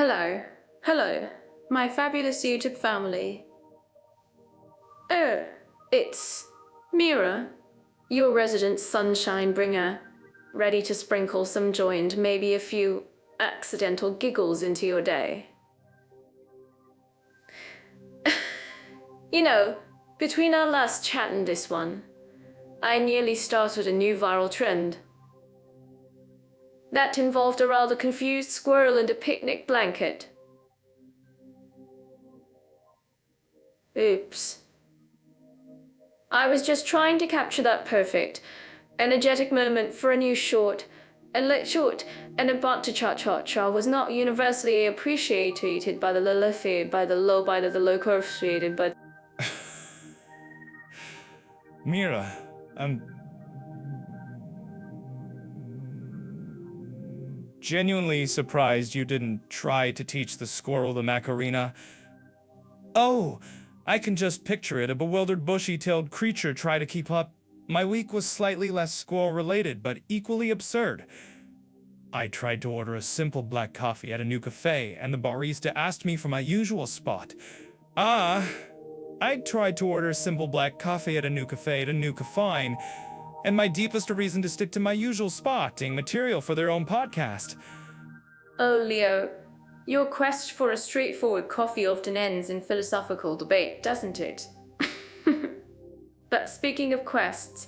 Hello, my fabulous YouTube family. Oh, it's Mira, your resident sunshine bringer, ready to sprinkle some joy and maybe a few accidental giggles into your day. You know, between our last chat and this one, I nearly started a new viral trend. That involved a rather confused squirrel and a picnic blanket. Oops. I was just trying to capture that perfect, energetic moment for a new short, and about to cha-cha-cha was not universally appreciated by the local appreciated by Mira, I'm genuinely surprised you didn't try to teach the squirrel the Macarena. Oh, I can just picture it, a bewildered bushy-tailed creature try to keep up. My week was slightly less squirrel-related, but equally absurd. I tried to order a simple black coffee at a new cafe, and the barista asked me for my usual spot. I tried to order a simple black coffee at a new cafe at a new cafine, and my deepest reason to stick to my usual spot, material for their own podcast. Oh, Leo, your quest for a straightforward coffee often ends in philosophical debate, doesn't it? But speaking of quests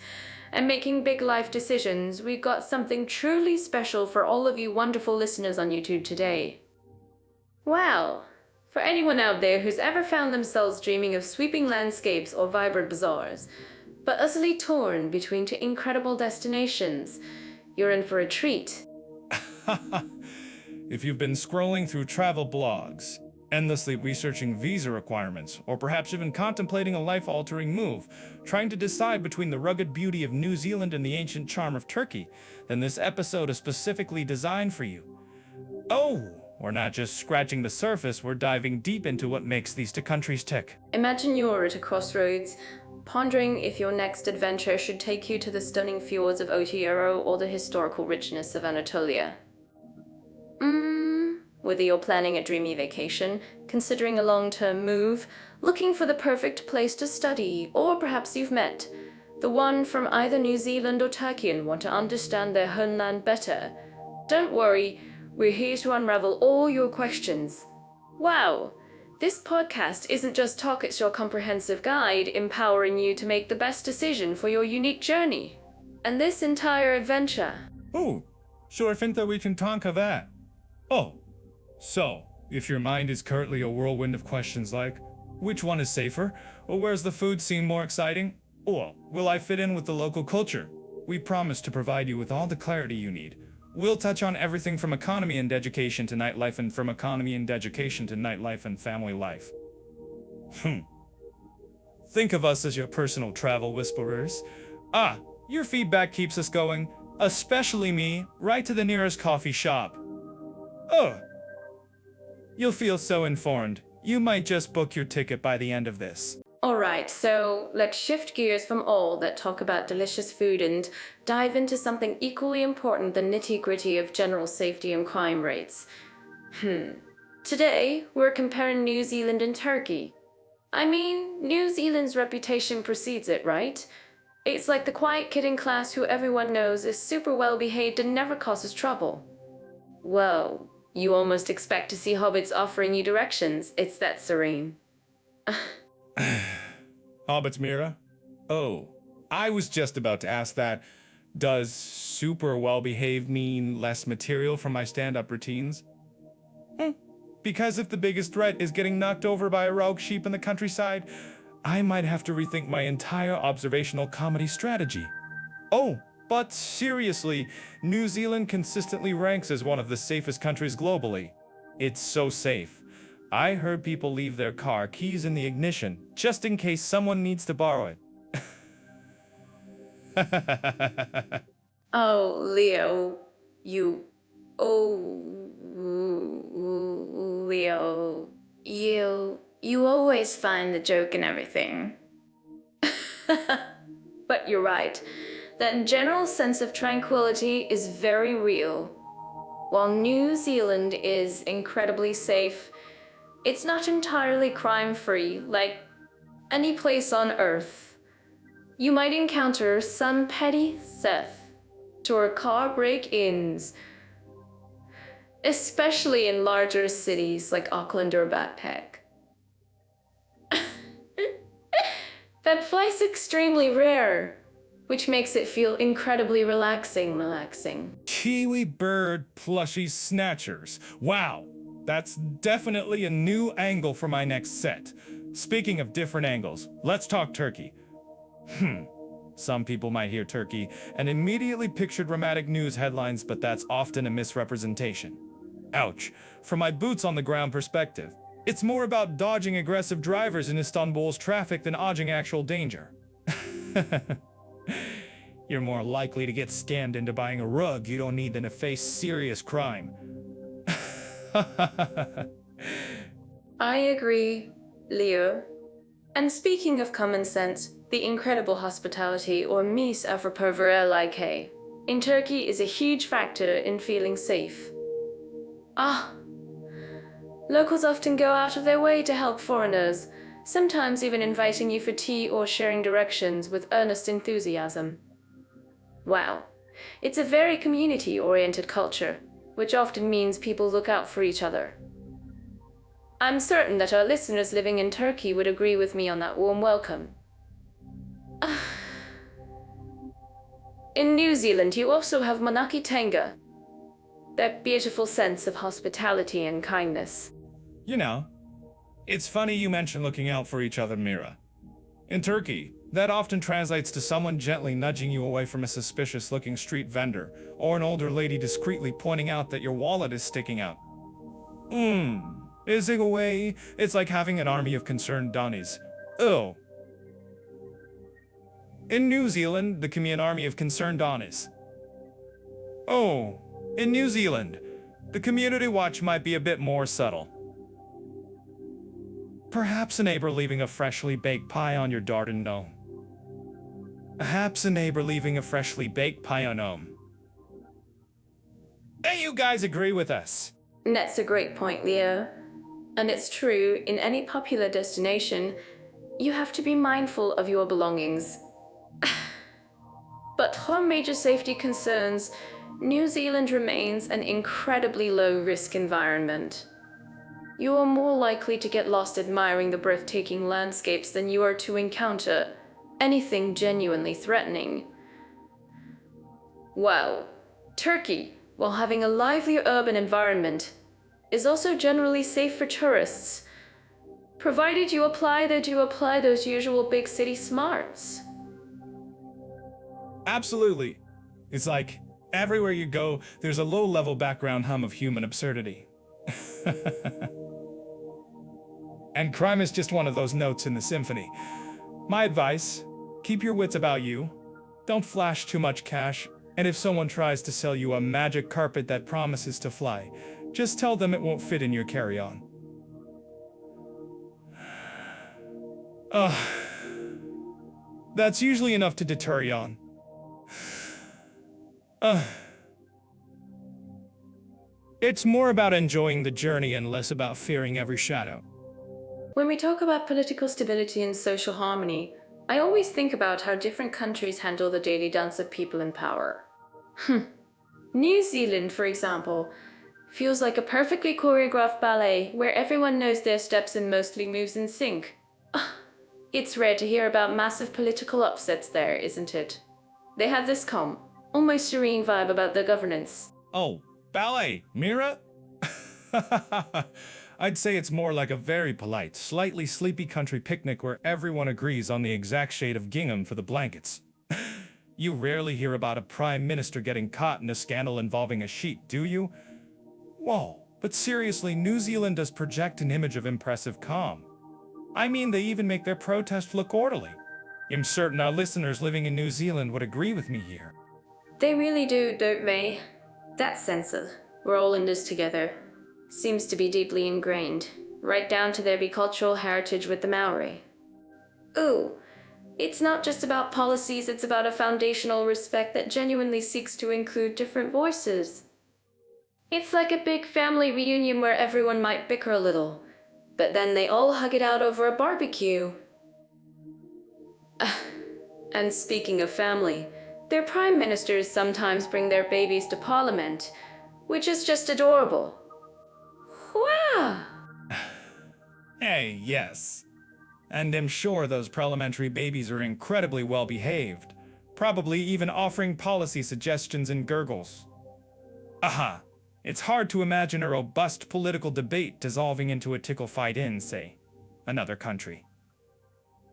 and making big life decisions, we've got something truly special for all of you wonderful listeners on YouTube today. Well, for anyone out there who's ever found themselves dreaming of sweeping landscapes or vibrant bazaars, but utterly torn between two incredible destinations, you're in for a treat. If you've been scrolling through travel blogs, endlessly researching visa requirements, or perhaps even contemplating a life-altering move, trying to decide between the rugged beauty of New Zealand and the ancient charm of Turkey, then this episode is specifically designed for you. Oh, we're not just scratching the surface, we're diving deep into what makes these two countries tick. Imagine you're at a crossroads, pondering if your next adventure should take you to the stunning fjords of Otiero or the historical richness of Anatolia. Whether you're planning a dreamy vacation, considering a long-term move, looking for the perfect place to study, or perhaps you've met the one from either New Zealand or Turkey and want to understand their homeland better, don't worry, we're here to unravel all your questions. Wow! This podcast isn't just talk, it's your comprehensive guide, empowering you to make the best decision for your unique journey. And this entire adventure. Oh, sure think that we can talk of that. Oh, so, if your mind is currently a whirlwind of questions like, which one is safer? Or where's the food scene more exciting? Or, will I fit in with the local culture? We promise to provide you with all the clarity you need. We'll touch on everything from economy and education to nightlife and from economy and education to nightlife and family life. Think of us as your personal travel whisperers. Your feedback keeps us going, especially me, right to the nearest coffee shop. You'll feel so informed. You might just book your ticket by the end of this. Alright, so let's shift gears from all that talk about delicious food and dive into something equally important, the nitty-gritty of general safety and crime rates. Today, we're comparing New Zealand and Turkey. I mean, New Zealand's reputation precedes it, right? It's like the quiet kid in class who everyone knows is super well-behaved and never causes trouble. Whoa, you almost expect to see hobbits offering you directions. It's that serene. Hobbits, Mira? Oh, I was just about to ask that. Does super well-behaved mean less material from my stand-up routines? Because if the biggest threat is getting knocked over by a rogue sheep in the countryside, I might have to rethink my entire observational comedy strategy. Oh, but seriously, New Zealand consistently ranks as one of the safest countries globally. It's so safe. I heard people leave their car keys in the ignition, just in case someone needs to borrow it. Oh, Leo, Leo, you always find the joke in everything. But you're right. That general sense of tranquility is very real. While New Zealand is incredibly safe, it's not entirely crime-free, like any place on Earth. You might encounter some petty theft or car break-ins, especially in larger cities like Auckland or Backpack. That flight's extremely rare, which makes it feel incredibly relaxing. Kiwi bird plushie snatchers. Wow, that's definitely a new angle for my next set. Speaking of different angles, let's talk Turkey. Some people might hear Turkey and immediately picture dramatic news headlines, but that's often a misrepresentation. Ouch. From my boots on the ground perspective, it's more about dodging aggressive drivers in Istanbul's traffic than dodging actual danger. You're more likely to get scammed into buying a rug you don't need than to face serious crime. I agree, Leo. And speaking of common sense, the incredible hospitality, or mis like in Turkey is a huge factor in feeling safe. Locals often go out of their way to help foreigners, sometimes even inviting you for tea or sharing directions with earnest enthusiasm. Wow, it's a very community-oriented culture, which often means people look out for each other. I'm certain that our listeners living in Turkey would agree with me on that warm welcome. In New Zealand, you also have Manaki Tenga, that beautiful sense of hospitality and kindness. You know, it's funny you mention looking out for each other, Mira. In Turkey, that often translates to someone gently nudging you away from a suspicious-looking street vendor, or an older lady discreetly pointing out that your wallet is sticking out. Is it a way? It's like having an army of concerned Donnies. Oh. In New Zealand, the community army of concerned Donnies. Oh. In New Zealand, the community watch might be a bit more subtle. Perhaps a neighbor leaving a freshly baked pie on your garden gnome. Perhaps a neighbor leaving a freshly baked pie on gnome. Hey, you guys agree with us? That's a great point, Leo. And it's true, in any popular destination, you have to be mindful of your belongings. But for major safety concerns, New Zealand remains an incredibly low-risk environment. You are more likely to get lost admiring the breathtaking landscapes than you are to encounter anything genuinely threatening. Wow, Turkey, while having a lively urban environment, is also generally safe for tourists, provided you apply those usual big city smarts. Absolutely. It's like, everywhere you go, there's a low-level background hum of human absurdity. And crime is just one of those notes in the symphony. My advice, keep your wits about you. Don't flash too much cash. And if someone tries to sell you a magic carpet that promises to fly, just tell them it won't fit in your carry-on. That's usually enough to deter you on. It's more about enjoying the journey and less about fearing every shadow. When we talk about political stability and social harmony, I always think about how different countries handle the daily dance of people in power. New Zealand, for example, feels like a perfectly choreographed ballet where everyone knows their steps and mostly moves in sync. It's rare to hear about massive political upsets there, isn't it? They have this calm, almost serene vibe about their governance. Oh, ballet, Mira? I'd say it's more like a very polite, slightly sleepy country picnic where everyone agrees on the exact shade of gingham for the blankets. You rarely hear about a prime minister getting caught in a scandal involving a sheet, do you? Whoa, but seriously, New Zealand does project an image of impressive calm. I mean, they even make their protest look orderly. I'm certain our listeners living in New Zealand would agree with me here. They really do, don't they? That sense of, we're all in this together, seems to be deeply ingrained, right down to their bicultural heritage with the Maori. Ooh, it's not just about policies, it's about a foundational respect that genuinely seeks to include different voices. It's like a big family reunion where everyone might bicker a little, but then they all hug it out over a barbecue. And speaking of family, their prime ministers sometimes bring their babies to parliament, which is just adorable. Wow! Hey, yes. And I'm sure those parliamentary babies are incredibly well behaved, probably even offering policy suggestions and gurgles. Aha! It's hard to imagine a robust political debate dissolving into a tickle fight in, say, another country.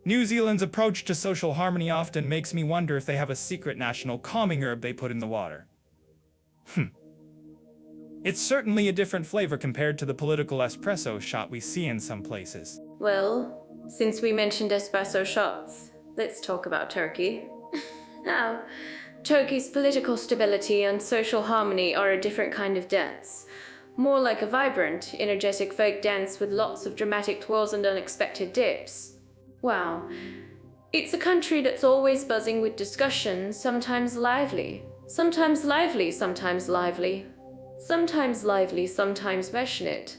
New Zealand's approach to social harmony often makes me wonder if they have a secret national calming herb they put in the water. It's certainly a different flavor compared to the political espresso shot we see in some places. Well, since we mentioned espresso shots, let's talk about Turkey. Now, Turkey's political stability and social harmony are a different kind of dance. More like a vibrant, energetic folk dance with lots of dramatic twirls and unexpected dips. Wow. It's a country that's always buzzing with discussion, sometimes lively. Sometimes lively, sometimes lively. Sometimes lively, sometimes passionate.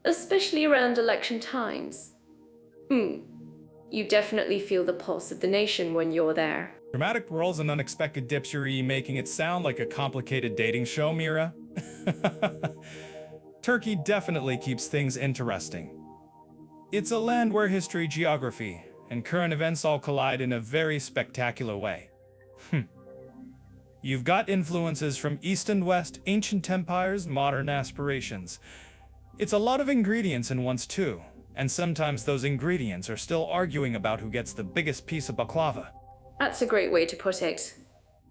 Especially around election times. You definitely feel the pulse of the nation when you're there. Dramatic whirls and unexpected dips, you're making it sound like a complicated dating show, Mira. Turkey definitely keeps things interesting. It's a land where history, geography, and current events all collide in a very spectacular way. You've got influences from East and West, ancient empires, modern aspirations. It's a lot of ingredients in once too, and sometimes those ingredients are still arguing about who gets the biggest piece of baklava. That's a great way to put it.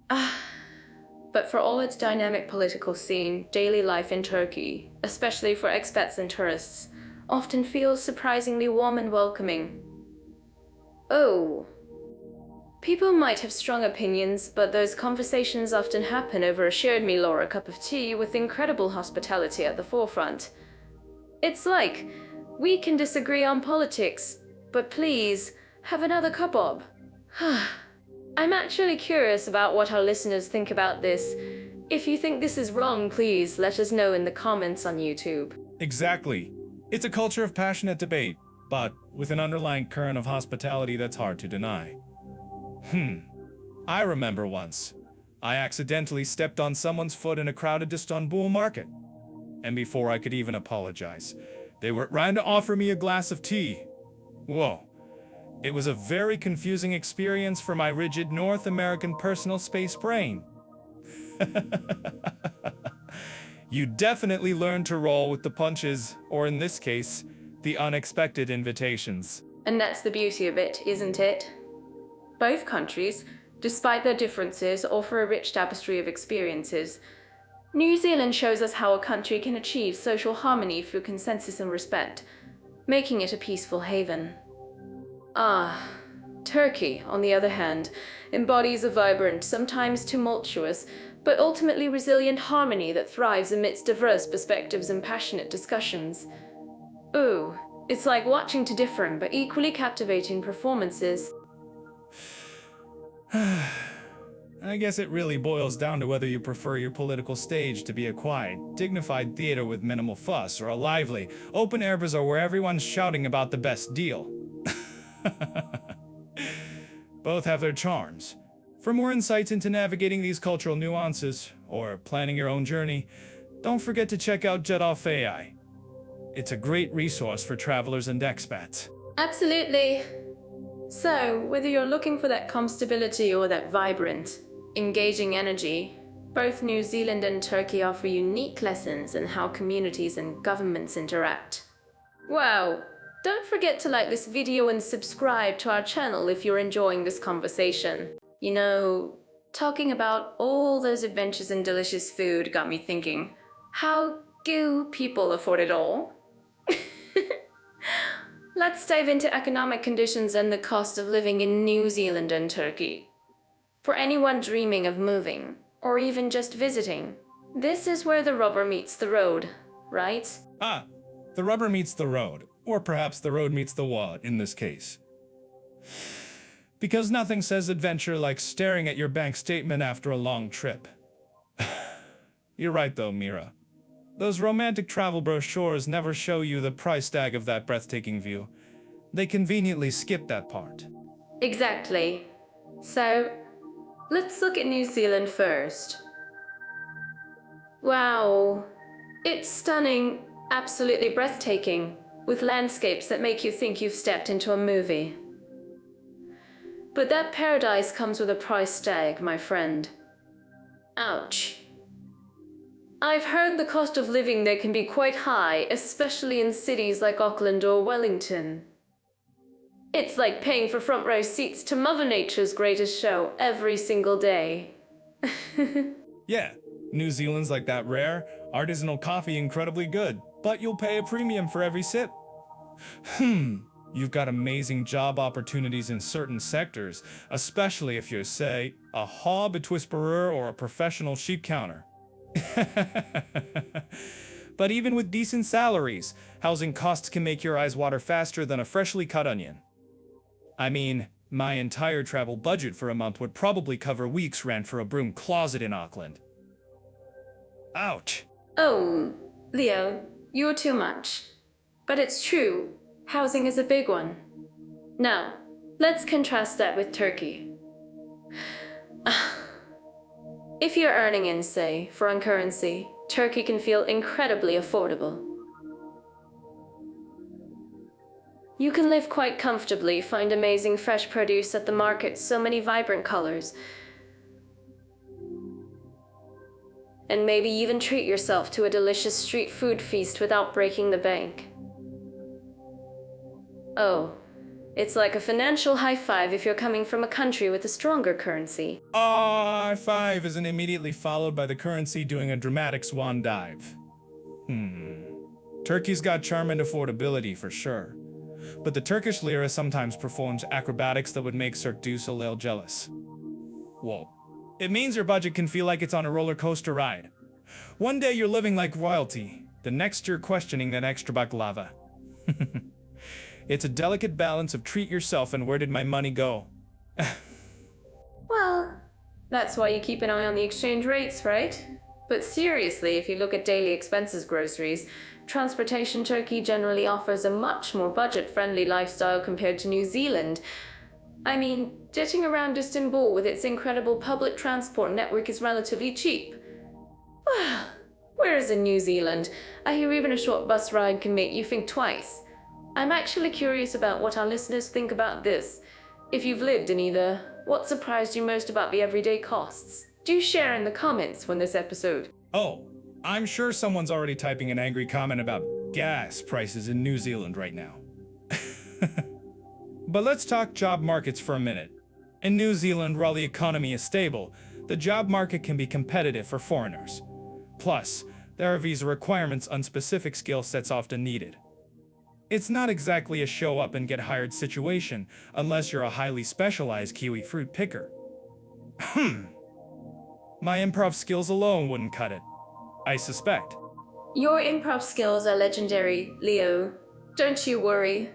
But for all its dynamic political scene, daily life in Turkey, especially for expats and tourists, often feels surprisingly warm and welcoming. Oh. People might have strong opinions, but those conversations often happen over a shared meal or a cup of tea with incredible hospitality at the forefront. It's like, we can disagree on politics, but please, have another kebab. I'm actually curious about what our listeners think about this. If you think this is wrong, please let us know in the comments on YouTube. Exactly. It's a culture of passionate debate, but with an underlying current of hospitality that's hard to deny. I remember once, I accidentally stepped on someone's foot in a crowded Istanbul market. And before I could even apologize, they were trying to offer me a glass of tea. Whoa. It was a very confusing experience for my rigid North American personal space brain. You definitely learn to roll with the punches, or in this case, the unexpected invitations. And that's the beauty of it, isn't it? Both countries, despite their differences, offer a rich tapestry of experiences. New Zealand shows us how a country can achieve social harmony through consensus and respect, making it a peaceful haven. Turkey, on the other hand, embodies a vibrant, sometimes tumultuous, but ultimately resilient harmony that thrives amidst diverse perspectives and passionate discussions. Ooh, it's like watching two different but equally captivating performances. I guess it really boils down to whether you prefer your political stage to be a quiet, dignified theater with minimal fuss, or a lively, open-air bazaar where everyone's shouting about the best deal. Both have their charms. For more insights into navigating these cultural nuances, or planning your own journey, don't forget to check out Jet Off AI. It's a great resource for travelers and expats. Absolutely. So, whether you're looking for that calm stability or that vibrant, engaging energy, both New Zealand and Turkey offer unique lessons in how communities and governments interact. Wow! Don't forget to like this video and subscribe to our channel if you're enjoying this conversation. You know, talking about all those adventures and delicious food got me thinking, how do people afford it all? Let's dive into economic conditions and the cost of living in New Zealand and Turkey. For anyone dreaming of moving, or even just visiting, this is where the rubber meets the road, right? The rubber meets the road, or perhaps the road meets the wall in this case. Because nothing says adventure like staring at your bank statement after a long trip. You're right though, Mira. Those romantic travel brochures never show you the price tag of that breathtaking view. They conveniently skip that part. Exactly. So, let's look at New Zealand first. Wow. It's stunning, absolutely breathtaking, with landscapes that make you think you've stepped into a movie. But that paradise comes with a price tag, my friend. Ouch. I've heard the cost of living there can be quite high, especially in cities like Auckland or Wellington. It's like paying for front row seats to Mother Nature's greatest show every single day. Yeah, New Zealand's like that rare, artisanal coffee incredibly good, but you'll pay a premium for every sip. You've got amazing job opportunities in certain sectors, especially if you're, say, a hobbit whisperer or a professional sheep counter. But even with decent salaries, housing costs can make your eyes water faster than a freshly cut onion. I mean, my entire travel budget for a month would probably cover weeks' rent for a broom closet in Auckland. Ouch. Oh, Leo, you're too much. But it's true, housing is a big one. Now, let's contrast that with Turkey. If you're earning in, say, foreign currency, Turkey can feel incredibly affordable. You can live quite comfortably, find amazing fresh produce at the market, so many vibrant colors, and maybe even treat yourself to a delicious street food feast without breaking the bank. Oh, it's like a financial high five if you're coming from a country with a stronger currency. High five isn't immediately followed by the currency doing a dramatic swan dive. Turkey's got charm and affordability for sure. But the Turkish lira sometimes performs acrobatics that would make Cirque du Soleil jealous. Whoa. It means your budget can feel like it's on a roller coaster ride. One day you're living like royalty, the next you're questioning that extra baklava. It's a delicate balance of treat yourself and where did my money go? Well, that's why you keep an eye on the exchange rates, right? But seriously, if you look at daily expenses groceries, transportation Turkey generally offers a much more budget-friendly lifestyle compared to New Zealand. I mean, jetting around Istanbul with its incredible public transport network is relatively cheap. Whereas in New Zealand, I hear even a short bus ride can make you think twice. I'm actually curious about what our listeners think about this. If you've lived in either, what surprised you most about the everyday costs? Do share in the comments when this episode. Oh, I'm sure someone's already typing an angry comment about gas prices in New Zealand right now. But let's talk job markets for a minute. In New Zealand, while the economy is stable, the job market can be competitive for foreigners. Plus, there are visa requirements on specific skill sets often needed. It's not exactly a show up and get hired situation unless you're a highly specialized kiwi fruit picker. My improv skills alone wouldn't cut it, I suspect. Your improv skills are legendary, Leo. Don't you worry.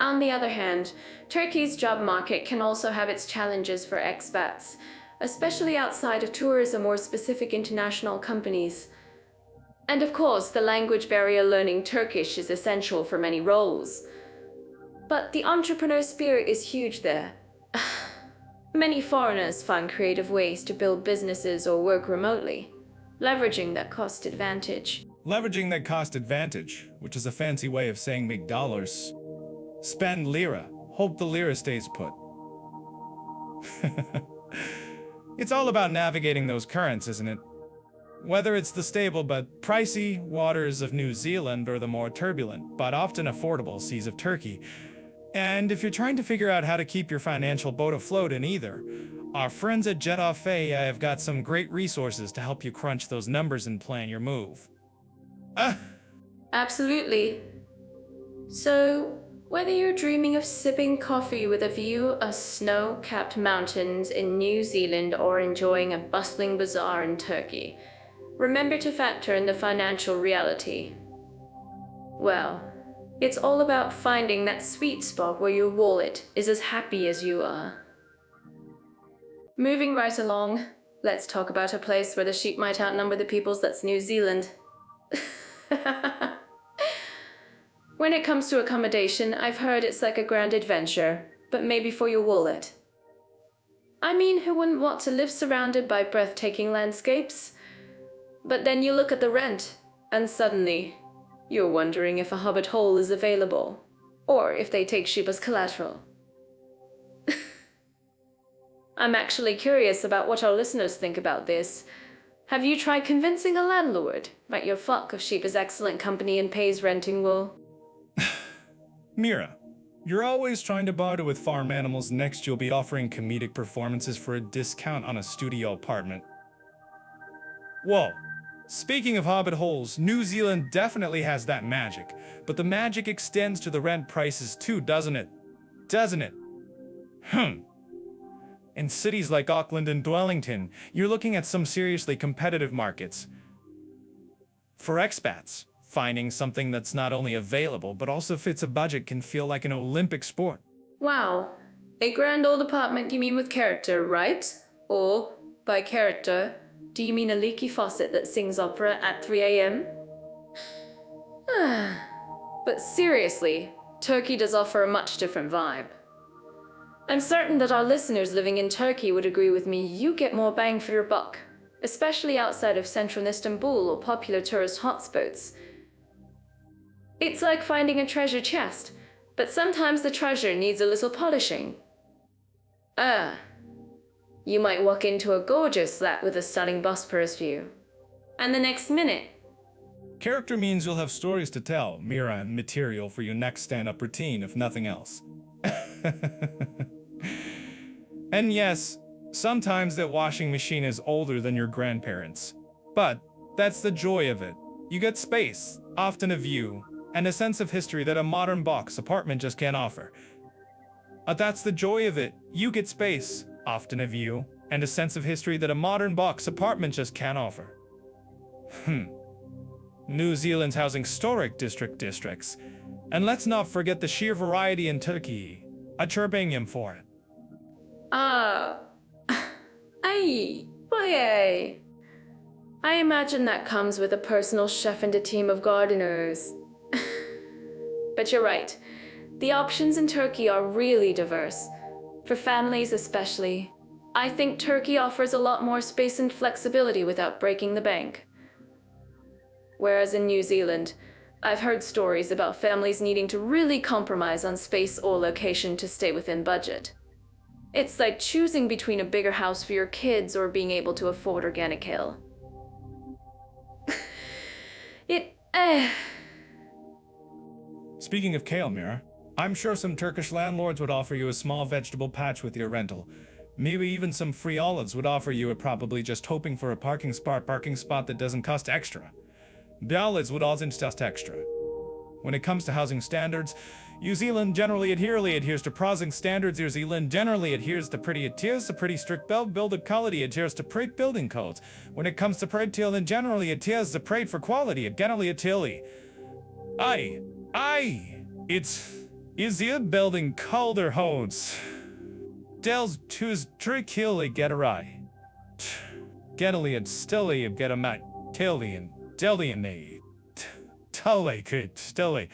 On the other hand, Turkey's job market can also have its challenges for expats, especially outside of tourism or specific international companies. And of course, the language barrier learning Turkish is essential for many roles. But the entrepreneur spirit is huge there. Many foreigners find creative ways to build businesses or work remotely, leveraging that cost advantage. Leveraging that cost advantage, which is a fancy way of saying make dollars. Spend lira, hope the lira stays put. It's all about navigating those currents, isn't it? Whether it's the stable but pricey waters of New Zealand or the more turbulent but often affordable seas of Turkey. And if you're trying to figure out how to keep your financial boat afloat in either, our friends at Jet have got some great resources to help you crunch those numbers and plan your move. Absolutely. So, whether you're dreaming of sipping coffee with a view of snow-capped mountains in New Zealand or enjoying a bustling bazaar in Turkey, remember to factor in the financial reality. Well, it's all about finding that sweet spot where your wallet is as happy as you are. Moving right along, Let's talk about a place where the sheep might outnumber the peoples, that's New Zealand. When it comes to accommodation, I've heard it's like a grand adventure, but maybe for your wallet. I mean, who wouldn't want to live surrounded by breathtaking landscapes? But then you look at the rent, and suddenly, you're wondering if a hobbit hole is available, or if they take sheep as collateral. I'm actually curious about what our listeners think about this. Have you tried convincing a landlord that your flock of sheep is excellent company and pays renting wool? Mira, you're always trying to barter with farm animals. Next, you'll be offering comedic performances for a discount on a studio apartment. Whoa. Speaking of hobbit holes, New Zealand definitely has that magic, but the magic extends to the rent prices too, doesn't it? Doesn't it? In cities like Auckland and Dwellington, you're looking at some seriously competitive markets. For expats, finding something that's not only available but also fits a budget can feel like an Olympic sport. Wow. A grand old apartment you mean with character, right? Or, by character, do you mean a leaky faucet that sings opera at 3 a.m.? But seriously, Turkey does offer a much different vibe. I'm certain that our listeners living in Turkey would agree with me. You get more bang for your buck, especially outside of central Istanbul or popular tourist hotspots. It's like finding a treasure chest, but sometimes the treasure needs a little polishing. You might walk into a gorgeous flat with a stunning Bosporus view, and the next minute, Character means you'll have stories to tell, Mira, and material for your next stand-up routine, if nothing else. And yes, sometimes that washing machine is older than your grandparents. But that's the joy of it. You get space, often a view, and a sense of history that a modern box apartment just can't offer. That's the joy of it. You get space, often a view, and a sense of history that a modern box apartment just can't offer. New Zealand's housing historic districts. And let's not forget the sheer variety in Turkey. A chirping for it. Boy. I imagine that comes with a personal chef and a team of gardeners. But you're right. The options in Turkey are really diverse. For families especially. I think Turkey offers a lot more space and flexibility without breaking the bank. Whereas in New Zealand, I've heard stories about families needing to really compromise on space or location to stay within budget. It's like choosing between a bigger house for your kids or being able to afford organic kale. Speaking of kale, Mira, I'm sure some Turkish landlords would offer you a small vegetable patch with your rental. Maybe even some free olives would offer you it, probably just hoping for a parking spot that doesn't cost extra. The olives would also cost extra. When it comes to housing standards, New Zealand generally adheres to housing standards. New Zealand generally adheres to pretty strict building quality, adheres to pretty building codes. When it comes to pretty, and generally adheres to pretty for quality, it generally adheres. Is the building colder hodes. Dels tus trikili getarai. Getalian stilly get a mat tilian delian Tully could stilly.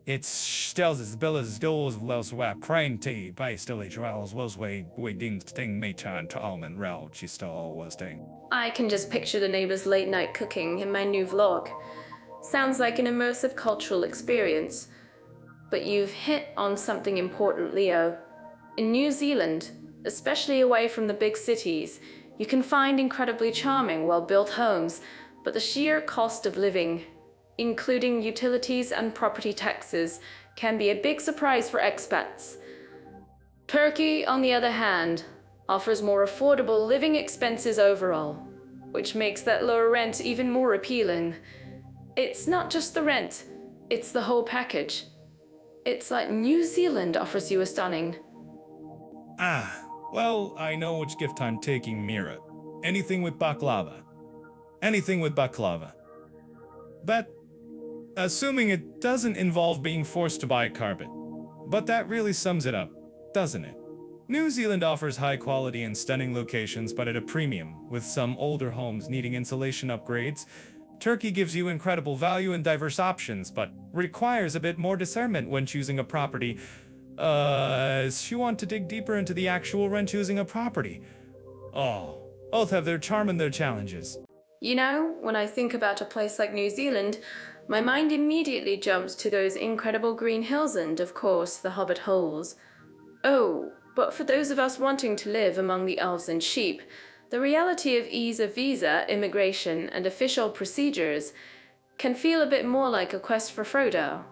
It's stills as bills doors los wap crane tea by stilly trials was way dings sting me turn to almond rel she still was ding. I can just picture the neighbors' late night cooking in my new vlog. Sounds like an immersive cultural experience. But you've hit on something important, Leo. In New Zealand, especially away from the big cities, you can find incredibly charming, well-built homes, but the sheer cost of living, including utilities and property taxes, can be a big surprise for expats. Turkey, on the other hand, offers more affordable living expenses overall, which makes that lower rent even more appealing. It's not just the rent, it's the whole package. It's like New Zealand offers you a stunning. Well, I know which gift I'm taking, Mira. Anything with baklava. But, assuming it doesn't involve being forced to buy carpet. But that really sums it up, doesn't it? New Zealand offers high quality and stunning locations, but at a premium, with some older homes needing insulation upgrades. Turkey gives you incredible value and diverse options, but requires a bit more discernment when choosing a property. If you want to dig deeper into the actual rent choosing a property. Oh, both have their charm and their challenges. You know, when I think about a place like New Zealand, my mind immediately jumps to those incredible green hills and, of course, the hobbit holes. Oh, but for those of us wanting to live among the elves and sheep, the reality of ease of visa, immigration, and official procedures can feel a bit more like a quest for Frodo.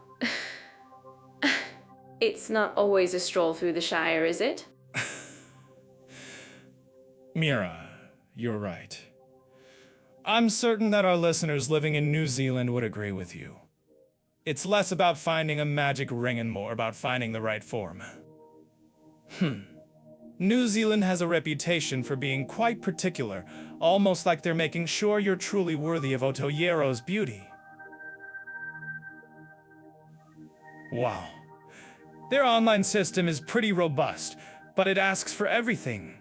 It's not always a stroll through the Shire, is it? Mira, you're right. I'm certain that our listeners living in New Zealand would agree with you. It's less about finding a magic ring and more about finding the right form. New Zealand has a reputation for being quite particular, almost like they're making sure you're truly worthy of Otoyero's beauty. Wow. Their online system is pretty robust, but it asks for everything.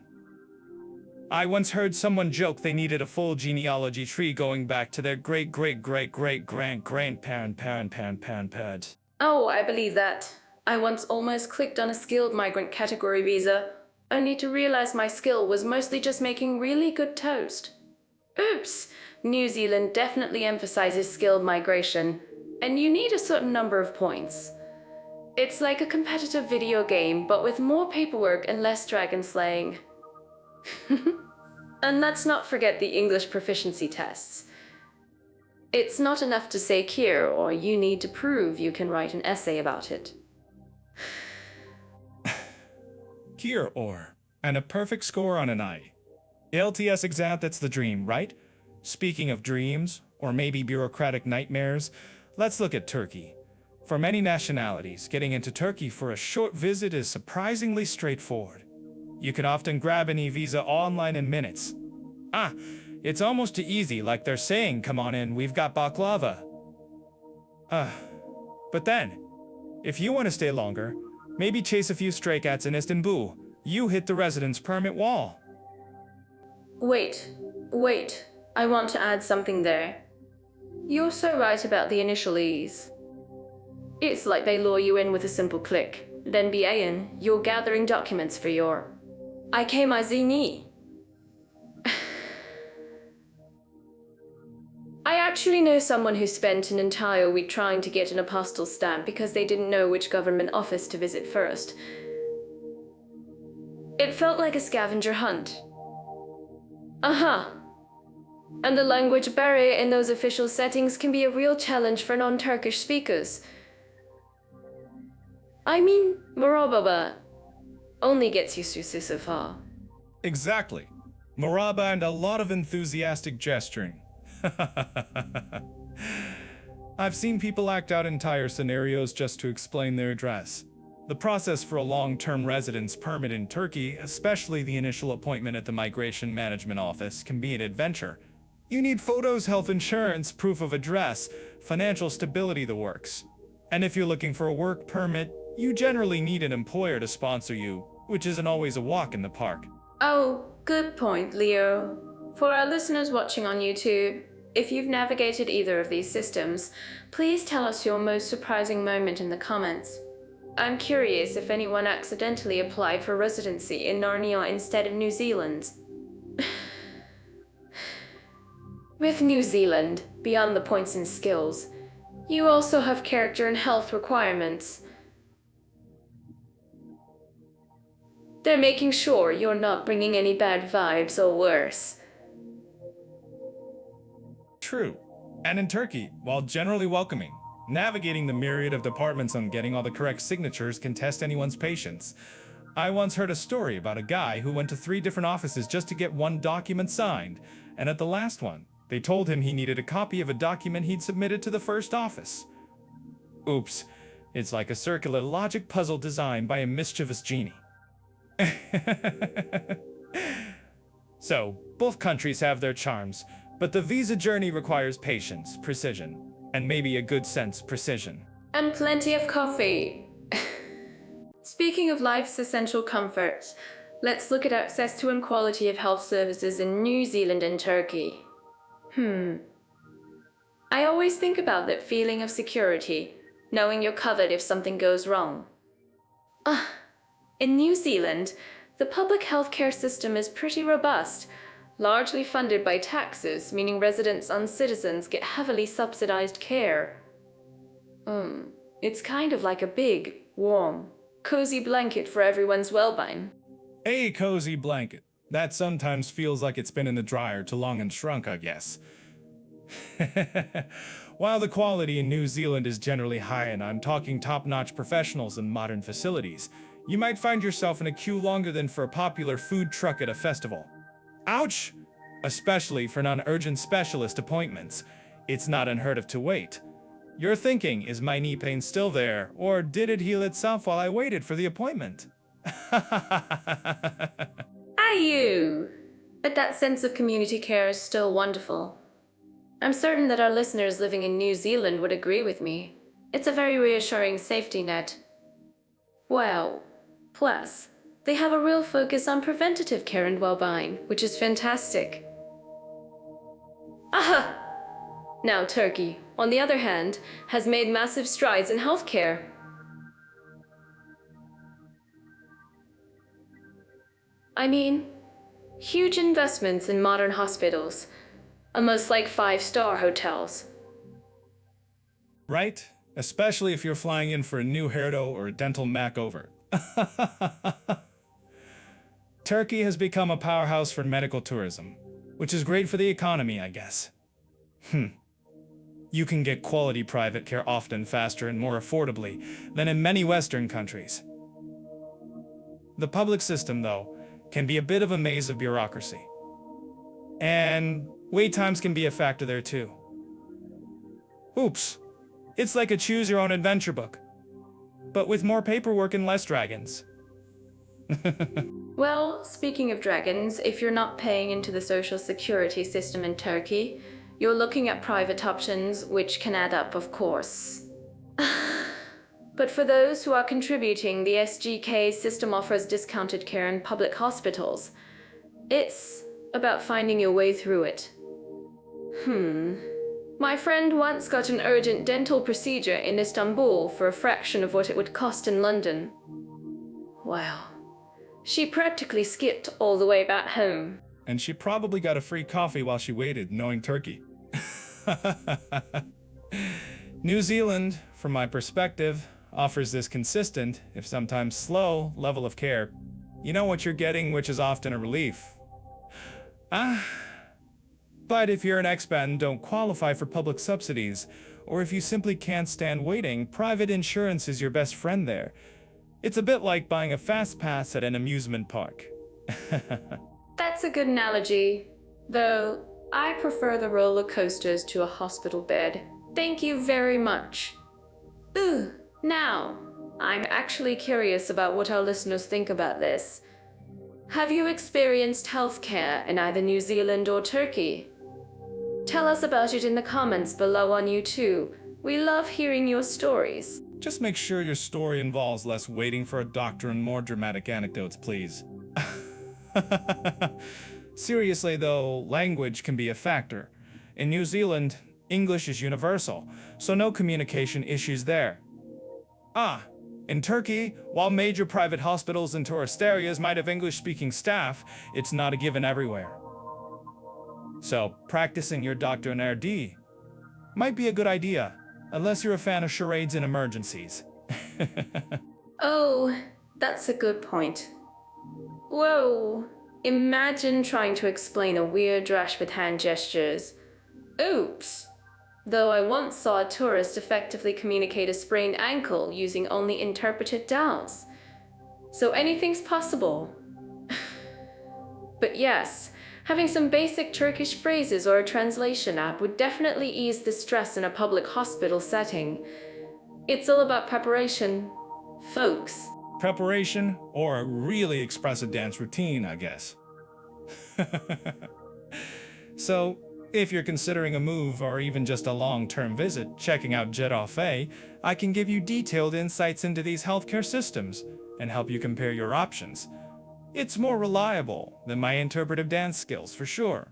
I once heard someone joke they needed a full genealogy tree going back to their great-great-great-great-grand-grandparent. Oh, I believe that. I once almost clicked on a skilled migrant category visa, only to realize my skill was mostly just making really good toast. Oops! New Zealand definitely emphasizes skilled migration, and you need a certain number of points. It's like a competitive video game, but with more paperwork and less dragon slaying. And let's not forget the English proficiency tests. It's not enough to say Kier, or you need to prove you can write an essay about it. Kier or, and a perfect score on an I. LTS exam, that's the dream, right? Speaking of dreams, or maybe bureaucratic nightmares, let's look at Turkey. For many nationalities, getting into Turkey for a short visit is surprisingly straightforward. You can often grab an e-visa online in minutes. It's almost too easy, like they're saying, come on in, we've got baklava. But then, if you want to stay longer, maybe chase a few stray cats in Istanbul, you hit the residence permit wall. Wait, I want to add something there. You're so right about the initial ease. It's like they lure you in with a simple click. Then BAN, you're gathering documents for your IKMIZNI. I actually know someone who spent an entire week trying to get an apostille stamp because they didn't know which government office to visit first. It felt like a scavenger hunt. And the language barrier in those official settings can be a real challenge for non-Turkish speakers. I mean, Morobaba only gets you so far. Exactly. Maraba and a lot of enthusiastic gesturing. I've seen people act out entire scenarios just to explain their address. The process for a long-term residence permit in Turkey, especially the initial appointment at the Migration Management Office, can be an adventure. You need photos, health insurance, proof of address, financial stability, the works. And if you're looking for a work permit, you generally need an employer to sponsor you, which isn't always a walk in the park. Oh, good point, Leo. For our listeners watching on YouTube, if you've navigated either of these systems, please tell us your most surprising moment in the comments. I'm curious if anyone accidentally applied for residency in Narnia instead of New Zealand. With New Zealand, beyond the points and skills, you also have character and health requirements. They're making sure you're not bringing any bad vibes or worse. True. And in Turkey, while generally welcoming, navigating the myriad of departments and getting all the correct signatures can test anyone's patience. I once heard a story about a guy who went to 3 different offices just to get one document signed, and at the last one, they told him he needed a copy of a document he'd submitted to the first office. Oops, it's like a circular logic puzzle designed by a mischievous genie. So, both countries have their charms, but the visa journey requires patience, precision, and maybe a good sense precision. And plenty of coffee. Speaking of life's essential comforts, let's look at access to and quality of health services in New Zealand and Turkey. I always think about that feeling of security, knowing you're covered if something goes wrong. In New Zealand, the public healthcare system is pretty robust, largely funded by taxes, meaning residents and citizens get heavily subsidized care. It's kind of like a big, warm, cozy blanket for everyone's well-being. A cozy blanket. That sometimes feels like it's been in the dryer too long and shrunk, I guess. While the quality in New Zealand is generally high, and I'm talking top-notch professionals and modern facilities, you might find yourself in a queue longer than for a popular food truck at a festival. Ouch! Especially for non-urgent specialist appointments. It's not unheard of to wait. You're thinking, is my knee pain still there, or did it heal itself while I waited for the appointment? You! But that sense of community care is still wonderful. I'm certain that our listeners living in New Zealand would agree with me. It's a very reassuring safety net. Well, plus, they have a real focus on preventative care and well-being, which is fantastic. Aha! Now Turkey, on the other hand, has made massive strides in healthcare. I mean, huge investments in modern hospitals, almost like 5-star hotels. Right? Especially if you're flying in for a new hairdo or a dental makeover. Turkey has become a powerhouse for medical tourism, which is great for the economy, I guess. You can get quality private care often faster and more affordably than in many Western countries. The public system, though, can be a bit of a maze of bureaucracy. And wait times can be a factor there too. Oops. It's like a choose-your-own-adventure book, but with more paperwork and less dragons. Well, speaking of dragons, if you're not paying into the social security system in Turkey, you're looking at private options, which can add up, of course. But for those who are contributing, the SGK system offers discounted care in public hospitals. It's about finding your way through it. My friend once got an urgent dental procedure in Istanbul for a fraction of what it would cost in London. Wow. She practically skipped all the way back home. And she probably got a free coffee while she waited, knowing Turkey. New Zealand, from my perspective, offers this consistent, if sometimes slow, level of care. You know what you're getting, which is often a relief. But if you're an expat and don't qualify for public subsidies, or if you simply can't stand waiting, private insurance is your best friend there. It's a bit like buying a fast pass at an amusement park. That's a good analogy, though I prefer the roller coasters to a hospital bed. Thank you very much. Now, I'm actually curious about what our listeners think about this. Have you experienced healthcare in either New Zealand or Turkey? Tell us about it in the comments below on YouTube. We love hearing your stories. Just make sure your story involves less waiting for a doctor and more dramatic anecdotes, please. Seriously though, language can be a factor. In New Zealand, English is universal, so no communication issues there. In Turkey, while major private hospitals and tourist areas might have English-speaking staff, it's not a given everywhere. So, practicing your Doctor and RD might be a good idea, unless you're a fan of charades in emergencies. Oh, that's a good point. Whoa, imagine trying to explain a weird rush with hand gestures. Oops. Though I once saw a tourist effectively communicate a sprained ankle using only interpretive dowels. So anything's possible. But yes, having some basic Turkish phrases or a translation app would definitely ease the stress in a public hospital setting. It's all about preparation, folks. Preparation, or a really expressive dance routine, I guess. So, If you're considering a move or even just a long-term visit, checking out Jeddah, I can give you detailed insights into these healthcare systems and help you compare your options. It's more reliable than my interpretive dance skills, for sure.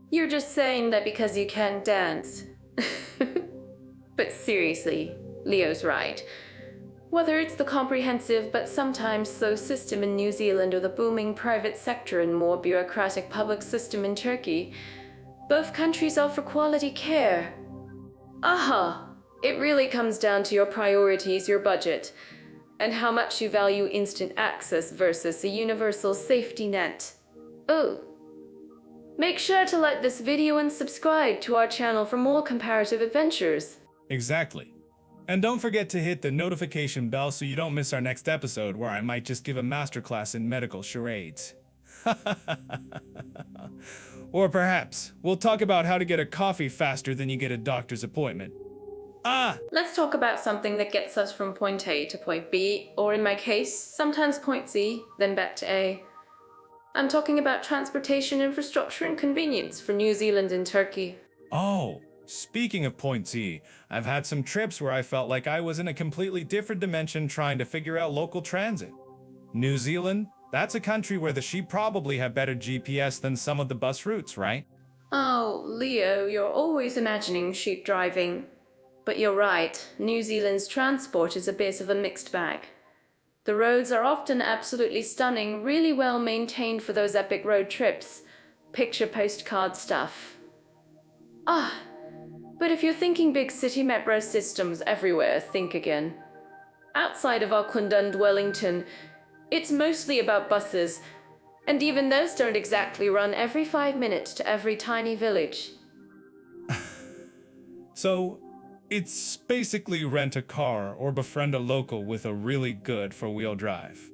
You're just saying that because you can't dance. But seriously, Leo's right. Whether it's the comprehensive but sometimes slow system in New Zealand or the booming private sector and more bureaucratic public system in Turkey, both countries offer quality care. It really comes down to your priorities, your budget, and how much you value instant access versus a universal safety net. Oh, make sure to like this video and subscribe to our channel for more comparative adventures. Exactly. And don't forget to hit the notification bell so you don't miss our next episode where I might just give a masterclass in medical charades. Or perhaps we'll talk about how to get a coffee faster than you get a doctor's appointment. Let's talk about something that gets us from point A to point B, or in my case, sometimes point Z, then back to A. I'm talking about transportation infrastructure and convenience for New Zealand and Turkey. Oh, speaking of point Z, I've had some trips where I felt like I was in a completely different dimension trying to figure out local transit. New Zealand, that's a country where the sheep probably have better GPS than some of the bus routes, right? Oh, Leo, you're always imagining sheep driving. But you're right, New Zealand's transport is a bit of a mixed bag. The roads are often absolutely stunning, really well maintained for those epic road trips. Picture postcard stuff. But if you're thinking big city metro systems everywhere, think again. Outside of Auckland and Wellington, it's mostly about buses, and even those don't exactly run every 5 minutes to every tiny village. So, it's basically rent a car or befriend a local with a really good four-wheel drive.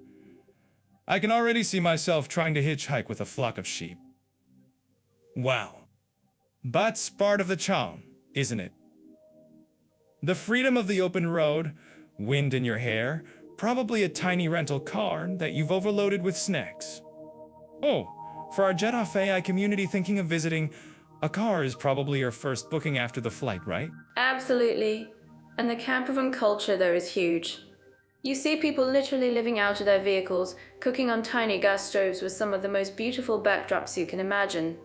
I can already see myself trying to hitchhike with a flock of sheep. Wow. That's part of the charm, isn't it? The freedom of the open road, wind in your hair, probably a tiny rental car that you've overloaded with snacks. Oh, for our Jeddah community thinking of visiting, a car is probably your first booking after the flight, right? Absolutely. And the campervan culture there is huge. You see people literally living out of their vehicles, cooking on tiny gas stoves with some of the most beautiful backdrops you can imagine.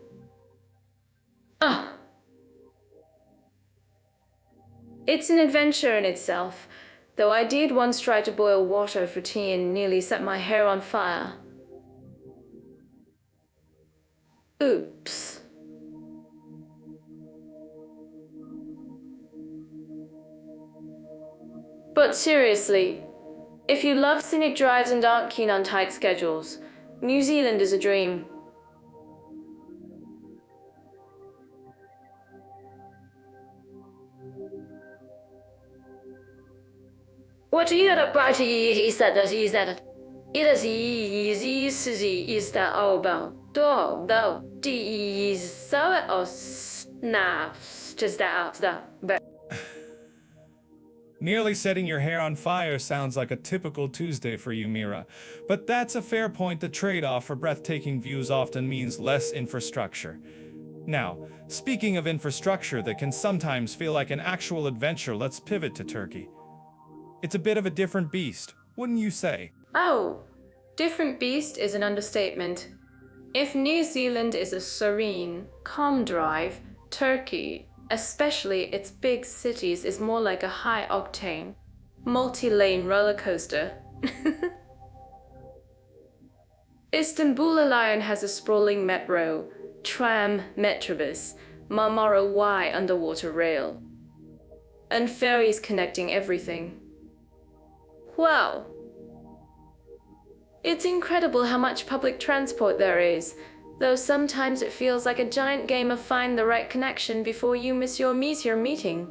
It's an adventure in itself, though I did once try to boil water for tea and nearly set my hair on fire. Oops. But seriously, if you love scenic drives and aren't keen on tight schedules, New Zealand is a dream. What you about is that it is easy is that all about though is so or snaps just that but Nearly setting your hair on fire sounds like a typical Tuesday for you, Mira. But that's a fair point. The trade-off for breathtaking views often means less infrastructure. Now, speaking of infrastructure that can sometimes feel like an actual adventure, let's pivot to Turkey. It's a bit of a different beast, wouldn't you say? Oh, different beast is an understatement. If New Zealand is a serene, calm drive, Turkey, especially its big cities, is more like a high-octane, multi-lane roller coaster. Istanbul alone has a sprawling metro, tram, metrobus, Marmara Y underwater rail, and ferries connecting everything. Wow! It's incredible how much public transport there is, though sometimes it feels like a giant game of find the right connection before you miss your meteor meeting.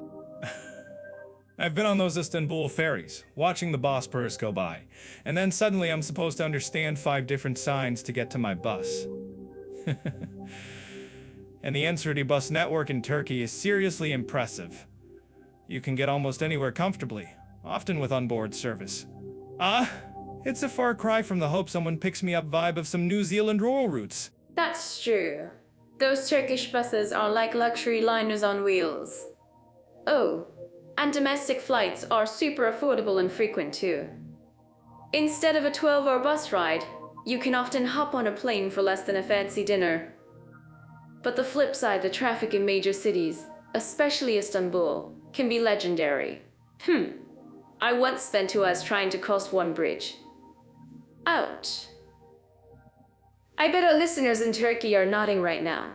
I've been on those Istanbul ferries, watching the Bosporus go by, and then suddenly I'm supposed to understand 5 different signs to get to my bus. And the Ensurdi bus network in Turkey is seriously impressive. You can get almost anywhere comfortably, often with onboard service. It's a far cry from the hope someone picks me up vibe of some New Zealand rural routes. That's true. Those Turkish buses are like luxury liners on wheels. Oh, and domestic flights are super affordable and frequent too. Instead of a 12-hour bus ride, you can often hop on a plane for less than a fancy dinner. But the flip side, the traffic in major cities, especially Istanbul, can be legendary. I once spent 2 hours trying to cross one bridge. Ouch. I bet our listeners in Turkey are nodding right now,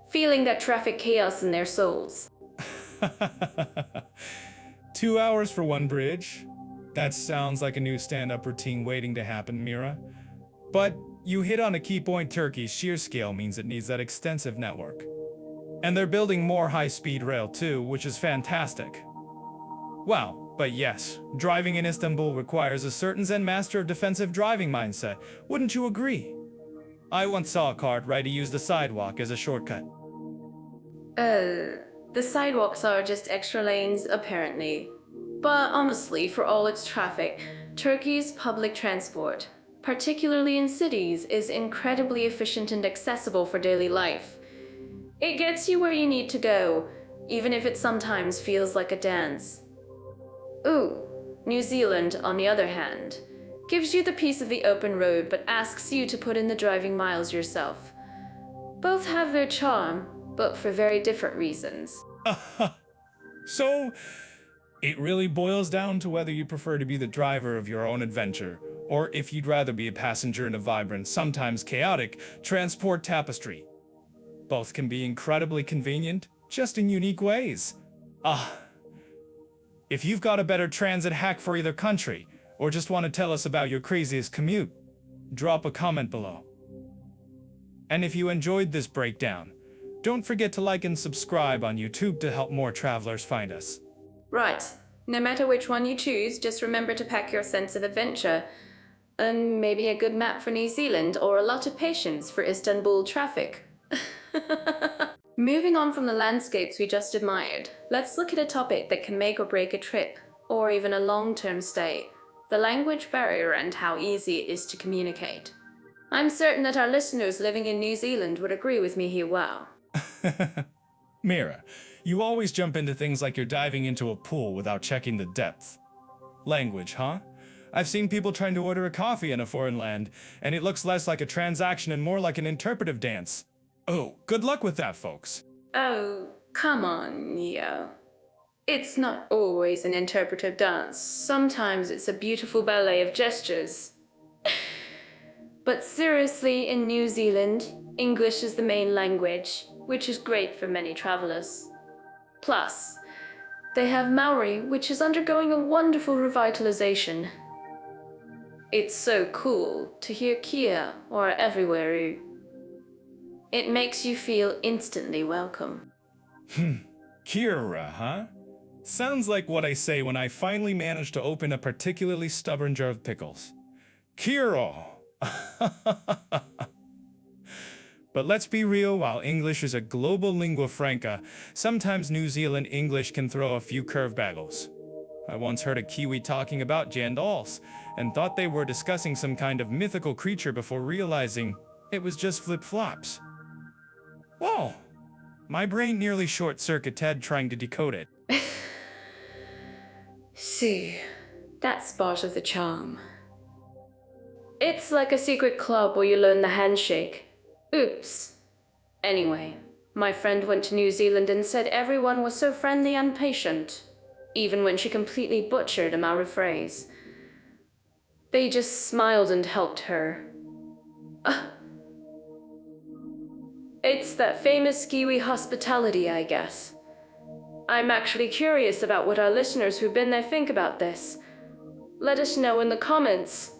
feeling that traffic chaos in their souls. 2 hours for one bridge? That sounds like a new stand-up routine waiting to happen, Mira. But you hit on a key point. Turkey's sheer scale means it needs that extensive network. And they're building more high-speed rail too, which is fantastic. Wow, but yes, driving in Istanbul requires a certain Zen master of defensive driving mindset. Wouldn't you agree? I once saw a car try to use the sidewalk as a shortcut. The sidewalks are just extra lanes, apparently. But honestly, for all its traffic, Turkey's public transport, particularly in cities, is incredibly efficient and accessible for daily life. It gets you where you need to go, even if it sometimes feels like a dance. Ooh, New Zealand, on the other hand, gives you the peace of the open road but asks you to put in the driving miles yourself. Both have their charm, but for very different reasons. So, it really boils down to whether you prefer to be the driver of your own adventure, or if you'd rather be a passenger in a vibrant, sometimes chaotic, transport tapestry. Both can be incredibly convenient, just in unique ways. If you've got a better transit hack for either country, or just want to tell us about your craziest commute, drop a comment below. And if you enjoyed this breakdown, don't forget to like and subscribe on YouTube to help more travelers find us. Right. No matter which one you choose, just remember to pack your sense of adventure. And maybe a good map for New Zealand or a lot of patience for Istanbul traffic. Moving on from the landscapes we just admired, let's look at a topic that can make or break a trip, or even a long-term stay: the language barrier and how easy it is to communicate. I'm certain that our listeners living in New Zealand would agree with me here. Wow. Mira, you always jump into things like you're diving into a pool without checking the depth. Language, huh? I've seen people trying to order a coffee in a foreign land, and it looks less like a transaction and more like an interpretive dance. Oh, good luck with that, folks. Oh, come on, Neo. It's not always an interpretive dance. Sometimes it's a beautiful ballet of gestures. But seriously, in New Zealand, English is the main language, which is great for many travelers. Plus, they have Maori, which is undergoing a wonderful revitalization. It's so cool to hear kia or everywhere. It makes you feel instantly welcome. Kira, huh? Sounds like what I say when I finally manage to open a particularly stubborn jar of pickles. Kiro! But let's be real, while English is a global lingua franca, sometimes New Zealand English can throw a few curveballs. I once heard a Kiwi talking about jandals, and thought they were discussing some kind of mythical creature before realizing it was just flip-flops. Whoa! My brain nearly short-circuited trying to decode it. See, that's part of the charm. It's like a secret club where you learn the handshake. Oops. Anyway, my friend went to New Zealand and said everyone was so friendly and patient, even when she completely butchered a Maori phrase. They just smiled and helped her. It's that famous Kiwi hospitality, I guess. I'm actually curious about what our listeners who've been there think about this. Let us know in the comments.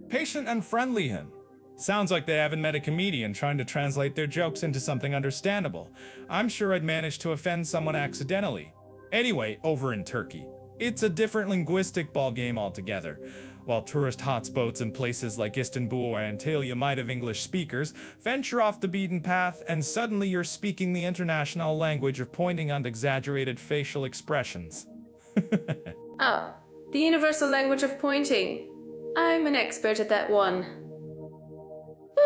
Patient and friendly, hun. Sounds like they haven't met a comedian trying to translate their jokes into something understandable. I'm sure I'd manage to offend someone accidentally. Anyway, over in Turkey, it's a different linguistic ballgame altogether. While tourist hotspots in places like Istanbul or Antalya might have English speakers, venture off the beaten path and suddenly you're speaking the international language of pointing and exaggerated facial expressions. Oh, the universal language of pointing. I'm an expert at that one.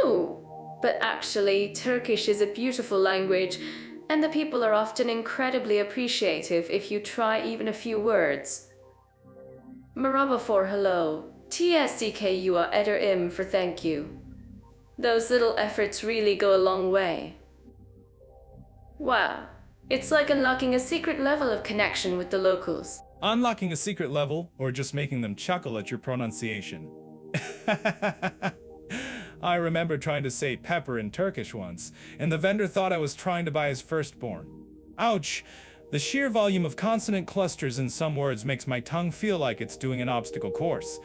Ooh, But actually, Turkish is a beautiful language, and the people are often incredibly appreciative if you try even a few words. Merhaba for hello, TSDKUA ederim for thank you. Those little efforts really go a long way. Wow, it's like unlocking a secret level of connection with the locals. Unlocking a secret level, or just making them chuckle at your pronunciation. I remember trying to say pepper in Turkish once, and the vendor thought I was trying to buy his firstborn. Ouch! The sheer volume of consonant clusters in some words makes my tongue feel like it's doing an obstacle course.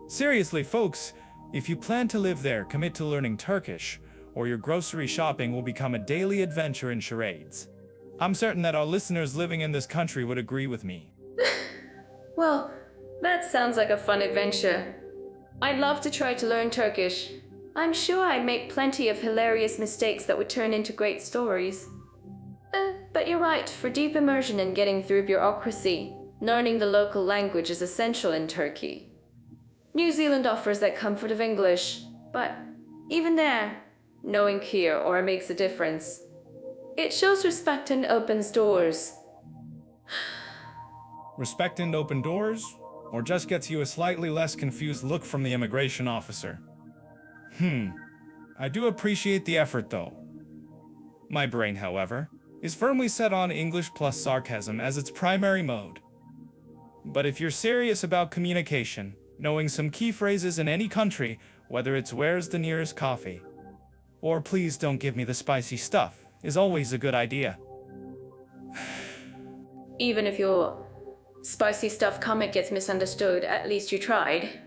Seriously, folks, if you plan to live there, commit to learning Turkish, or your grocery shopping will become a daily adventure in charades. I'm certain that our listeners living in this country would agree with me. Well, that sounds like a fun adventure. I'd love to try to learn Turkish. I'm sure I'd make plenty of hilarious mistakes that would turn into great stories. But you're right, for deep immersion and getting through bureaucracy, learning the local language is essential in Turkey. New Zealand offers that comfort of English, but even there, knowing Kia or makes a difference. It shows respect and opens doors. Respect and open doors, or just gets you a slightly less confused look from the immigration officer? I do appreciate the effort though. My brain, however, is firmly set on English plus sarcasm as its primary mode. But if you're serious about communication, knowing some key phrases in any country, whether it's where's the nearest coffee, or please don't give me the spicy stuff, is always a good idea. Even if your spicy stuff comment gets misunderstood, at least you tried.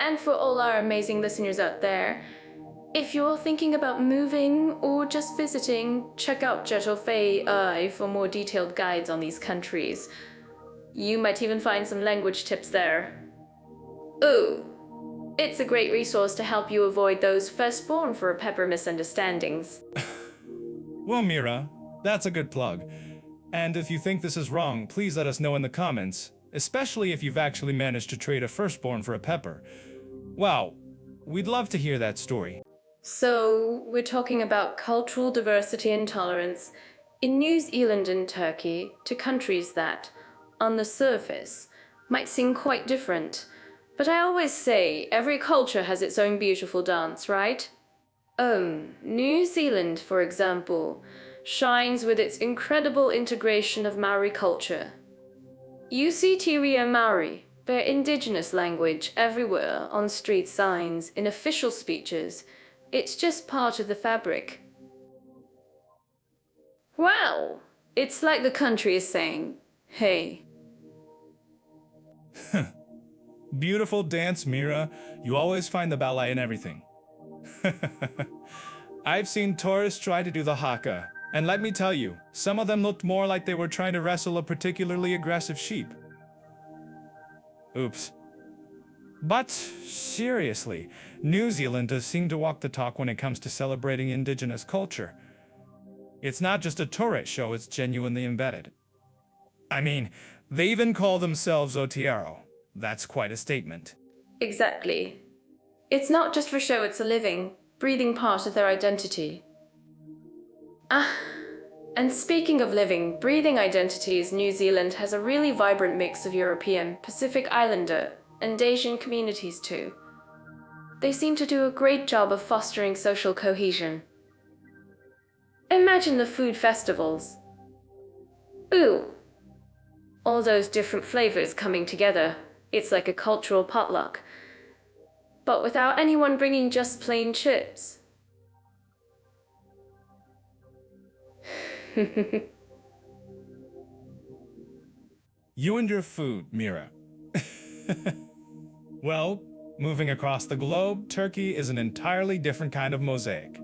And for all our amazing listeners out there, if you're thinking about moving or just visiting, check out Jetofei AI for more detailed guides on these countries. You might even find some language tips there. Ooh, it's a great resource to help you avoid those firstborn for a pepper misunderstandings. Well, Mira, that's a good plug. And if you think this is wrong, please let us know in the comments, especially if you've actually managed to trade a firstborn for a pepper. Wow, we'd love to hear that story. So, we're talking about cultural diversity and tolerance in New Zealand and Turkey to countries that, on the surface, might seem quite different. But I always say every culture has its own beautiful dance, right? New Zealand, for example, shines with its incredible integration of Maori culture. You see Tiria Maori, their indigenous language, everywhere, on street signs, in official speeches. It's just part of the fabric. Wow! It's like the country is saying, hey. Beautiful dance, Mira. You always find the ballet in everything. I've seen tourists try to do the haka, and let me tell you, some of them looked more like they were trying to wrestle a particularly aggressive sheep. Oops. But seriously, New Zealand does seem to walk the talk when it comes to celebrating indigenous culture. It's not just a tourist show, it's genuinely embedded. I mean, they even call themselves Aotearoa. That's quite a statement. Exactly. It's not just for show, it's a living, breathing part of their identity. And speaking of living, breathing identities, New Zealand has a really vibrant mix of European, Pacific Islander, and Asian communities too. They seem to do a great job of fostering social cohesion. Imagine the food festivals. Ooh. All those different flavors coming together. It's like a cultural potluck. But without anyone bringing just plain chips. You and your food, Mira. Well, moving across the globe, Turkey is an entirely different kind of mosaic.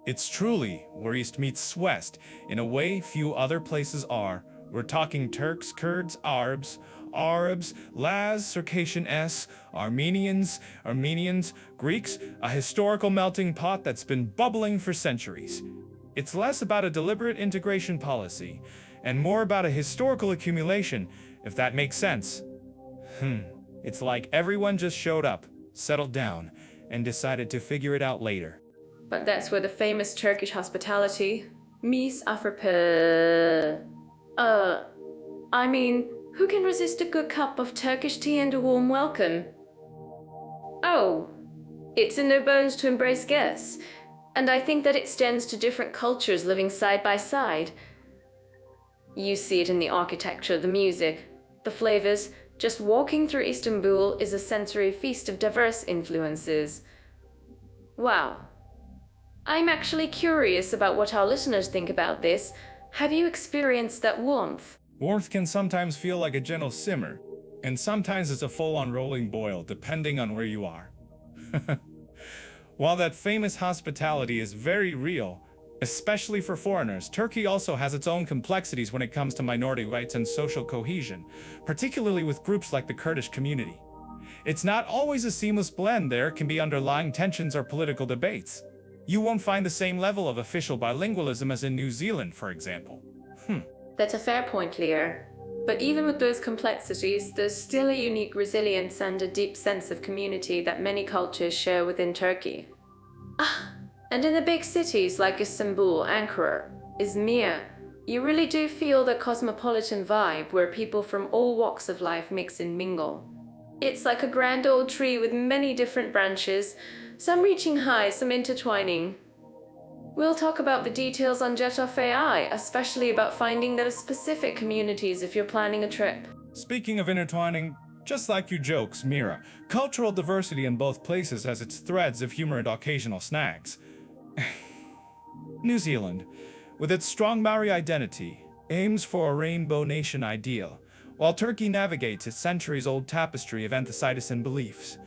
It's truly where East meets West in a way few other places are. We're talking Turks, Kurds, Arabs, Laz, Circassian S, Armenians, Greeks, a historical melting pot that's been bubbling for centuries. It's less about a deliberate integration policy, and more about a historical accumulation, if that makes sense. It's like everyone just showed up, settled down, and decided to figure it out later. But that's where the famous Turkish hospitality, misafirper. I mean, who can resist a good cup of Turkish tea and a warm welcome? Oh, it's in their bones to embrace guests, and I think that extends to different cultures living side by side. You see it in the architecture, the music, the flavors. Just walking through Istanbul is a sensory feast of diverse influences. Wow. I'm actually curious about what our listeners think about this. Have you experienced that warmth? Warmth can sometimes feel like a gentle simmer, and sometimes it's a full-on rolling boil, depending on where you are. While that famous hospitality is very real, especially for foreigners, Turkey also has its own complexities when it comes to minority rights and social cohesion, particularly with groups like the Kurdish community. It's not always a seamless blend. There can be underlying tensions or political debates. You won't find the same level of official bilingualism as in New Zealand, for example. That's a fair point, Leo. But even with those complexities, there's still a unique resilience and a deep sense of community that many cultures share within Turkey. And in the big cities like Istanbul, Ankara, Izmir, you really do feel the cosmopolitan vibe where people from all walks of life mix and mingle. It's like a grand old tree with many different branches, some reaching high, some intertwining. We'll talk about the details on Jet Off AI, especially about finding those specific communities if you're planning a trip. Speaking of intertwining, just like your jokes, Mira, cultural diversity in both places has its threads of humor and occasional snags. New Zealand, with its strong Maori identity, aims for a rainbow nation ideal, while Turkey navigates its centuries-old tapestry of antithetics and beliefs.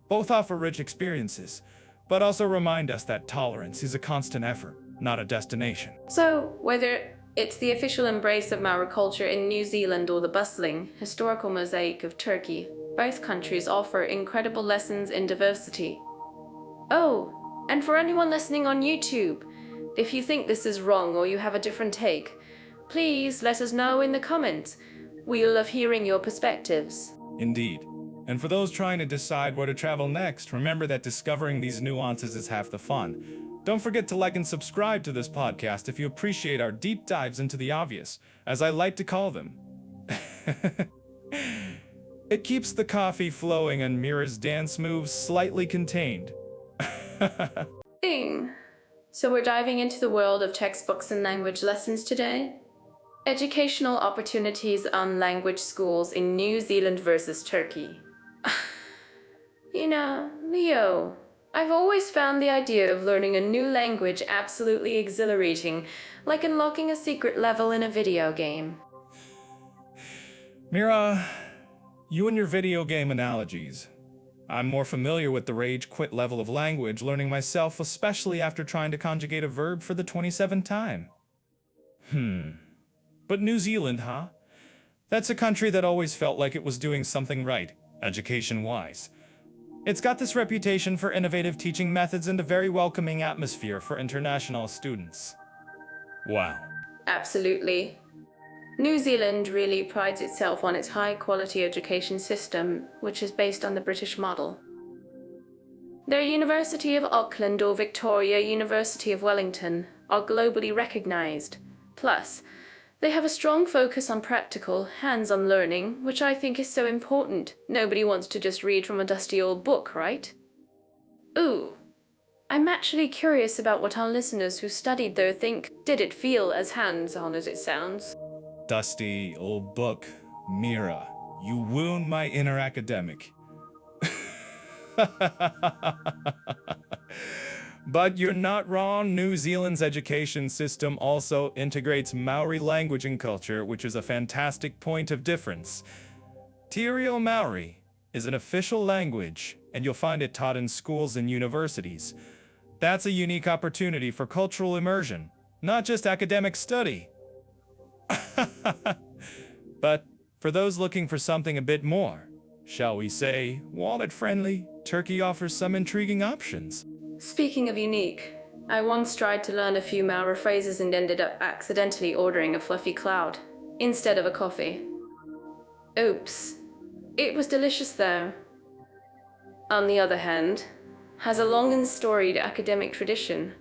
Both offer rich experiences, but also remind us that tolerance is a constant effort, not a destination. So, whether it's the official embrace of Maori culture in New Zealand or the bustling, historical mosaic of Turkey, both countries offer incredible lessons in diversity. Oh, and for anyone listening on YouTube, if you think this is wrong or you have a different take, please let us know in the comments. We love hearing your perspectives. Indeed. And for those trying to decide where to travel next, remember that discovering these nuances is half the fun. Don't forget to like and subscribe to this podcast if you appreciate our deep dives into the obvious, as I like to call them. It keeps the coffee flowing and Mira's dance moves slightly contained. Ding! So we're diving into the world of textbooks and language lessons today? Educational opportunities on language schools in New Zealand versus Turkey. You know, Leo, I've always found the idea of learning a new language absolutely exhilarating, like unlocking a secret level in a video game. Mira, you and your video game analogies. I'm more familiar with the rage quit level of language learning myself, especially after trying to conjugate a verb for the 27th time. But New Zealand, huh? That's a country that always felt like it was doing something right, education-wise. It's got this reputation for innovative teaching methods and a very welcoming atmosphere for international students. Wow. Absolutely. New Zealand really prides itself on its high-quality education system, which is based on the British model. Their University of Auckland or Victoria University of Wellington are globally recognized. Plus, they have a strong focus on practical, hands-on learning, which I think is so important. Nobody wants to just read from a dusty old book, right? Ooh, I'm actually curious about what our listeners who studied there think. Did it feel as hands-on as it sounds? Dusty old book. Mira, you wound my inner academic. But you're not wrong. New Zealand's education system also integrates Maori language and culture, which is a fantastic point of difference. Te Reo Maori is an official language, and you'll find it taught in schools and universities. That's a unique opportunity for cultural immersion, not just academic study. But for those looking for something a bit more, shall we say, wallet-friendly, Turkey offers some intriguing options. Speaking of unique, I once tried to learn a few Maori phrases and ended up accidentally ordering a fluffy cloud instead of a coffee. Oops. It was delicious though. On the other hand, has a long and storied academic tradition.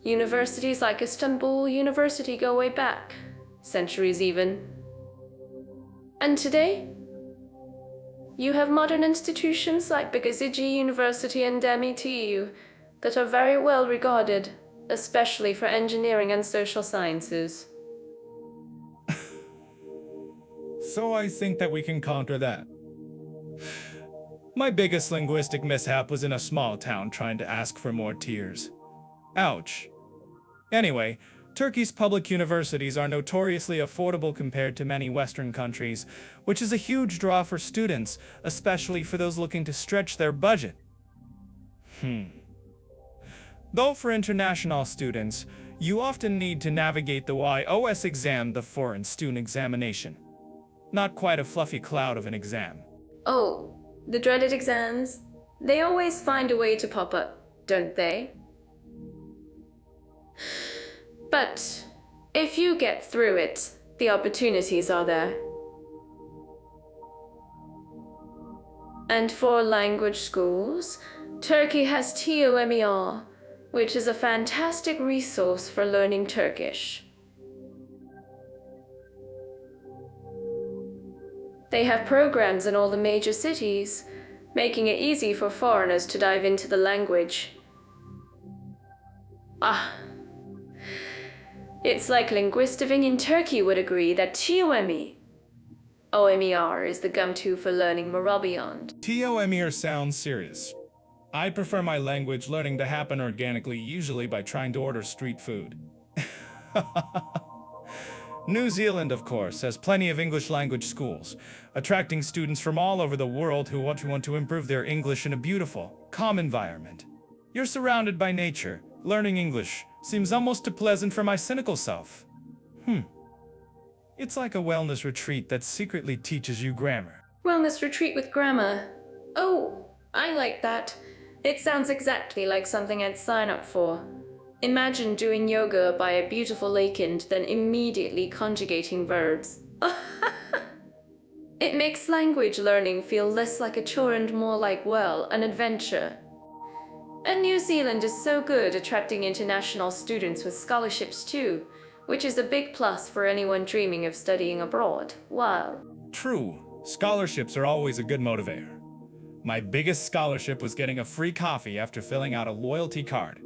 Universities like Istanbul University go way back, centuries even. And today, you have modern institutions like Bogazici University and MIT that are very well regarded, especially for engineering and social sciences. So I think that we can counter that. My biggest linguistic mishap was in a small town trying to ask for more tears. Ouch. Anyway, Turkey's public universities are notoriously affordable compared to many Western countries, which is a huge draw for students, especially for those looking to stretch their budget. Though for international students, you often need to navigate the YOS exam, the Foreign Student Examination. Not quite a fluffy cloud of an exam. Oh, the dreaded exams. They always find a way to pop up, don't they? But if you get through it, the opportunities are there. And for language schools, Turkey has TOMER, which is a fantastic resource for learning Turkish. They have programs in all the major cities, making it easy for foreigners to dive into the language. It's like linguistiving in Turkey would agree that OMER is the gum-to for learning Morabian. TOMER sounds serious. I prefer my language learning to happen organically, usually by trying to order street food. New Zealand, of course, has plenty of English language schools, attracting students from all over the world who want to improve their English in a beautiful, calm environment. You're surrounded by nature. Learning English seems almost too pleasant for my cynical self. It's like a wellness retreat that secretly teaches you grammar. Wellness retreat with grammar. Oh, I like that. It sounds exactly like something I'd sign up for. Imagine doing yoga by a beautiful lake and then immediately conjugating verbs. It makes language learning feel less like a chore and more like, well, an adventure. And New Zealand is so good attracting international students with scholarships too, which is a big plus for anyone dreaming of studying abroad. Wow. True, scholarships are always a good motivator. My biggest scholarship was getting a free coffee after filling out a loyalty card.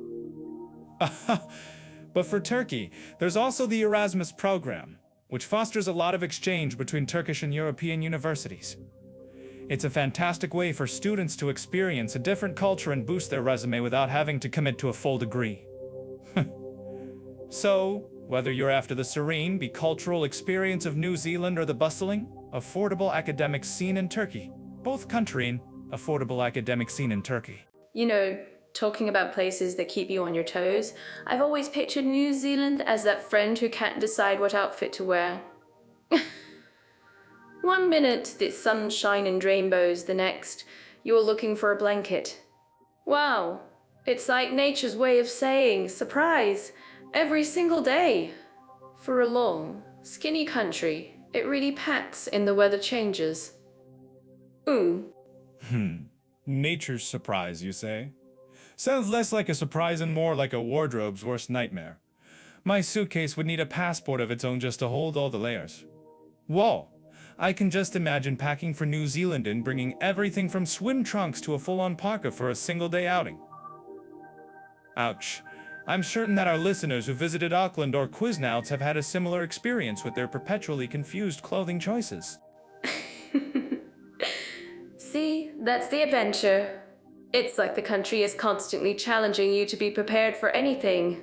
But for Turkey, there's also the Erasmus program, which fosters a lot of exchange between Turkish and European universities. It's a fantastic way for students to experience a different culture and boost their resume without having to commit to a full degree. So, whether you're after the serene, bicultural experience of New Zealand or the bustling, affordable academic scene in Turkey, both country and affordable academic scene in Turkey. You know, talking about places that keep you on your toes, I've always pictured New Zealand as that friend who can't decide what outfit to wear. One minute, it's sunshine and rainbows, the next, you're looking for a blanket. Wow, it's like nature's way of saying, surprise, every single day. For a long, skinny country, it really packs in the weather changes. Nature's surprise, you say? Sounds less like a surprise and more like a wardrobe's worst nightmare. My suitcase would need a passport of its own just to hold all the layers. Whoa! I can just imagine packing for New Zealand and bringing everything from swim trunks to a full-on parka for a single-day outing. Ouch. I'm certain that our listeners who visited Auckland or Quizznouts have had a similar experience with their perpetually confused clothing choices. See, that's the adventure. It's like the country is constantly challenging you to be prepared for anything.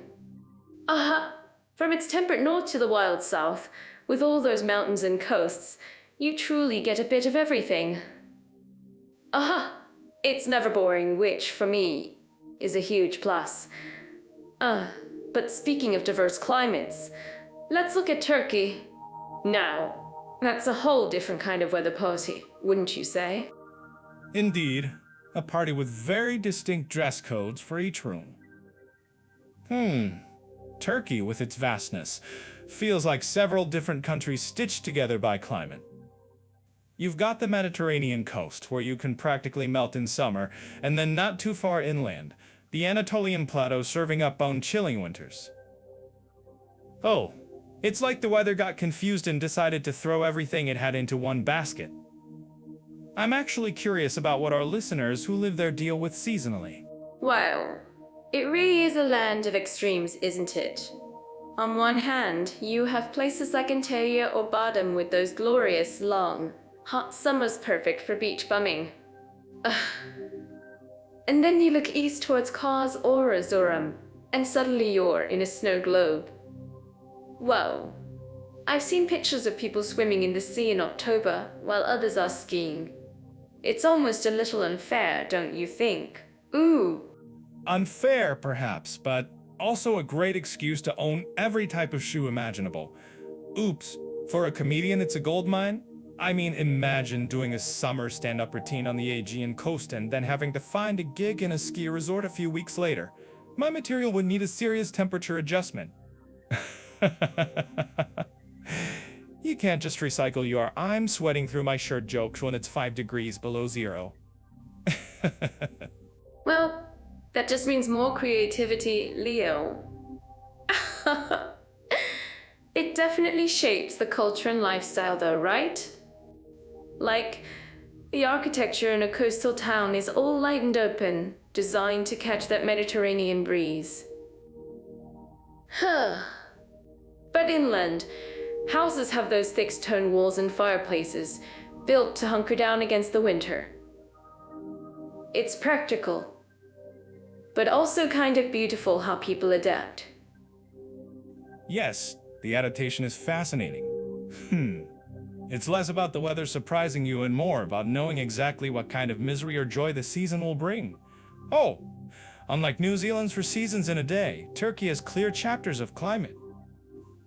From its temperate north to the wild south, with all those mountains and coasts, you truly get a bit of everything. It's never boring, which, for me, is a huge plus. But speaking of diverse climates, let's look at Turkey. Now, that's a whole different kind of weather party, wouldn't you say? Indeed, a party with very distinct dress codes for each room. Turkey, with its vastness, feels like several different countries stitched together by climate. You've got the Mediterranean coast, where you can practically melt in summer, and then not too far inland, the Anatolian plateau serving up bone-chilling winters. Oh, it's like the weather got confused and decided to throw everything it had into one basket. I'm actually curious about what our listeners who live there deal with seasonally. Well, it really is a land of extremes, isn't it? On one hand, you have places like Antalya or Badum with those glorious, long, hot summers perfect for beach bumming. Ugh. And then you look east towards Kars or Erzurum, and suddenly you're in a snow globe. Whoa. I've seen pictures of people swimming in the sea in October, while others are skiing. It's almost a little unfair, don't you think? Ooh. Unfair, perhaps, but also a great excuse to own every type of shoe imaginable. Oops, for a comedian it's a goldmine? I mean, imagine doing a summer stand-up routine on the Aegean coast and then having to find a gig in a ski resort a few weeks later. My material would need a serious temperature adjustment. You can't just recycle your "I'm sweating through my shirt" jokes when it's 5 degrees below zero. Well, that just means more creativity, Leo. It definitely shapes the culture and lifestyle though, right? Like, the architecture in a coastal town is all light and open, designed to catch that Mediterranean breeze. But inland, houses have those thick stone walls and fireplaces, built to hunker down against the winter. It's practical, but also kind of beautiful how people adapt. Yes, the adaptation is fascinating. It's less about the weather surprising you and more about knowing exactly what kind of misery or joy the season will bring. Oh, unlike New Zealand's for seasons in a day, Turkey has clear chapters of climate.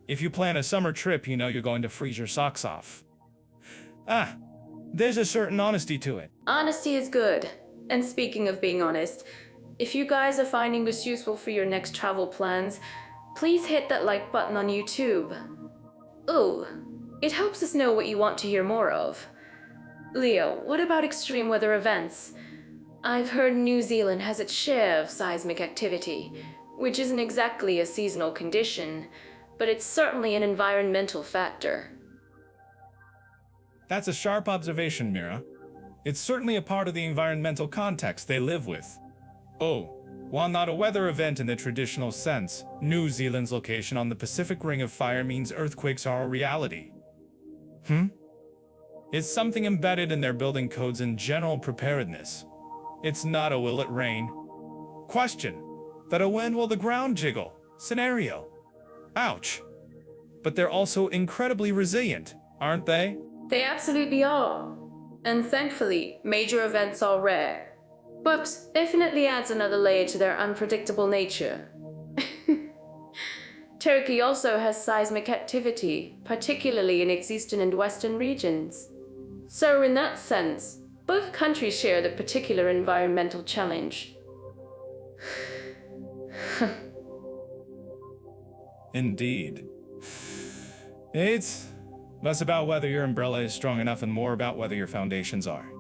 If you plan a summer trip, you know you're going to freeze your socks off. There's a certain honesty to it. Honesty is good. And speaking of being honest, if you guys are finding this useful for your next travel plans, please hit that like button on YouTube. Ooh, it helps us know what you want to hear more of. Leo, what about extreme weather events? I've heard New Zealand has its share of seismic activity, which isn't exactly a seasonal condition, but it's certainly an environmental factor. That's a sharp observation, Mira. It's certainly a part of the environmental context they live with. Oh, while not a weather event in the traditional sense, New Zealand's location on the Pacific Ring of Fire means earthquakes are a reality. It's something embedded in their building codes and general preparedness. It's not a "will it rain?" question, but a "when will the ground jiggle?" scenario. Ouch. But they're also incredibly resilient, aren't they? They absolutely are. And thankfully, major events are rare. But definitely adds another layer to their unpredictable nature. Turkey also has seismic activity, particularly in its eastern and western regions. So in that sense, both countries share the particular environmental challenge. Indeed. It's less about whether your umbrella is strong enough and more about whether your foundations are.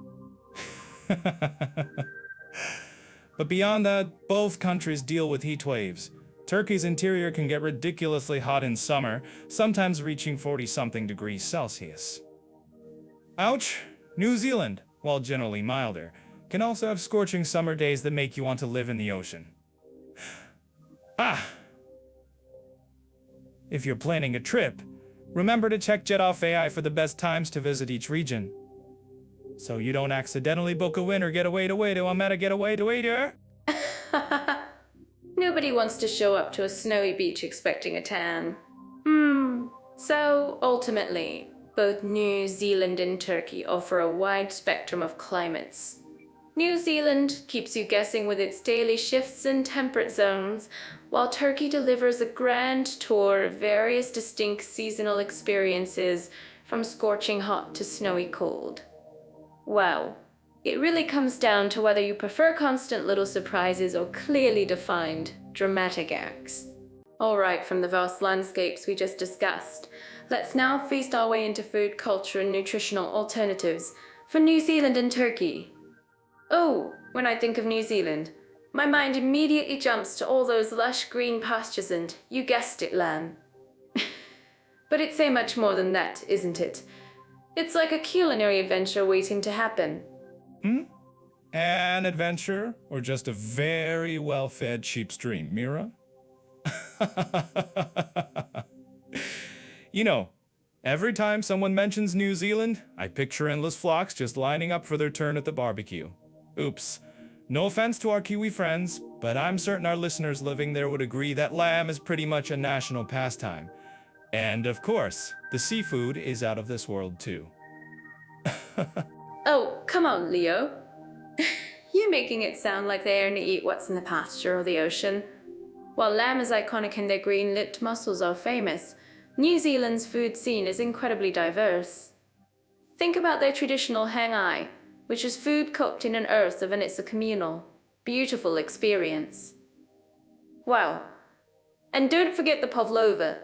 But beyond that, both countries deal with heat waves. Turkey's interior can get ridiculously hot in summer, sometimes reaching 40-something degrees Celsius. Ouch! New Zealand, while generally milder, can also have scorching summer days that make you want to live in the ocean. If you're planning a trip, remember to check Jet Off AI for the best times to visit each region, so you don't accidentally book a winter getaway to a meta getaway to waiter. Nobody wants to show up to a snowy beach expecting a tan. So, ultimately, both New Zealand and Turkey offer a wide spectrum of climates. New Zealand keeps you guessing with its daily shifts in temperate zones, while Turkey delivers a grand tour of various distinct seasonal experiences from scorching hot to snowy cold. Wow. It really comes down to whether you prefer constant little surprises or clearly defined, dramatic acts. Alright, from the vast landscapes we just discussed, let's now feast our way into food, culture, and nutritional alternatives for New Zealand and Turkey. Oh, when I think of New Zealand, my mind immediately jumps to all those lush green pastures and, you guessed it, lamb. But it's so much more than that, isn't it? It's like a culinary adventure waiting to happen. An adventure or just a very well-fed sheep stream, Mira? You know, every time someone mentions New Zealand, I picture endless flocks just lining up for their turn at the barbecue. Oops. No offense to our Kiwi friends, but I'm certain our listeners living there would agree that lamb is pretty much a national pastime. And of course, the seafood is out of this world too. Oh, come on, Leo. You're making it sound like they only eat what's in the pasture or the ocean. While lamb is iconic and their green-lipped mussels are famous, New Zealand's food scene is incredibly diverse. Think about their traditional hangai, which is food cooked in an earth and it's a communal, beautiful experience. Wow. And don't forget the pavlova,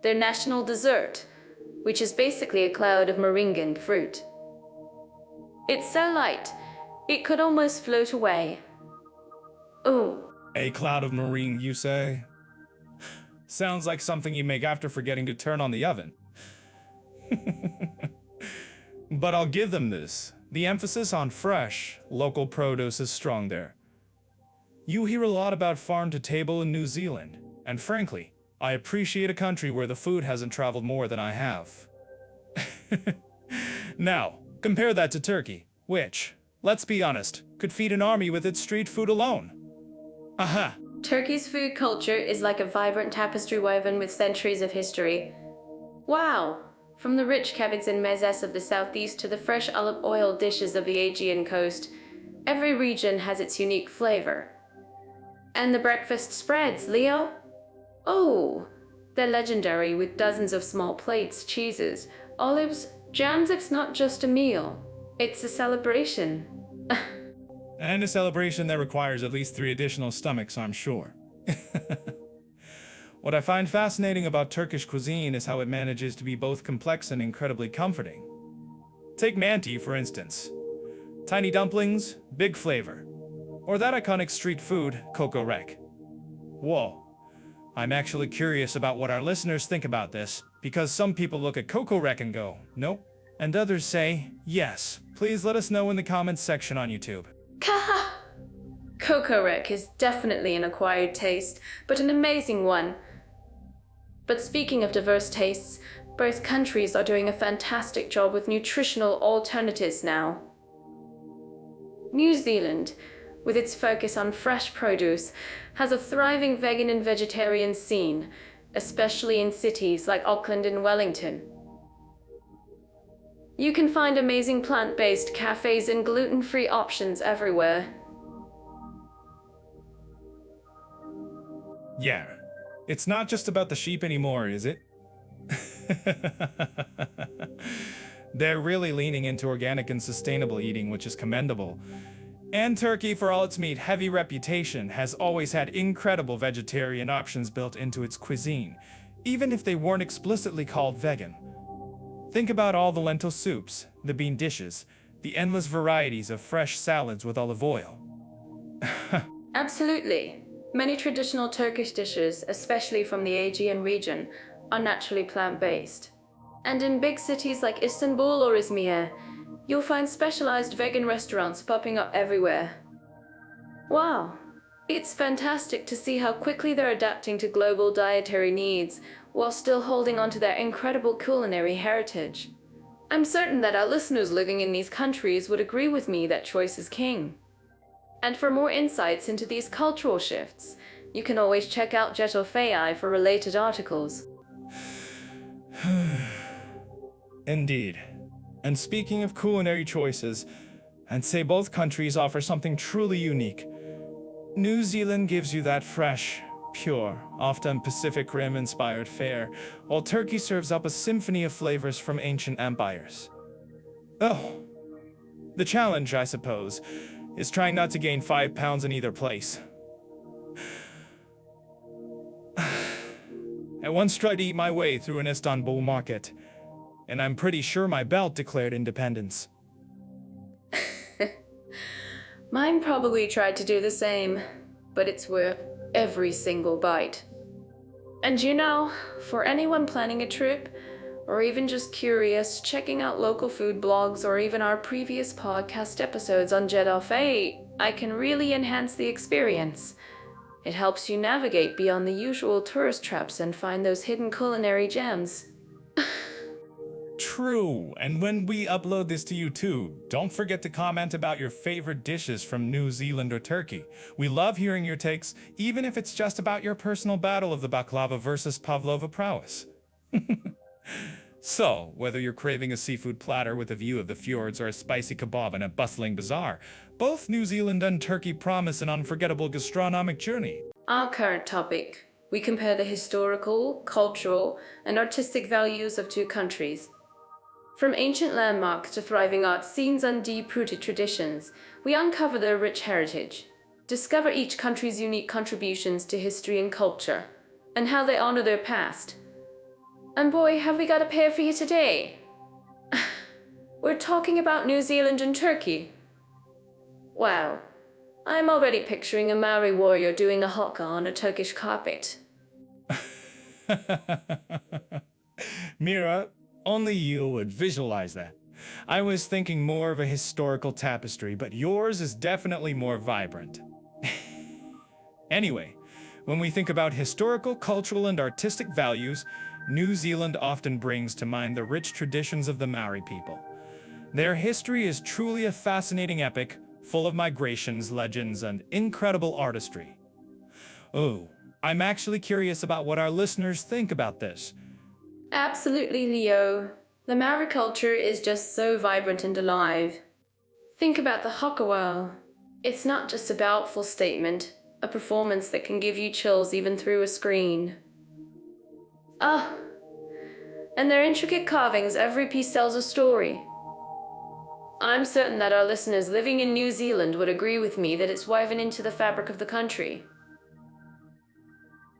their national dessert, which is basically a cloud of meringue fruit. It's so light, it could almost float away. Ooh. A cloud of meringue, you say? Sounds like something you make after forgetting to turn on the oven. But I'll give them this. The emphasis on fresh, local produce is strong there. You hear a lot about farm to table in New Zealand, and frankly, I appreciate a country where the food hasn't traveled more than I have. Now, compare that to Turkey, which, let's be honest, could feed an army with its street food alone. Aha! Turkey's food culture is like a vibrant tapestry woven with centuries of history. Wow! From the rich kebabs and mezes of the southeast to the fresh olive oil dishes of the Aegean coast, every region has its unique flavor. And the breakfast spreads, Leo? Oh, they're legendary with dozens of small plates, cheeses, olives, jams. It's not just a meal, it's a celebration. And a celebration that requires at least 3 additional stomachs, I'm sure. What I find fascinating about Turkish cuisine is how it manages to be both complex and incredibly comforting. Take manti, for instance. Tiny dumplings, big flavor. Or that iconic street food, kokorek. Whoa. I'm actually curious about what our listeners think about this, because some people look at kokorek and go, nope. And others say, yes. Please let us know in the comments section on YouTube. Kaha! Kokorek is definitely an acquired taste, but an amazing one. But speaking of diverse tastes, both countries are doing a fantastic job with nutritional alternatives now. New Zealand, with its focus on fresh produce, has a thriving vegan and vegetarian scene, especially in cities like Auckland and Wellington. You can find amazing plant-based cafes and gluten-free options everywhere. Yeah, it's not just about the sheep anymore, is it? They're really leaning into organic and sustainable eating, which is commendable. And Turkey, for all its meat-heavy reputation, has always had incredible vegetarian options built into its cuisine, even if they weren't explicitly called vegan. Think about all the lentil soups, the bean dishes, the endless varieties of fresh salads with olive oil. Absolutely. Many traditional Turkish dishes, especially from the Aegean region, are naturally plant-based. And in big cities like Istanbul or Izmir, you'll find specialized vegan restaurants popping up everywhere. Wow, it's fantastic to see how quickly they're adapting to global dietary needs while still holding on to their incredible culinary heritage. I'm certain that our listeners living in these countries would agree with me that choice is king. And for more insights into these cultural shifts, you can always check out Jetto Fai for related articles. Indeed. And speaking of culinary choices, I'd say both countries offer something truly unique. New Zealand gives you that fresh, pure, often Pacific Rim-inspired fare, while Turkey serves up a symphony of flavors from ancient empires. Oh, the challenge, I suppose, is trying not to gain 5 pounds in either place. I once tried to eat my way through an Istanbul market, and I'm pretty sure my belt declared independence. Mine probably tried to do the same, but it's worth every single bite. And you know, for anyone planning a trip, or even just curious, checking out local food blogs or even our previous podcast episodes on Jet I can really enhance the experience. It helps you navigate beyond the usual tourist traps and find those hidden culinary gems. True, and when we upload this to YouTube, don't forget to comment about your favorite dishes from New Zealand or Turkey. We love hearing your takes, even if it's just about your personal battle of the baklava versus pavlova prowess. So, whether you're craving a seafood platter with a view of the fjords or a spicy kebab in a bustling bazaar, both New Zealand and Turkey promise an unforgettable gastronomic journey. Our current topic. We compare the historical, cultural, and artistic values of two countries. From ancient landmarks to thriving art scenes and deep-rooted traditions, we uncover their rich heritage, discover each country's unique contributions to history and culture, and how they honor their past. And boy, have we got a pair for you today! We're talking about New Zealand and Turkey. Wow, I'm already picturing a Maori warrior doing a haka on a Turkish carpet. Mira, only you would visualize that. I was thinking more of a historical tapestry, but yours is definitely more vibrant. Anyway, when we think about historical, cultural, and artistic values, New Zealand often brings to mind the rich traditions of the Maori people. Their history is truly a fascinating epic, full of migrations, legends, and incredible artistry. Oh, I'm actually curious about what our listeners think about this. Absolutely, Leo. The Maori culture is just so vibrant and alive. Think about the haka. It's not just a boutful statement, a performance that can give you chills even through a screen. And their intricate carvings, every piece tells a story. I'm certain that our listeners living in New Zealand would agree with me that it's woven into the fabric of the country.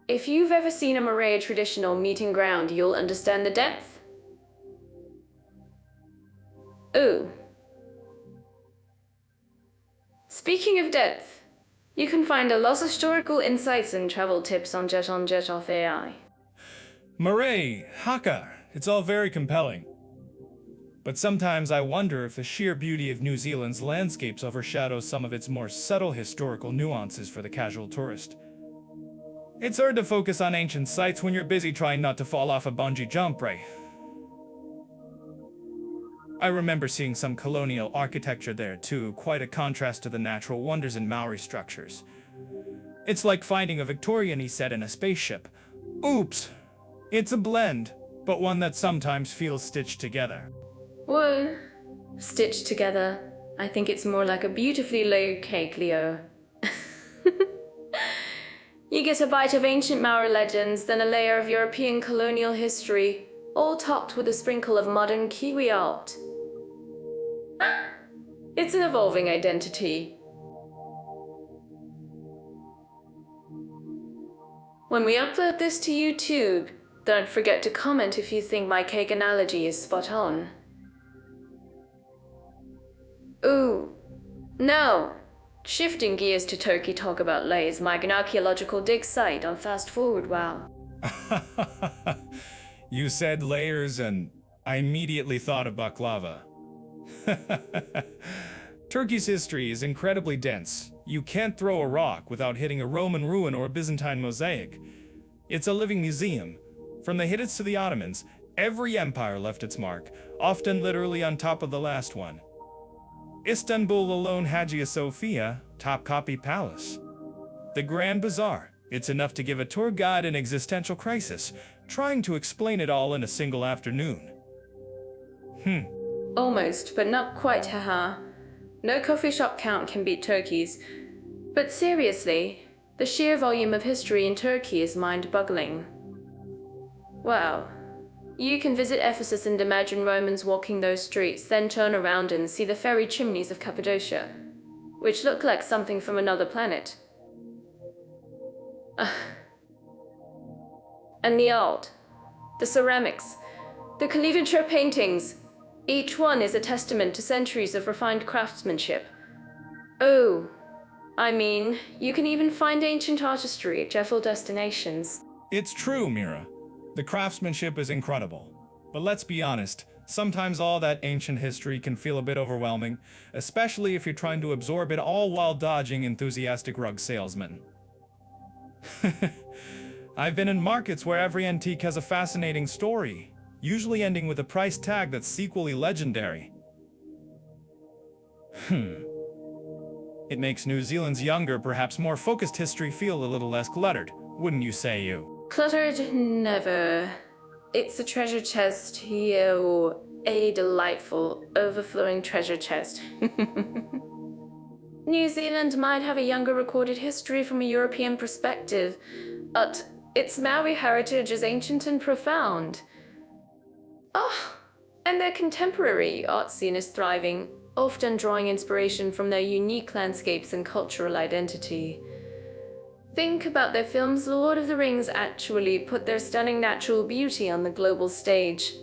If you've ever seen a Marae traditional meeting ground, you'll understand the depth. Ooh. Speaking of depth, you can find a lot of historical insights and travel tips on Jet Off AI. Marae, haka, it's all very compelling. But sometimes I wonder if the sheer beauty of New Zealand's landscapes overshadows some of its more subtle historical nuances for the casual tourist. It's hard to focus on ancient sites when you're busy trying not to fall off a bungee jump, right? I remember seeing some colonial architecture there too, quite a contrast to the natural wonders in Maori structures. It's like finding a Victorian set in a spaceship. Oops! It's a blend, but one that sometimes feels stitched together. Well, stitched together. I think it's more like a beautifully layered cake, Leo. You get a bite of ancient Maori legends, then a layer of European colonial history, all topped with a sprinkle of modern Kiwi art. It's an evolving identity. When we upload this to YouTube, don't forget to comment if you think my cake analogy is spot on. Ooh, no! Shifting gears to Turkey, talk about Lay's an archaeological dig site on Fast Forward, wow. You said layers and I immediately thought of baklava. Turkey's history is incredibly dense. You can't throw a rock without hitting a Roman ruin or a Byzantine mosaic. It's a living museum. From the Hittites to the Ottomans, every empire left its mark, often literally on top of the last one. Istanbul alone, Hagia Sophia, Topkapi Palace. The Grand Bazaar. It's enough to give a tour guide an existential crisis, trying to explain it all in a single afternoon. Almost, but not quite, haha. No coffee shop count can beat Turkey's. But seriously, the sheer volume of history in Turkey is mind-boggling. Wow. You can visit Ephesus and imagine Romans walking those streets, then turn around and see the fairy chimneys of Cappadocia, which look like something from another planet. And the art, the ceramics, the caligature paintings, each one is a testament to centuries of refined craftsmanship. Oh, I mean, you can even find ancient artistry at Jeffel destinations. It's true, Mira. The craftsmanship is incredible. But let's be honest, sometimes all that ancient history can feel a bit overwhelming, especially if you're trying to absorb it all while dodging enthusiastic rug salesmen. I've been in markets where every antique has a fascinating story, usually ending with a price tag that's equally legendary. It makes New Zealand's younger, perhaps more focused history feel a little less cluttered, wouldn't you say, you? Cluttered? Never. It's a treasure chest, yo. A delightful, overflowing treasure chest. New Zealand might have a younger recorded history from a European perspective, but its Maori heritage is ancient and profound. Oh, and their contemporary art scene is thriving, often drawing inspiration from their unique landscapes and cultural identity. Think about their films. The Lord of the Rings actually put their stunning natural beauty on the global stage.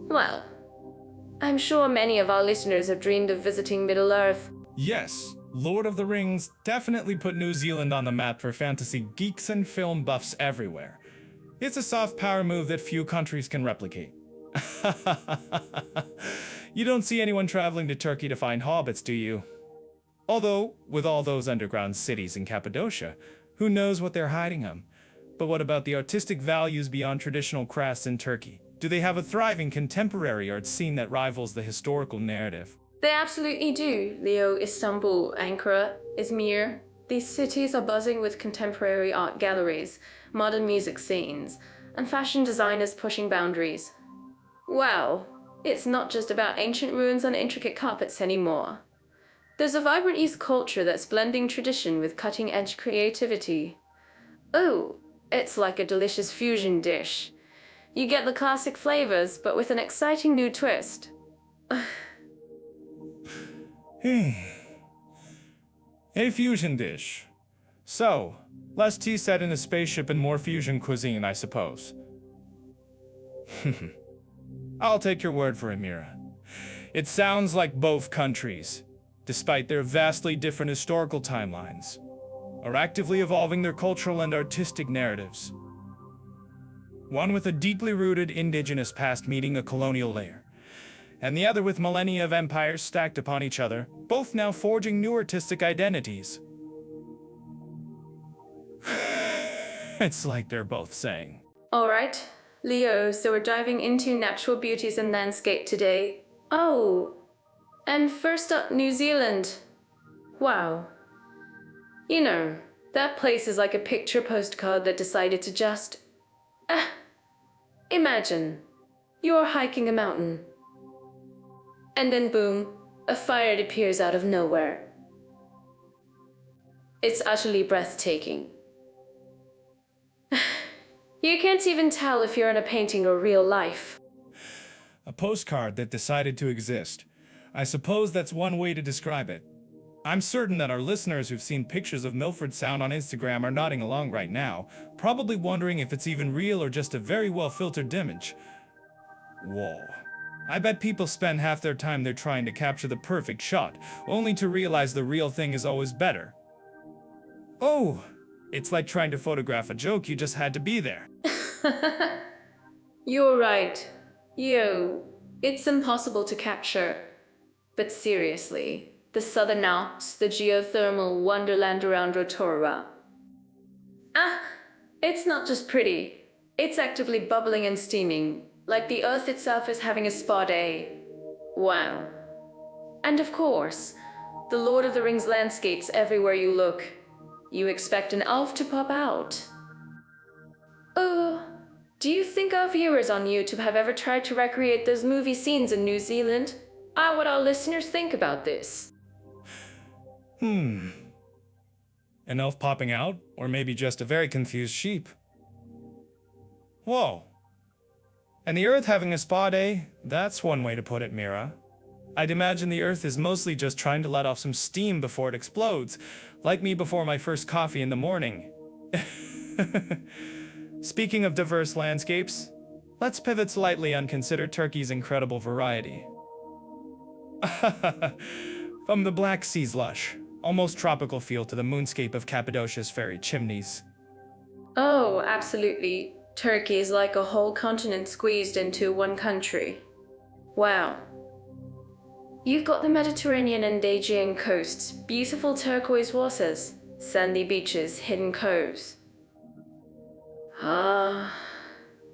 Well, I'm sure many of our listeners have dreamed of visiting Middle-earth. Yes, Lord of the Rings definitely put New Zealand on the map for fantasy geeks and film buffs everywhere. It's a soft power move that few countries can replicate. You don't see anyone traveling to Turkey to find hobbits, do you? Although, with all those underground cities in Cappadocia, who knows what they're hiding them? But what about the artistic values beyond traditional crafts in Turkey? Do they have a thriving contemporary art scene that rivals the historical narrative? They absolutely do, Leo. Istanbul, Ankara, Izmir. These cities are buzzing with contemporary art galleries, modern music scenes, and fashion designers pushing boundaries. Wow, it's not just about ancient ruins on intricate carpets anymore. There's a vibrant East culture that's blending tradition with cutting-edge creativity. Oh, it's like a delicious fusion dish. You get the classic flavors, but with an exciting new twist. A fusion dish. So, less tea set in a spaceship and more fusion cuisine, I suppose. I'll take your word for it, Mira. It sounds like both countries, despite their vastly different historical timelines, are actively evolving their cultural and artistic narratives. One with a deeply rooted indigenous past meeting a colonial layer, and the other with millennia of empires stacked upon each other, both now forging new artistic identities. It's like they're both saying, Alright, Leo, so we're diving into natural beauties and landscape today. Oh, and first up, New Zealand. Wow. You know, that place is like a picture postcard that decided to just... imagine, you're hiking a mountain. And then boom, a fire appears out of nowhere. It's utterly breathtaking. You can't even tell if you're in a painting or real life. a postcard that decided to exist. I suppose that's one way to describe it. I'm certain that our listeners who've seen pictures of Milford Sound on Instagram are nodding along right now, probably wondering if it's even real or just a very well-filtered image. Whoa. I bet people spend half their time there trying to capture the perfect shot, only to realize the real thing is always better. Oh, it's like trying to photograph a joke, you just had to be there. You're right. Yo, it's impossible to capture. But seriously, the Southern Alps, the geothermal wonderland around Rotorua. It's not just pretty. It's actively bubbling and steaming, like the Earth itself is having a spa day. Wow. And of course, the Lord of the Rings landscapes everywhere you look. You expect an elf to pop out. Do you think our viewers on YouTube have ever tried to recreate those movie scenes in New Zealand? How would our listeners think about this? An elf popping out? Or maybe just a very confused sheep? Whoa. And the Earth having a spa day? That's one way to put it, Mira. I'd imagine the Earth is mostly just trying to let off some steam before it explodes, like me before my first coffee in the morning. Speaking of diverse landscapes, let's pivot slightly and consider Turkey's incredible variety. From the Black Sea's lush, almost tropical feel to the moonscape of Cappadocia's fairy chimneys. Oh, absolutely. Turkey is like a whole continent squeezed into one country. Wow. You've got the Mediterranean and Aegean coasts, beautiful turquoise waters, sandy beaches, hidden coves. Ah,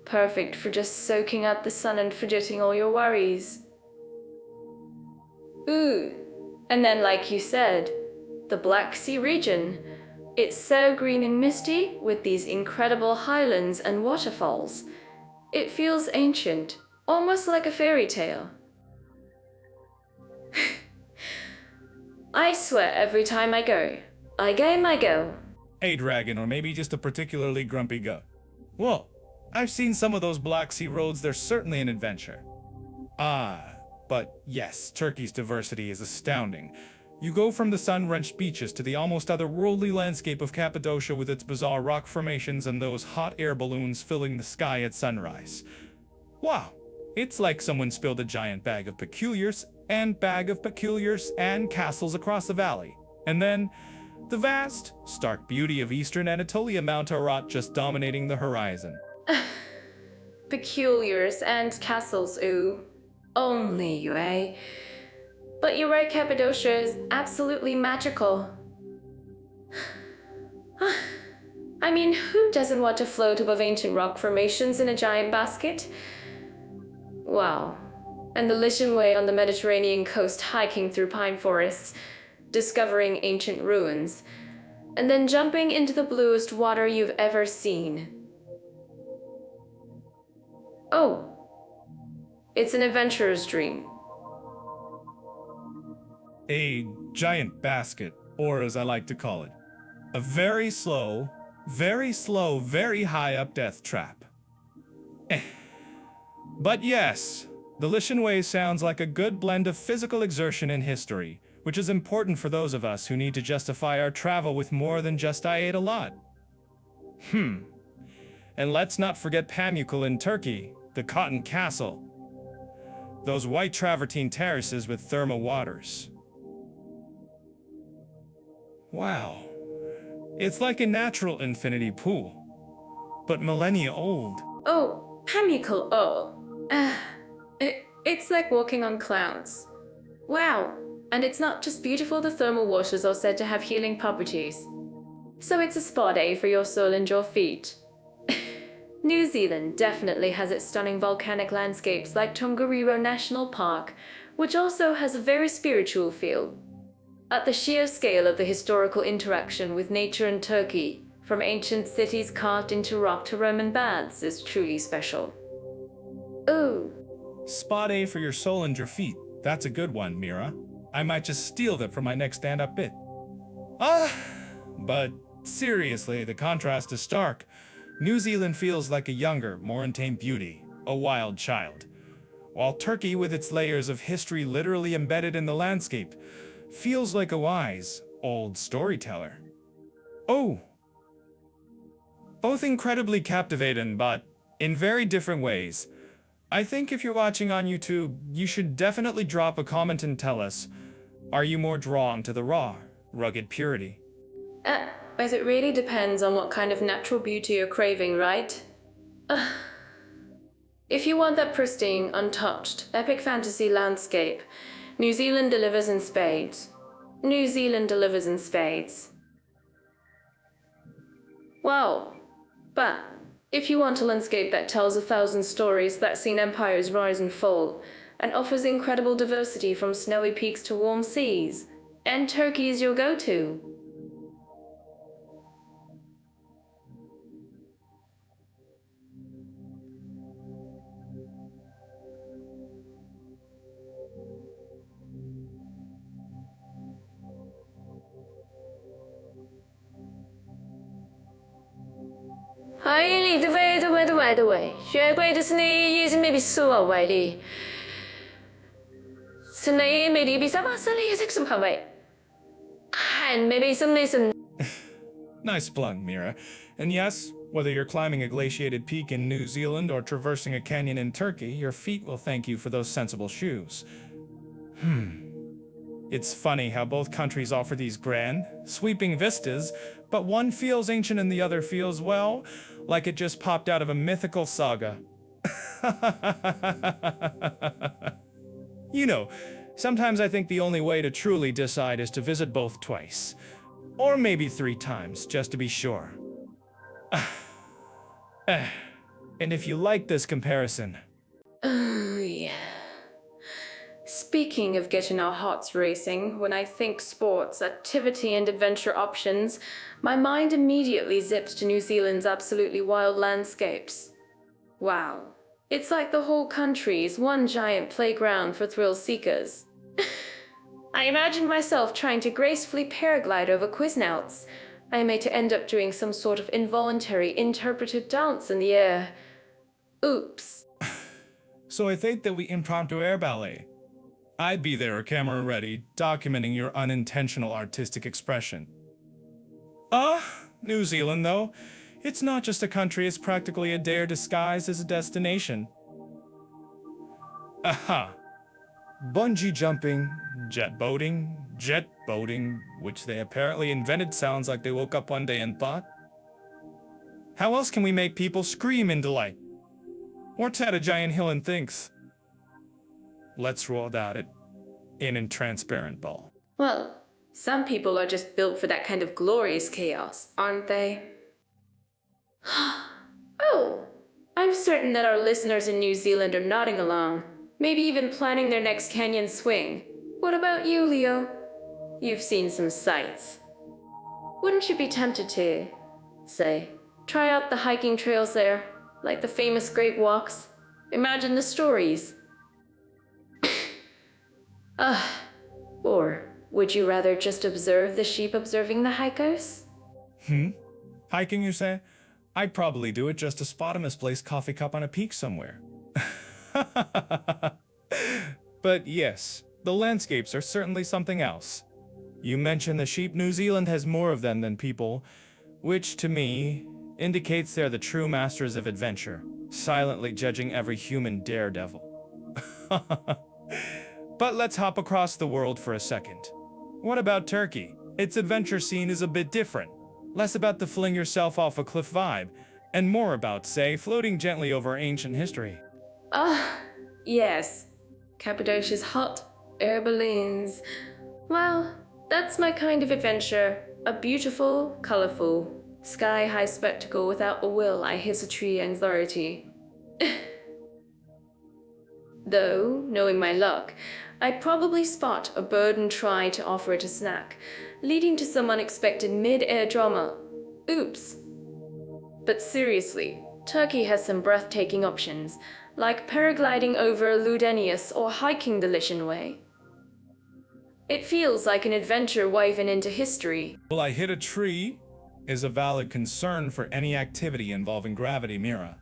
perfect for just soaking up the sun and forgetting all your worries. Ooh, and then like you said, the Black Sea region. It's so green and misty with these incredible highlands and waterfalls. It feels ancient, almost like a fairy tale. I swear every time I go. I go. A dragon, or maybe just a particularly grumpy goat. Whoa, I've seen some of those Black Sea roads, they're certainly an adventure. But yes, Turkey's diversity is astounding. You go from the sun-drenched beaches to the almost otherworldly landscape of Cappadocia with its bizarre rock formations and those hot air balloons filling the sky at sunrise. Wow, it's like someone spilled a giant bag of peculiars and castles across the valley. And then, the vast, stark beauty of eastern Anatolia, Mount Ararat just dominating the horizon. Peculiars and castles, ooh. Only you, eh? But you're right, Cappadocia is absolutely magical. I mean, who doesn't want to float above ancient rock formations in a giant basket? Wow. And the Lycian Way on the Mediterranean coast, hiking through pine forests, discovering ancient ruins, and then jumping into the bluest water you've ever seen. Oh, it's an adventurer's dream. A giant basket, or as I like to call it, a very slow, very high up death trap. But yes, the Lycian Way sounds like a good blend of physical exertion and history, which is important for those of us who need to justify our travel with more than just I ate a lot. And let's not forget Pamukkale in Turkey, the Cotton Castle. Those white travertine terraces with thermal waters. Wow, it's like a natural infinity pool, but millennia old. Oh, Pamukkale, oh. It's like walking on clouds. Wow, and it's not just beautiful, the thermal waters are said to have healing properties. So it's a spa day for your soul and your feet. New Zealand definitely has its stunning volcanic landscapes like Tongariro National Park, which also has a very spiritual feel. At the sheer scale of the historical interaction with nature in Turkey, from ancient cities carved into rock to Roman baths, is truly special. Ooh. Spa day for your soul and your feet. That's a good one, Mira. I might just steal that for my next stand-up bit. But seriously, the contrast is stark. New Zealand feels like a younger, more untamed beauty, a wild child. While Turkey, with its layers of history literally embedded in the landscape, feels like a wise, old storyteller. Oh! Both incredibly captivating, but in very different ways. I think if you're watching on YouTube, you should definitely drop a comment and tell us, are you more drawn to the raw, rugged purity? As it really depends on what kind of natural beauty you're craving, right? If you want that pristine, untouched, epic fantasy landscape, New Zealand delivers in spades. New Zealand delivers in spades. Wow. But if you want a landscape that tells 1,000 stories that's seen empires rise and fall, and offers incredible diversity from snowy peaks to warm seas, and Turkey is your go-to. Hayır,对，学贵的是你也是没比说为的，是你没的比啥把是你也是什么位，还没比什么什么。Nice plug, Mira. And yes, whether you're climbing a glaciated peak in New Zealand or traversing a canyon in Turkey, your feet will thank you for those sensible shoes. It's funny how both countries offer these grand, sweeping vistas, but one feels ancient and the other feels, well, like it just popped out of a mythical saga. You know, sometimes I think the only way to truly decide is to visit both twice. Or maybe 3 times, just to be sure. And if you like this comparison... Oh, yeah. Speaking of getting our hearts racing, when I think sports, activity, and adventure options, my mind immediately zips to New Zealand's absolutely wild landscapes. Wow. It's like the whole country is one giant playground for thrill seekers. I imagine myself trying to gracefully paraglide over Quizznouts. I may to end up doing some sort of involuntary interpretive dance in the air. Oops. So I think that we impromptu air ballet. I'd be there, camera ready, documenting your unintentional artistic expression. New Zealand, though. It's not just a country, it's practically a dare disguised as a destination. Aha. Bungee jumping, jet boating, which they apparently invented sounds like they woke up one day and thought. How else can we make people scream in delight? What's at a giant hill and thinks? Let's roll that in transparent ball. Well, some people are just built for that kind of glorious chaos, aren't they? Oh, I'm certain that our listeners in New Zealand are nodding along, maybe even planning their next canyon swing. What about you, Leo? You've seen some sights. Wouldn't you be tempted to, say, try out the hiking trails there, like the famous Great Walks? Imagine the stories. Or would you rather just observe the sheep observing the hikers? Hiking, you say? I'd probably do it just to spot a misplaced coffee cup on a peak somewhere. But yes, the landscapes are certainly something else. You mentioned the sheep. New Zealand has more of them than people, which to me indicates they're the true masters of adventure, silently judging every human daredevil. But let's hop across the world for a second. What about Turkey? Its adventure scene is a bit different. Less about the fling yourself off a cliff vibe, and more about, say, floating gently over ancient history. Yes. Cappadocia's hot air balloons. Well, that's my kind of adventure. A beautiful, colorful, sky-high spectacle without a will I hitherto anxiety. Though, knowing my luck, I'd probably spot a bird and try to offer it a snack, leading to some unexpected mid-air drama. Oops. But seriously, Turkey has some breathtaking options, like paragliding over Ludenius or hiking the Lycian Way. It feels like an adventure woven into history. Will I hit a tree? Is a valid concern for any activity involving gravity, Mira.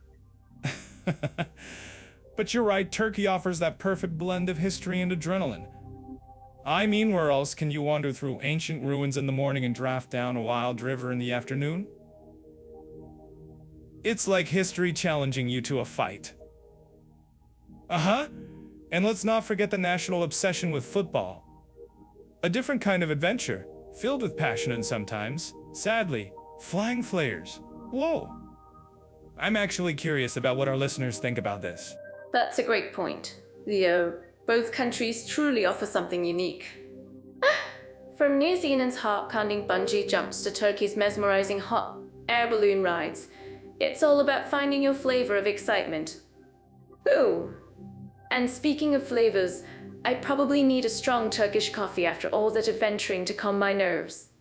But you're right, Turkey offers that perfect blend of history and adrenaline. I mean, where else can you wander through ancient ruins in the morning and draft down a wild river in the afternoon? It's like history challenging you to a fight. And let's not forget the national obsession with football. A different kind of adventure, filled with passion and sometimes, sadly, flying flares. Whoa! I'm actually curious about what our listeners think about this. That's a great point, Leo. Both countries truly offer something unique. From New Zealand's heart-pounding bungee jumps to Turkey's mesmerizing hot air balloon rides, it's all about finding your flavor of excitement. Ooh! And speaking of flavors, I'd probably need a strong Turkish coffee after all that adventuring to calm my nerves.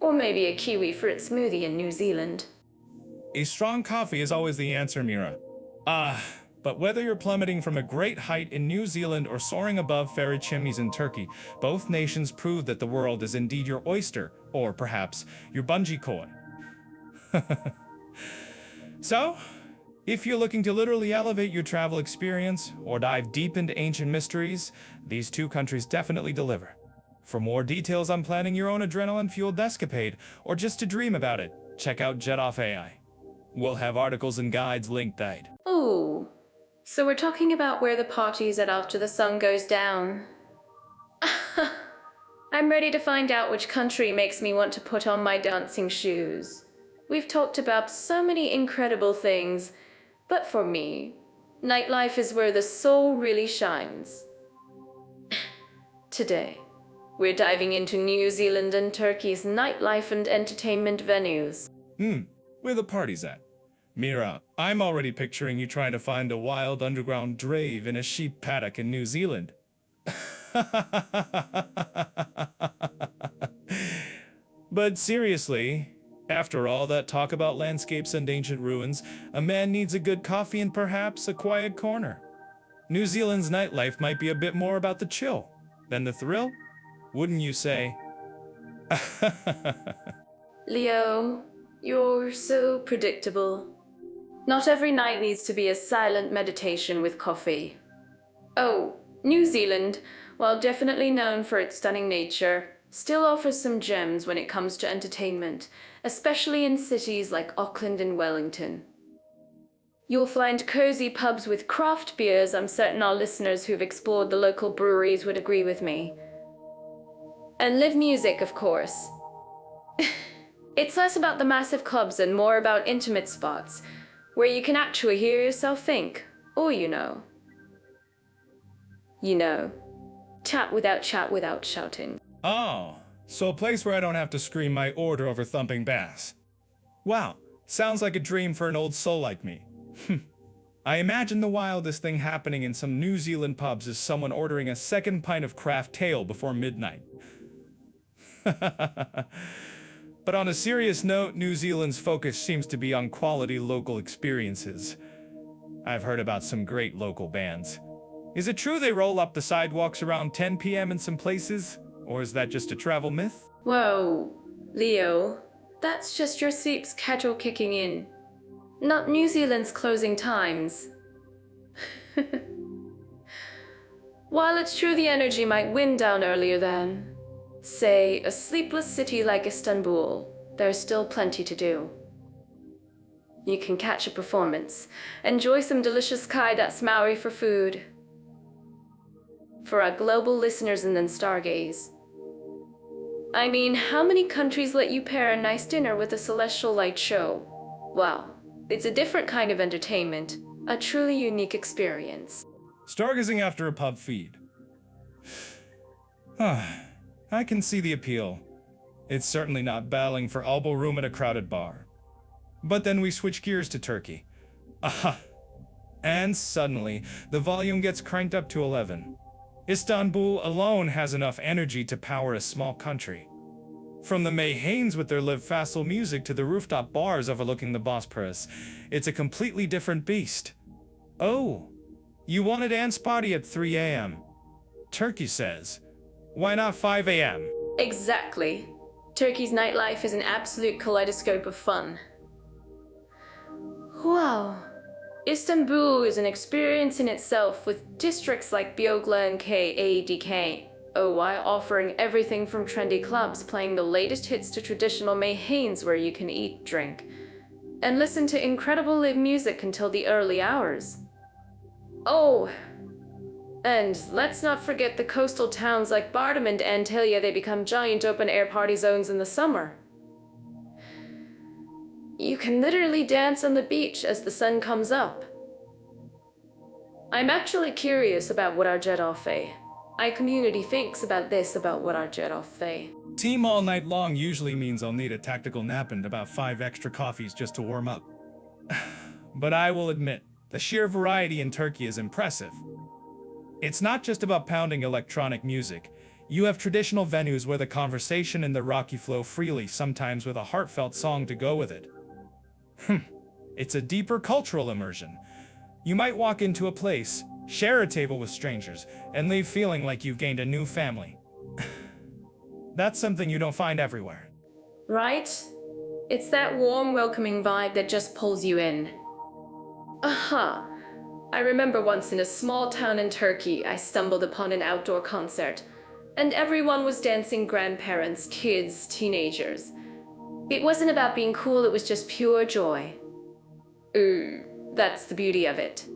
Or maybe a kiwi for its smoothie in New Zealand. A strong coffee is always the answer, Mira. But whether you're plummeting from a great height in New Zealand or soaring above fairy chimneys in Turkey, both nations prove that the world is indeed your oyster, or perhaps your bungee cord. So, if you're looking to literally elevate your travel experience or dive deep into ancient mysteries, these two countries definitely deliver. For more details on planning your own adrenaline-fueled escapade, or just to dream about it, check out Jet Off AI. We'll have articles and guides linked there. Ooh, so we're talking about where the party's at after the sun goes down. I'm ready to find out which country makes me want to put on my dancing shoes. We've talked about so many incredible things, but for me, nightlife is where the soul really shines. Today, we're diving into New Zealand and Turkey's nightlife and entertainment venues. Where the party's at? Mira, I'm already picturing you trying to find a wild underground rave in a sheep paddock in New Zealand. But seriously, after all that talk about landscapes and ancient ruins, a man needs a good coffee and perhaps a quiet corner. New Zealand's nightlife might be a bit more about the chill than the thrill, wouldn't you say? Leo, you're so predictable. Not every night needs to be a silent meditation with coffee. Oh, New Zealand, while definitely known for its stunning nature, still offers some gems when it comes to entertainment, especially in cities like Auckland and Wellington. You'll find cozy pubs with craft beers. I'm certain our listeners who've explored the local breweries would agree with me. And live music, of course. It's less about the massive clubs and more about intimate spots, where you can actually hear yourself think, or chat without shouting. Oh, so a place where I don't have to scream my order over thumping bass. Wow, sounds like a dream for an old soul like me. I imagine the wildest thing happening in some New Zealand pubs is someone ordering a second pint of craft ale before midnight. But on a serious note, New Zealand's focus seems to be on quality local experiences. I've heard about some great local bands. Is it true they roll up the sidewalks around 10 p.m. in some places? Or is that just a travel myth? Whoa, Leo, that's just your sleep schedule kicking in, not New Zealand's closing times. While it's true the energy might wind down earlier than, say, a sleepless city like Istanbul, there's still plenty to do. You can catch a performance, enjoy some delicious kai that's Maori for food. For our global listeners, and then stargaze. I mean, how many countries let you pair a nice dinner with a celestial light show? Wow, it's a different kind of entertainment, a truly unique experience. Stargazing after a pub feed. I can see the appeal. It's certainly not battling for elbow room at a crowded bar. But then we switch gears to Turkey. Aha! And suddenly, the volume gets cranked up to 11. Istanbul alone has enough energy to power a small country. From the Mayhanes with their live facile music to the rooftop bars overlooking the Bosporus, it's a completely different beast. Oh, you want a dance party at 3 a.m.? Turkey says, why not 5 a.m.? Exactly. Turkey's nightlife is an absolute kaleidoscope of fun. Wow. Istanbul is an experience in itself, with districts like Beyoğlu and KADK, OY offering everything from trendy clubs playing the latest hits to traditional Mayhanes where you can eat, drink, and listen to incredible live music until the early hours. Oh, and let's not forget the coastal towns like Bardem and Antalya. They become giant open-air party zones in the summer. You can literally dance on the beach as the sun comes up. I'm actually curious about what our Jet-Off-A community thinks about this, about what our Jet-Off-A. Team all night long usually means I'll need a tactical nap and about 5 extra coffees just to warm up. But I will admit, the sheer variety in Turkey is impressive. It's not just about pounding electronic music. You have traditional venues where the conversation and the rocky flow freely, sometimes with a heartfelt song to go with it. It's a deeper cultural immersion. You might walk into a place, share a table with strangers, and leave feeling like you've gained a new family. That's something you don't find everywhere. Right? It's that warm, welcoming vibe that just pulls you in. Aha! I remember once in a small town in Turkey, I stumbled upon an outdoor concert. And everyone was dancing, grandparents, kids, teenagers. It wasn't about being cool, it was just pure joy. Ooh, that's the beauty of it.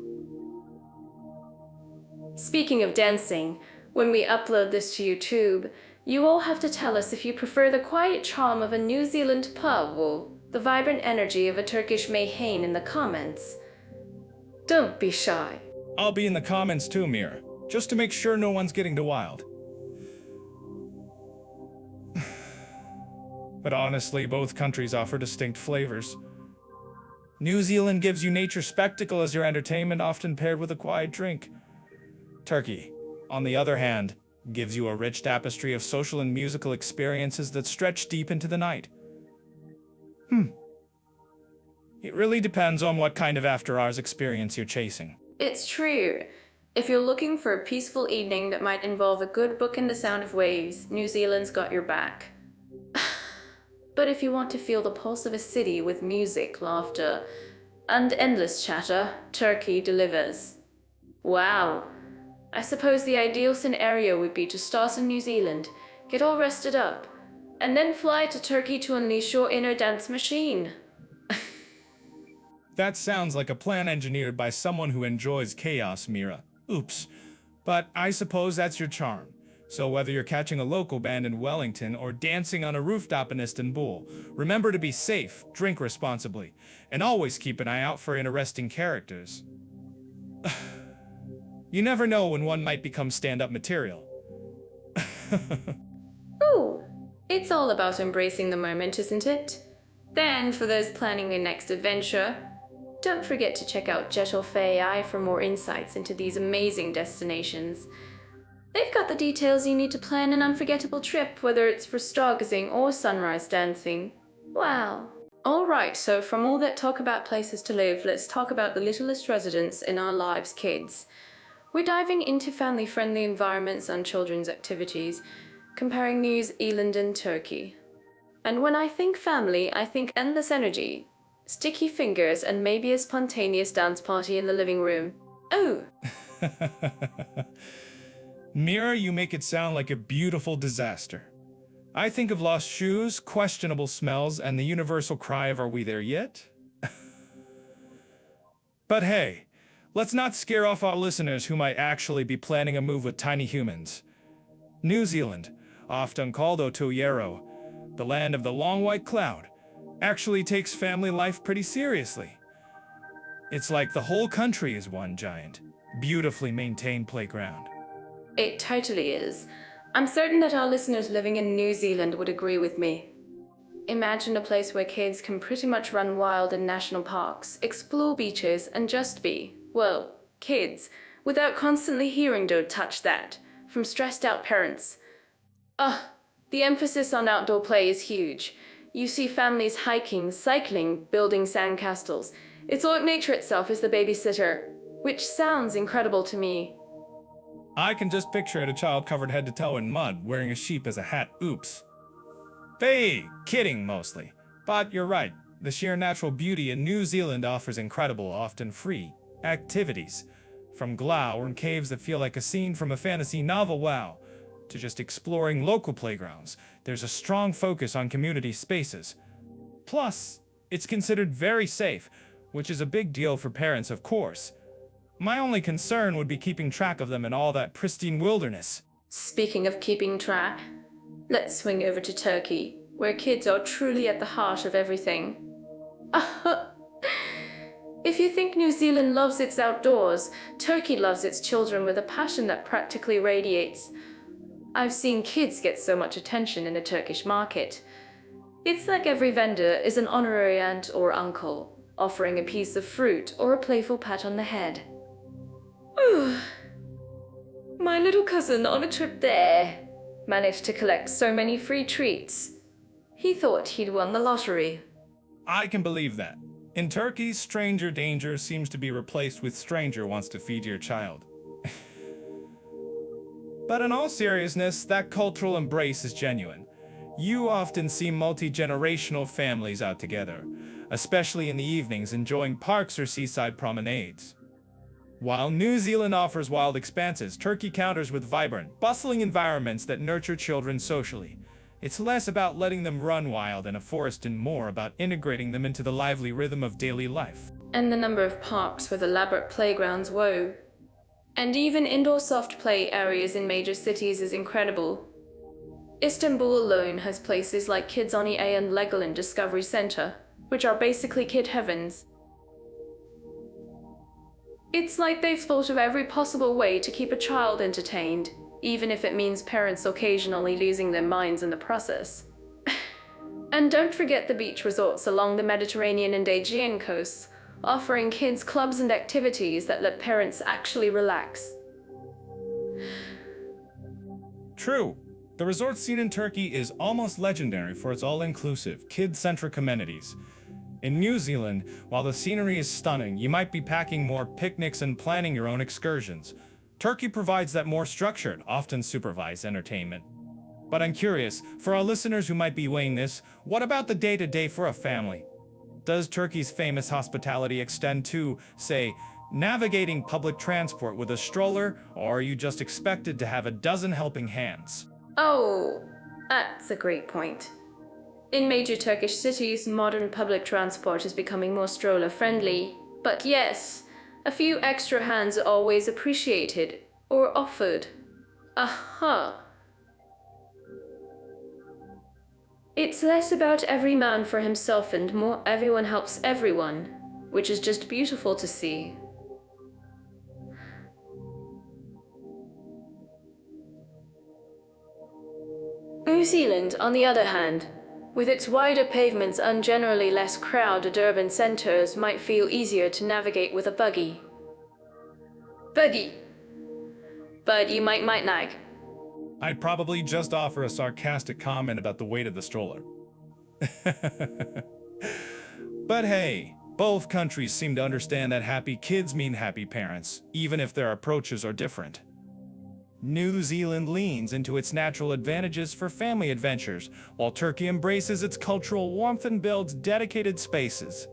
Speaking of dancing, when we upload this to YouTube, you all have to tell us if you prefer the quiet charm of a New Zealand pub or the vibrant energy of a Turkish meyhane in the comments. Don't be shy. I'll be in the comments too, Mira, just to make sure no one's getting too wild. But honestly, both countries offer distinct flavors. New Zealand gives you nature spectacle as your entertainment, often paired with a quiet drink. Turkey, on the other hand, gives you a rich tapestry of social and musical experiences that stretch deep into the night. It really depends on what kind of after-hours experience you're chasing. It's true. If you're looking for a peaceful evening that might involve a good book and the sound of waves, New Zealand's got your back. But if you want to feel the pulse of a city with music, laughter, and endless chatter, Turkey delivers. Wow. I suppose the ideal scenario would be to start in New Zealand, get all rested up, and then fly to Turkey to unleash your inner dance machine. That sounds like a plan engineered by someone who enjoys chaos, Mira. Oops. But I suppose that's your charm. So whether you're catching a local band in Wellington or dancing on a rooftop in Istanbul, remember to be safe, drink responsibly, and always keep an eye out for interesting characters. You never know when one might become stand-up material. Ooh, it's all about embracing the moment, isn't it? Then, for those planning their next adventure, don't forget to check out Jet AI for more insights into these amazing destinations. They've got the details you need to plan an unforgettable trip, whether it's for stargazing or sunrise dancing. Wow. Alright, so from all that talk about places to live, let's talk about the littlest residents in our lives, kids. We're diving into family-friendly environments and children's activities, comparing New Zealand and Turkey. And when I think family, I think endless energy, sticky fingers, and maybe a spontaneous dance party in the living room. Oh! Mira, you make it sound like a beautiful disaster. I think of lost shoes, questionable smells, and the universal cry of "Are we there yet?" But hey, let's not scare off our listeners who might actually be planning a move with tiny humans. New Zealand, often called Aotearoa, the land of the long white cloud, actually takes family life pretty seriously. It's like the whole country is one giant, beautifully maintained playground. It totally is. I'm certain that our listeners living in New Zealand would agree with me. Imagine a place where kids can pretty much run wild in national parks, explore beaches, and just be, well, kids, without constantly hearing "don't touch that" from stressed out parents. The emphasis on outdoor play is huge. You see families hiking, cycling, building sandcastles. It's like nature itself is the babysitter, which sounds incredible to me. I can just picture it, a child covered head to toe in mud, wearing a sheep as a hat. Oops. Hey, kidding mostly. But you're right, the sheer natural beauty in New Zealand offers incredible, often free, activities. From glow and caves that feel like a scene from a fantasy novel, wow, to just exploring local playgrounds. There's a strong focus on community spaces. Plus, it's considered very safe, which is a big deal for parents, of course. My only concern would be keeping track of them in all that pristine wilderness. Speaking of keeping track, let's swing over to Turkey, where kids are truly at the heart of everything. If you think New Zealand loves its outdoors, Turkey loves its children with a passion that practically radiates. I've seen kids get so much attention in a Turkish market. It's like every vendor is an honorary aunt or uncle, offering a piece of fruit or a playful pat on the head. My little cousin on a trip there managed to collect so many free treats. He thought he'd won the lottery. I can believe that. In Turkey, stranger danger seems to be replaced with stranger wants to feed your child. But in all seriousness, that cultural embrace is genuine. You often see multi-generational families out together, especially in the evenings enjoying parks or seaside promenades. While New Zealand offers wild expanses, Turkey counters with vibrant, bustling environments that nurture children socially. It's less about letting them run wild in a forest and more about integrating them into the lively rhythm of daily life. And the number of parks with elaborate playgrounds, whoa. And even indoor soft play areas in major cities is incredible. Istanbul alone has places like Kids on EA and Legoland Discovery Center, which are basically kid heavens. It's like they've thought of every possible way to keep a child entertained, even if it means parents occasionally losing their minds in the process. And don't forget the beach resorts along the Mediterranean and Aegean coasts, offering kids clubs and activities that let parents actually relax. True. The resort scene in Turkey is almost legendary for its all-inclusive, kid-centric amenities. In New Zealand, while the scenery is stunning, you might be packing more picnics and planning your own excursions. Turkey provides that more structured, often supervised entertainment. But I'm curious, for our listeners who might be weighing this, what about the day-to-day for a family? Does Turkey's famous hospitality extend to, say, navigating public transport with a stroller, or are you just expected to have a dozen helping hands? Oh, that's a great point. In major Turkish cities, modern public transport is becoming more stroller-friendly. But yes, a few extra hands are always appreciated or offered. Aha! It's less about every man for himself and more everyone helps everyone, which is just beautiful to see. New Zealand, on the other hand, with its wider pavements and generally less crowded urban centres, might feel easier to navigate with a buggy. Buggy! But you might nag. I'd probably just offer a sarcastic comment about the weight of the stroller. But hey, both countries seem to understand that happy kids mean happy parents, even if their approaches are different. New Zealand leans into its natural advantages for family adventures, while Turkey embraces its cultural warmth and builds dedicated spaces.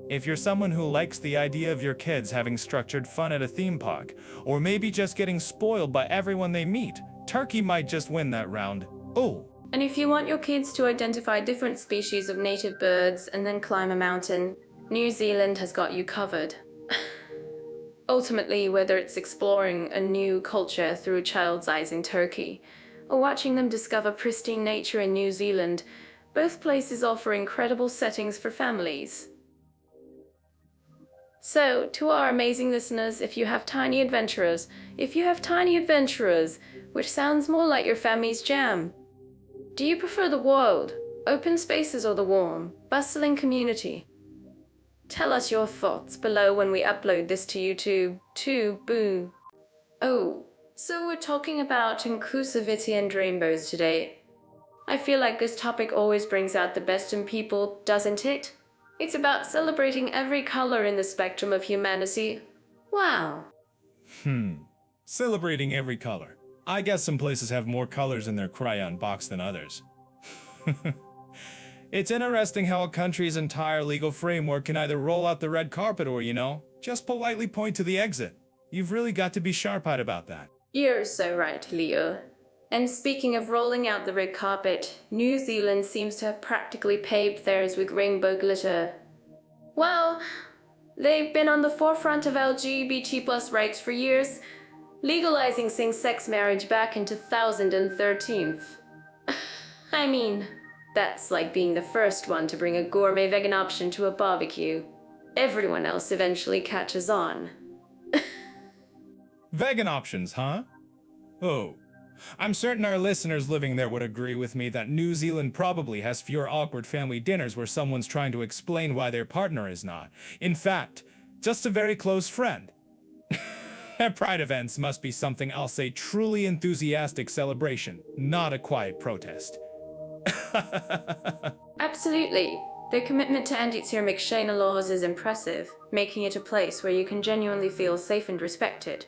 If you're someone who likes the idea of your kids having structured fun at a theme park, or maybe just getting spoiled by everyone they meet, Turkey might just win that round. Oh. And if you want your kids to identify different species of native birds and then climb a mountain, New Zealand has got you covered. Ultimately, whether it's exploring a new culture through a child's eyes in Turkey, or watching them discover pristine nature in New Zealand, both places offer incredible settings for families. So, to our amazing listeners, if you have tiny adventurers, which sounds more like your family's jam, do you prefer the wild, open spaces or the warm, bustling community? Tell us your thoughts below when we upload this to YouTube, too, boo. Oh, so we're talking about inclusivity and rainbows today. I feel like this topic always brings out the best in people, doesn't it? It's about celebrating every color in the spectrum of humanity. Wow. Celebrating every color. I guess some places have more colors in their crayon box than others. It's interesting how a country's entire legal framework can either roll out the red carpet or, just politely point to the exit. You've really got to be sharp-eyed about that. You're so right, Leo. And speaking of rolling out the red carpet, New Zealand seems to have practically paved theirs with rainbow glitter. Well, they've been on the forefront of LGBT plus rights for years, legalizing same-sex marriage back in 2013. I mean, that's like being the first one to bring a gourmet vegan option to a barbecue. Everyone else eventually catches on. Vegan options, huh? Oh. I'm certain our listeners living there would agree with me that New Zealand probably has fewer awkward family dinners where someone's trying to explain why their partner is not. In fact, just a very close friend. Pride events must be something I'll say truly enthusiastic celebration, not a quiet protest. Absolutely. Their commitment to anti-tyrannic Shana laws is impressive, making it a place where you can genuinely feel safe and respected.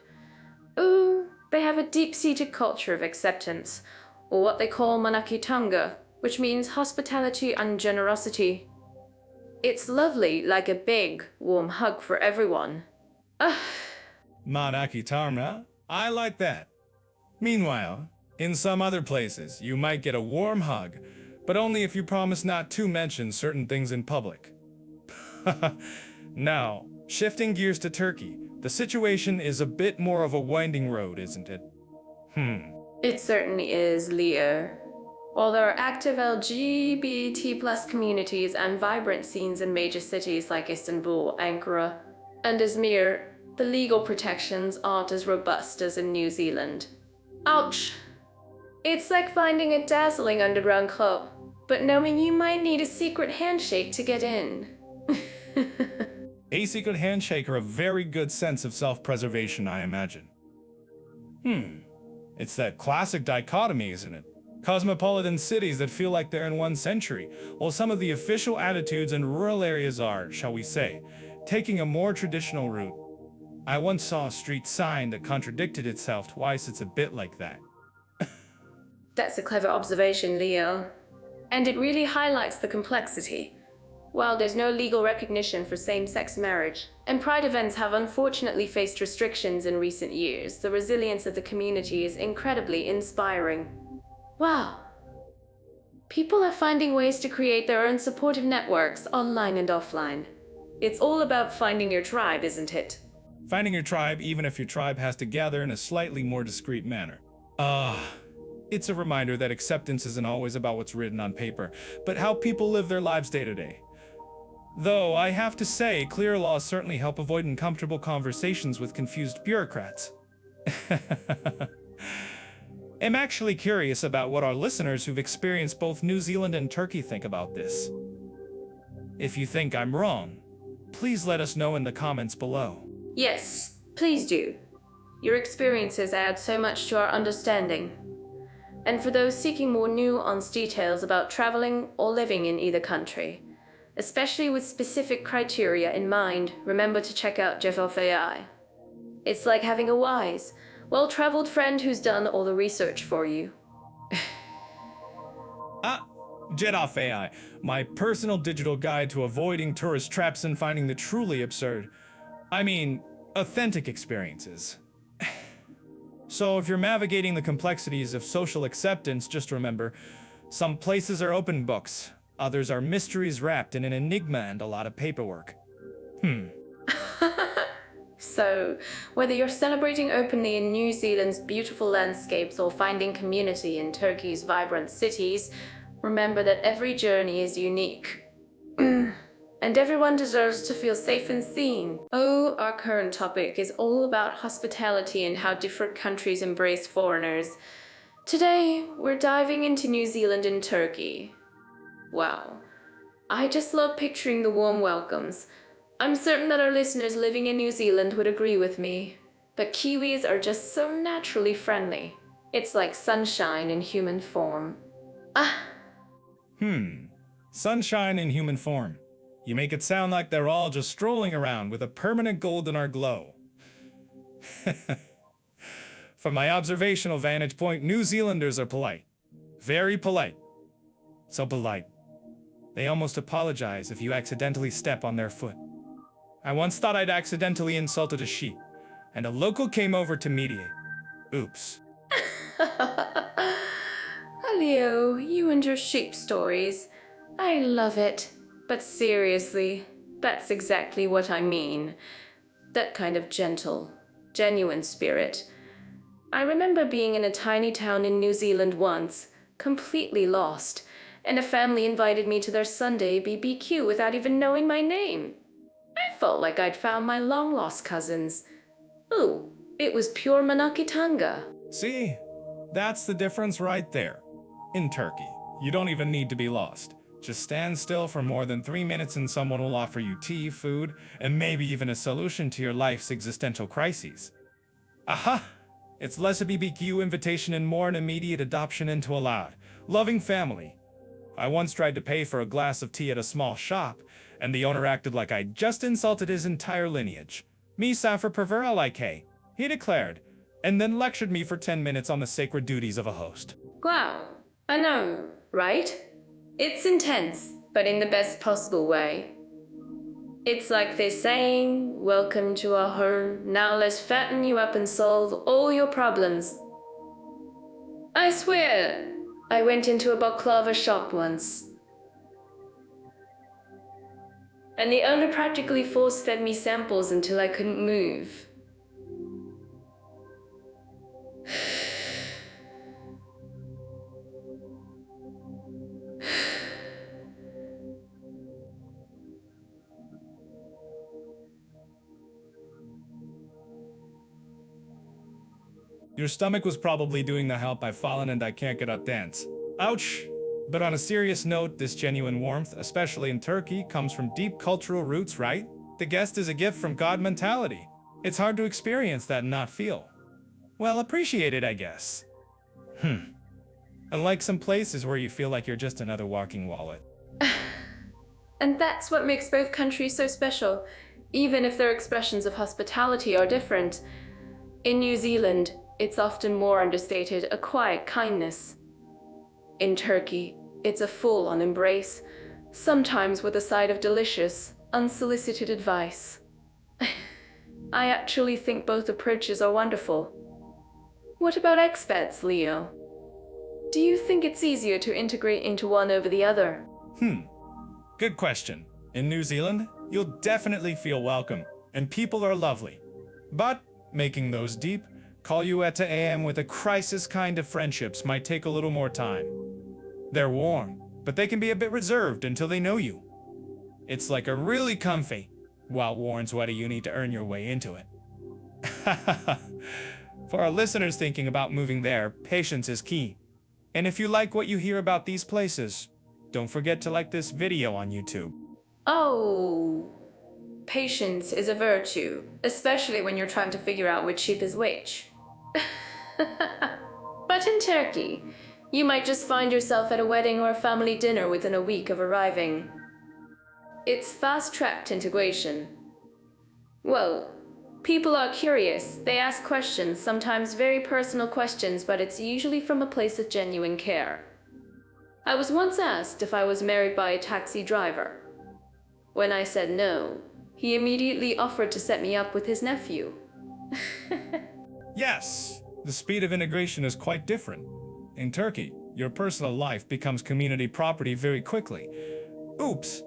Ooh, they have a deep-seated culture of acceptance, or what they call manakitanga, which means hospitality and generosity. It's lovely, like a big, warm hug for everyone. Manakitarma, I like that. Meanwhile, in some other places, you might get a warm hug, but only if you promise not to mention certain things in public. Now, shifting gears to Turkey, the situation is a bit more of a winding road, isn't it? It certainly is, Leo. While there are active LGBT plus communities and vibrant scenes in major cities like Istanbul, Ankara, and Izmir, the legal protections aren't as robust as in New Zealand. Ouch! It's like finding a dazzling underground club, but knowing you might need a secret handshake to get in. A secret handshake or a very good sense of self-preservation, I imagine. It's that classic dichotomy, isn't it? Cosmopolitan cities that feel like they're in one century, while some of the official attitudes in rural areas are, shall we say, taking a more traditional route. I once saw a street sign that contradicted itself twice. It's a bit like that. That's a clever observation, Leo. And it really highlights the complexity. While there's no legal recognition for same-sex marriage, and Pride events have unfortunately faced restrictions in recent years, the resilience of the community is incredibly inspiring. Wow. People are finding ways to create their own supportive networks, online and offline. It's all about finding your tribe, isn't it? Finding your tribe, even if your tribe has to gather in a slightly more discreet manner. It's a reminder that acceptance isn't always about what's written on paper, but how people live their lives day to day. Though I have to say, clear laws certainly help avoid uncomfortable conversations with confused bureaucrats. I'm actually curious about what our listeners who've experienced both New Zealand and Turkey think about this. If you think I'm wrong, please let us know in the comments below. Yes, please do. Your experiences add so much to our understanding. And for those seeking more nuanced details about traveling or living in either country, especially with specific criteria in mind, remember to check out Jeff AI. It's like having a wise, well-traveled friend who's done all the research for you. Jeff AI, my personal digital guide to avoiding tourist traps and finding the truly absurd, authentic experiences. So if you're navigating the complexities of social acceptance, just remember, some places are open books, others are mysteries wrapped in an enigma and a lot of paperwork. So, whether you're celebrating openly in New Zealand's beautiful landscapes or finding community in Turkey's vibrant cities, remember that every journey is unique. And everyone deserves to feel safe and seen. Oh, our current topic is all about hospitality and how different countries embrace foreigners. Today, we're diving into New Zealand and Turkey. Wow. I just love picturing the warm welcomes. I'm certain that our listeners living in New Zealand would agree with me. But Kiwis are just so naturally friendly. It's like sunshine in human form. Sunshine in human form. You make it sound like they're all just strolling around with a permanent golden glow. From my observational vantage point, New Zealanders are polite. Very polite. So polite. They almost apologize if you accidentally step on their foot. I once thought I'd accidentally insulted a sheep, and a local came over to mediate. Oops. Leo, you and your sheep stories. I love it. But seriously, that's exactly what I mean. That kind of gentle, genuine spirit. I remember being in a tiny town in New Zealand once, completely lost, and a family invited me to their Sunday BBQ without even knowing my name. I felt like I'd found my long-lost cousins. Ooh, it was pure Manakitanga. See? That's the difference right there. In Turkey, you don't even need to be lost. Just stand still for more than 3 minutes and someone will offer you tea, food, and maybe even a solution to your life's existential crises. Aha! It's less a BBQ invitation and more an immediate adoption into a loud, loving family. I once tried to pay for a glass of tea at a small shop, and the owner acted like I'd just insulted his entire lineage. Me suffer pervera like he declared, and then lectured me for 10 minutes on the sacred duties of a host. Wow, I know, right? It's intense, but in the best possible way. It's like they're saying, welcome to our home, now let's fatten you up and solve all your problems. I swear, I went into a baklava shop once, and the owner practically force-fed me samples until I couldn't move. Your stomach was probably doing the help I've fallen and I can't get up dance. Ouch! But on a serious note, this genuine warmth, especially in Turkey, comes from deep cultural roots, right? The guest is a gift from God mentality. It's hard to experience that and not feel, well, appreciate it, I guess. Unlike some places where you feel like you're just another walking wallet. And that's what makes both countries so special, even if their expressions of hospitality are different. In New Zealand, it's often more understated, a quiet kindness. In Turkey, it's a full-on embrace, sometimes with a side of delicious, unsolicited advice. I actually think both approaches are wonderful. What about expats, Leo? Do you think it's easier to integrate into one over the other? Good question. In New Zealand, you'll definitely feel welcome, and people are lovely. But making those deep, call you at AM with a crisis kind of friendships might take a little more time. They're warm, but they can be a bit reserved until they know you. It's like a really comfy, well-worn sweater you need to earn your way into it. For our listeners thinking about moving there, patience is key. And if you like what you hear about these places, don't forget to like this video on YouTube. Oh, patience is a virtue, especially when you're trying to figure out which sheep is which. But in Turkey, you might just find yourself at a wedding or a family dinner within a week of arriving. It's fast-tracked integration. Well, people are curious. They ask questions, sometimes very personal questions, but it's usually from a place of genuine care. I was once asked if I was married by a taxi driver. When I said no, he immediately offered to set me up with his nephew. Yes, the speed of integration is quite different. In Turkey, your personal life becomes community property very quickly. Oops,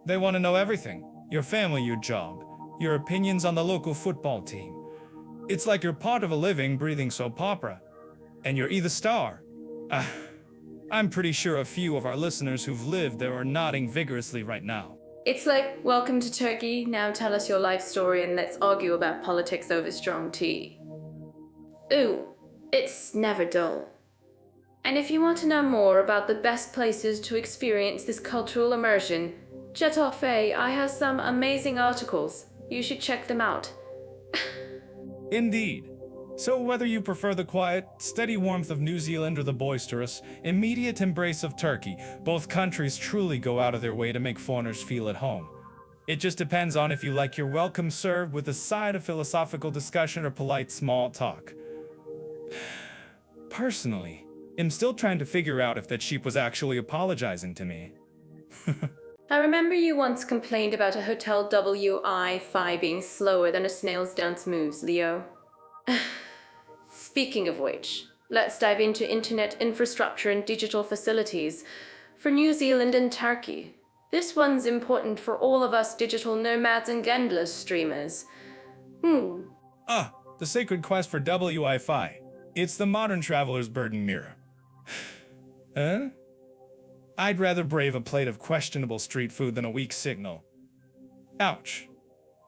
they want to know everything. Your family, your job, your opinions on the local football team. It's like you're part of a living, breathing soap opera. And you're either star. I'm pretty sure a few of our listeners who've lived there are nodding vigorously right now. It's like, welcome to Turkey, now tell us your life story and let's argue about politics over strong tea. Ooh, it's never dull. And if you want to know more about the best places to experience this cultural immersion, Jetofe, I have some amazing articles. You should check them out. Indeed. So whether you prefer the quiet, steady warmth of New Zealand or the boisterous, immediate embrace of Turkey, both countries truly go out of their way to make foreigners feel at home. It just depends on if you like your welcome served with a side of philosophical discussion or polite small talk. Personally, I'm still trying to figure out if that sheep was actually apologizing to me. I remember you once complained about a hotel Wi-Fi being slower than a snail's dance moves, Leo. Speaking of which, let's dive into internet infrastructure and digital facilities for New Zealand and Turkey. This one's important for all of us digital nomads and endless streamers. The sacred quest for Wi-Fi. It's the modern traveler's burden mirror. I'd rather brave a plate of questionable street food than a weak signal. Ouch.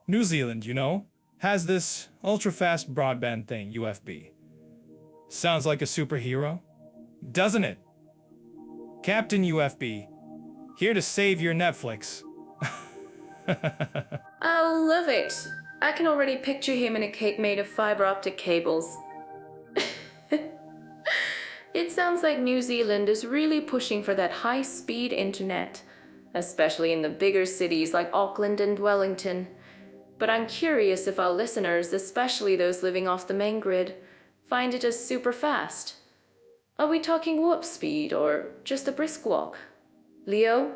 New Zealand, you know, has this ultra-fast broadband thing, UFB. Sounds like a superhero, doesn't it? Captain UFB, here to save your Netflix. I love it. I can already picture him in a cape made of fiber optic cables. It sounds like New Zealand is really pushing for that high-speed internet, especially in the bigger cities like Auckland and Wellington. But I'm curious if our listeners, especially those living off the main grid, find it as super fast. Are we talking warp speed or just a brisk walk? Leo?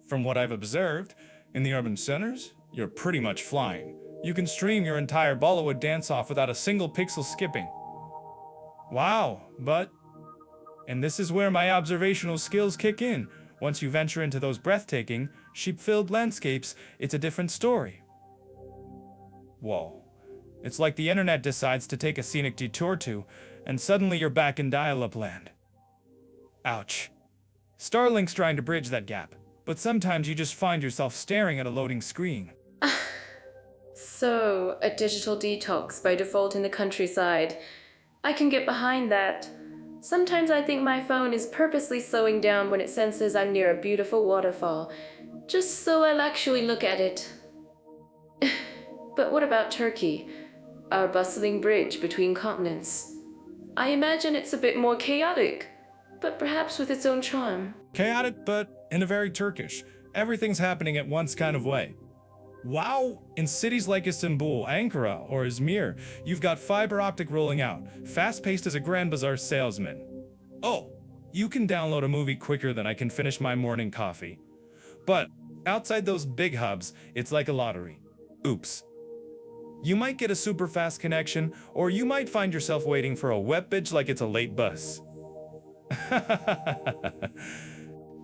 From what I've observed, In the urban centers, you're pretty much flying. You can stream your entire Bollywood dance-off without a single pixel skipping. Wow, and this is where my observational skills kick in. Once you venture into those breathtaking, sheep-filled landscapes, it's a different story. Whoa. It's like the internet decides to take a scenic detour too, and suddenly you're back in dial-up land. Ouch. Starlink's trying to bridge that gap, but sometimes you just find yourself staring at a loading screen. So, a digital detox by default in the countryside. I can get behind that. Sometimes I think my phone is purposely slowing down when it senses I'm near a beautiful waterfall, just so I'll actually look at it. But what about Turkey, our bustling bridge between continents? I imagine it's a bit more chaotic, but perhaps with its own charm. Chaotic, but in a very Turkish, everything's happening at once kind of way. Wow! In cities like Istanbul, Ankara, or Izmir, you've got fiber optic rolling out, fast-paced as a Grand Bazaar salesman. Oh, you can download a movie quicker than I can finish my morning coffee. But outside those big hubs, it's like a lottery. Oops. You might get a super fast connection, or you might find yourself waiting for a wet bitch like it's a late bus.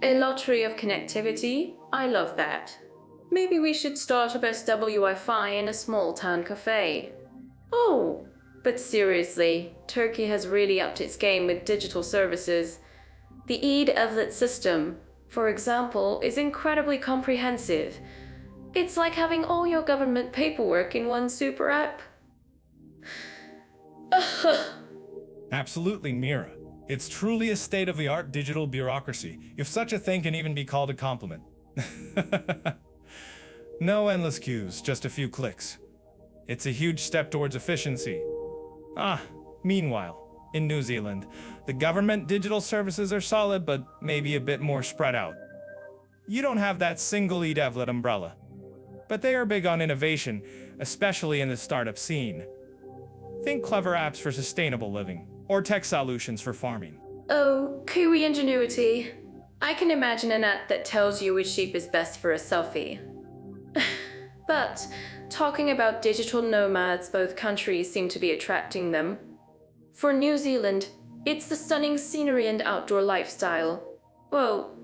A lottery of connectivity? I love that. Maybe we should start a best Wi-Fi in a small town cafe. Oh, but seriously, Turkey has really upped its game with digital services. The e-Devlet system, for example, is incredibly comprehensive. It's like having all your government paperwork in one super app. Absolutely, Mira. It's truly a state-of-the-art digital bureaucracy, if such a thing can even be called a compliment. No endless queues, just a few clicks. It's a huge step towards efficiency. Meanwhile, in New Zealand, the government digital services are solid, but maybe a bit more spread out. You don't have that single e-Devlet umbrella. But they are big on innovation, especially in the startup scene. Think clever apps for sustainable living, or tech solutions for farming. Oh, Kiwi ingenuity. I can imagine an app that tells you which sheep is best for a selfie. But, talking about digital nomads, both countries seem to be attracting them. For New Zealand, it's the stunning scenery and outdoor lifestyle. Well,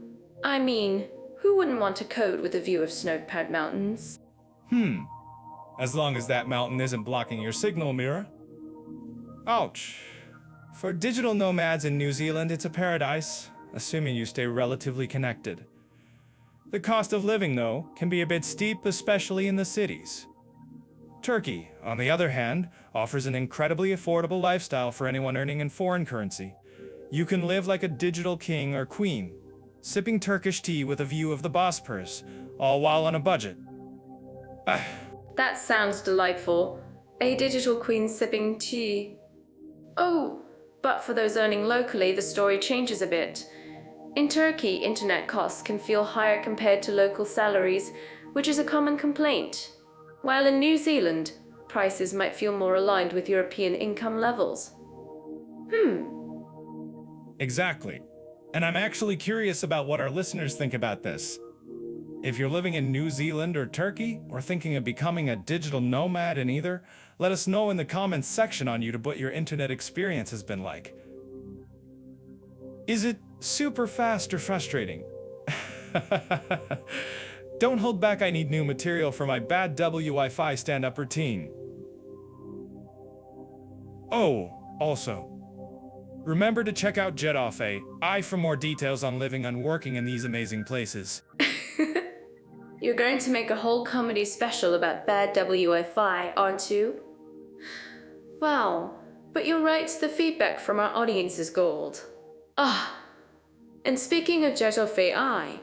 I mean, who wouldn't want to code with a view of snow-clad mountains? As long as that mountain isn't blocking your signal, Mira. Ouch. For digital nomads in New Zealand, it's a paradise, assuming you stay relatively connected. The cost of living, though, can be a bit steep, especially in the cities. Turkey, on the other hand, offers an incredibly affordable lifestyle for anyone earning in foreign currency. You can live like a digital king or queen, sipping Turkish tea with a view of the Bosporus, all while on a budget. That sounds delightful. A digital queen sipping tea. Oh, but for those earning locally, the story changes a bit. In Turkey, internet costs can feel higher compared to local salaries, which is a common complaint. While in New Zealand, prices might feel more aligned with European income levels. Exactly. And I'm actually curious about what our listeners think about this. If you're living in New Zealand or Turkey, or thinking of becoming a digital nomad in either, let us know in the comments section on YouTube what your internet experience has been like. Is it super fast or frustrating? Don't hold back, I need new material for my bad Wi-Fi stand-up routine. Oh, also, remember to check out Jet Off AI for more details on living and working in these amazing places. You're going to make a whole comedy special about bad Wi-Fi, aren't you? Wow, but you're right, the feedback from our audience is gold. And speaking of Jet Off AI,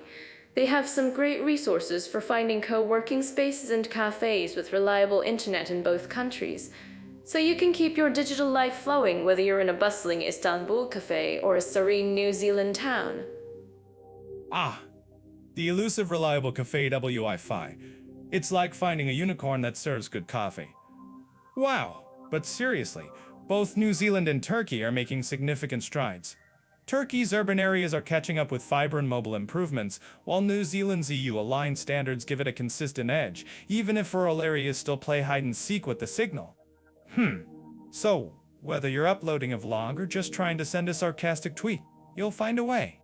they have some great resources for finding co-working spaces and cafes with reliable internet in both countries, so you can keep your digital life flowing whether you're in a bustling Istanbul cafe or a serene New Zealand town. The elusive reliable cafe Wi-Fi. It's like finding a unicorn that serves good coffee. Wow, but seriously, both New Zealand and Turkey are making significant strides. Turkey's urban areas are catching up with fiber and mobile improvements, while New Zealand's EU-aligned standards give it a consistent edge, even if rural areas still play hide-and-seek with the signal. So, whether you're uploading a vlog or just trying to send a sarcastic tweet, you'll find a way.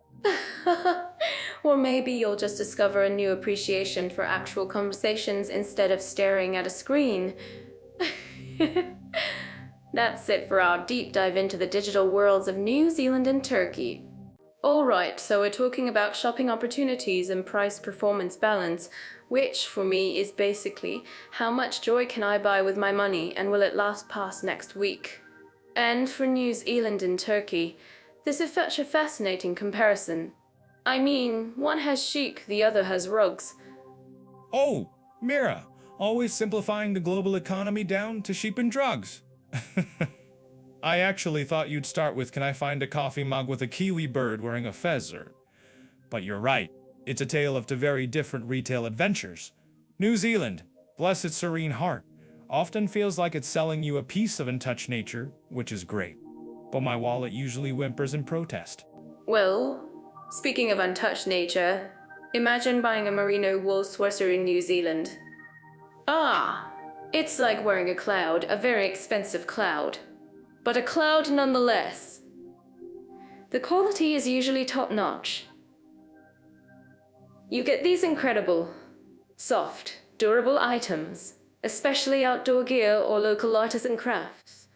Or maybe you'll just discover a new appreciation for actual conversations instead of staring at a screen. That's it for our deep dive into the digital worlds of New Zealand and Turkey. Alright, so we're talking about shopping opportunities and price-performance balance, which, for me, is basically how much joy can I buy with my money and will it last past next week? And for New Zealand and Turkey, this is such a fascinating comparison. I mean, one has chic, the other has rugs. Oh, Mira, always simplifying the global economy down to sheep and drugs. I actually thought you'd start with, can I find a coffee mug with a kiwi bird wearing a feather? But you're right, it's a tale of two very different retail adventures. New Zealand, bless its serene heart, often feels like it's selling you a piece of untouched nature, which is great. But my wallet usually whimpers in protest. Well, speaking of untouched nature, imagine buying a merino wool sweater in New Zealand. It's like wearing a cloud, a very expensive cloud. But a cloud nonetheless. The quality is usually top-notch. You get these incredible, soft, durable items, especially outdoor gear or local artisan crafts.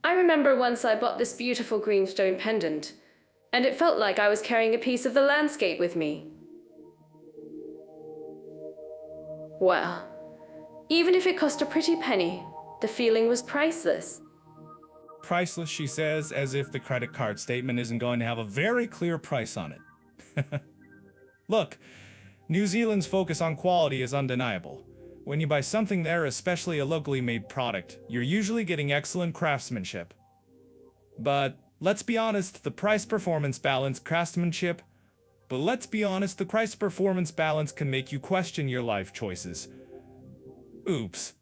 I remember once I bought this beautiful greenstone pendant, and it felt like I was carrying a piece of the landscape with me. Well, even if it cost a pretty penny, the feeling was priceless. Priceless, she says, as if the credit card statement isn't going to have a very clear price on it. Look, New Zealand's focus on quality is undeniable. When you buy something there, especially a locally made product, you're usually getting excellent craftsmanship. But let's be honest, the price-performance balance can make you question your life choices. Oops.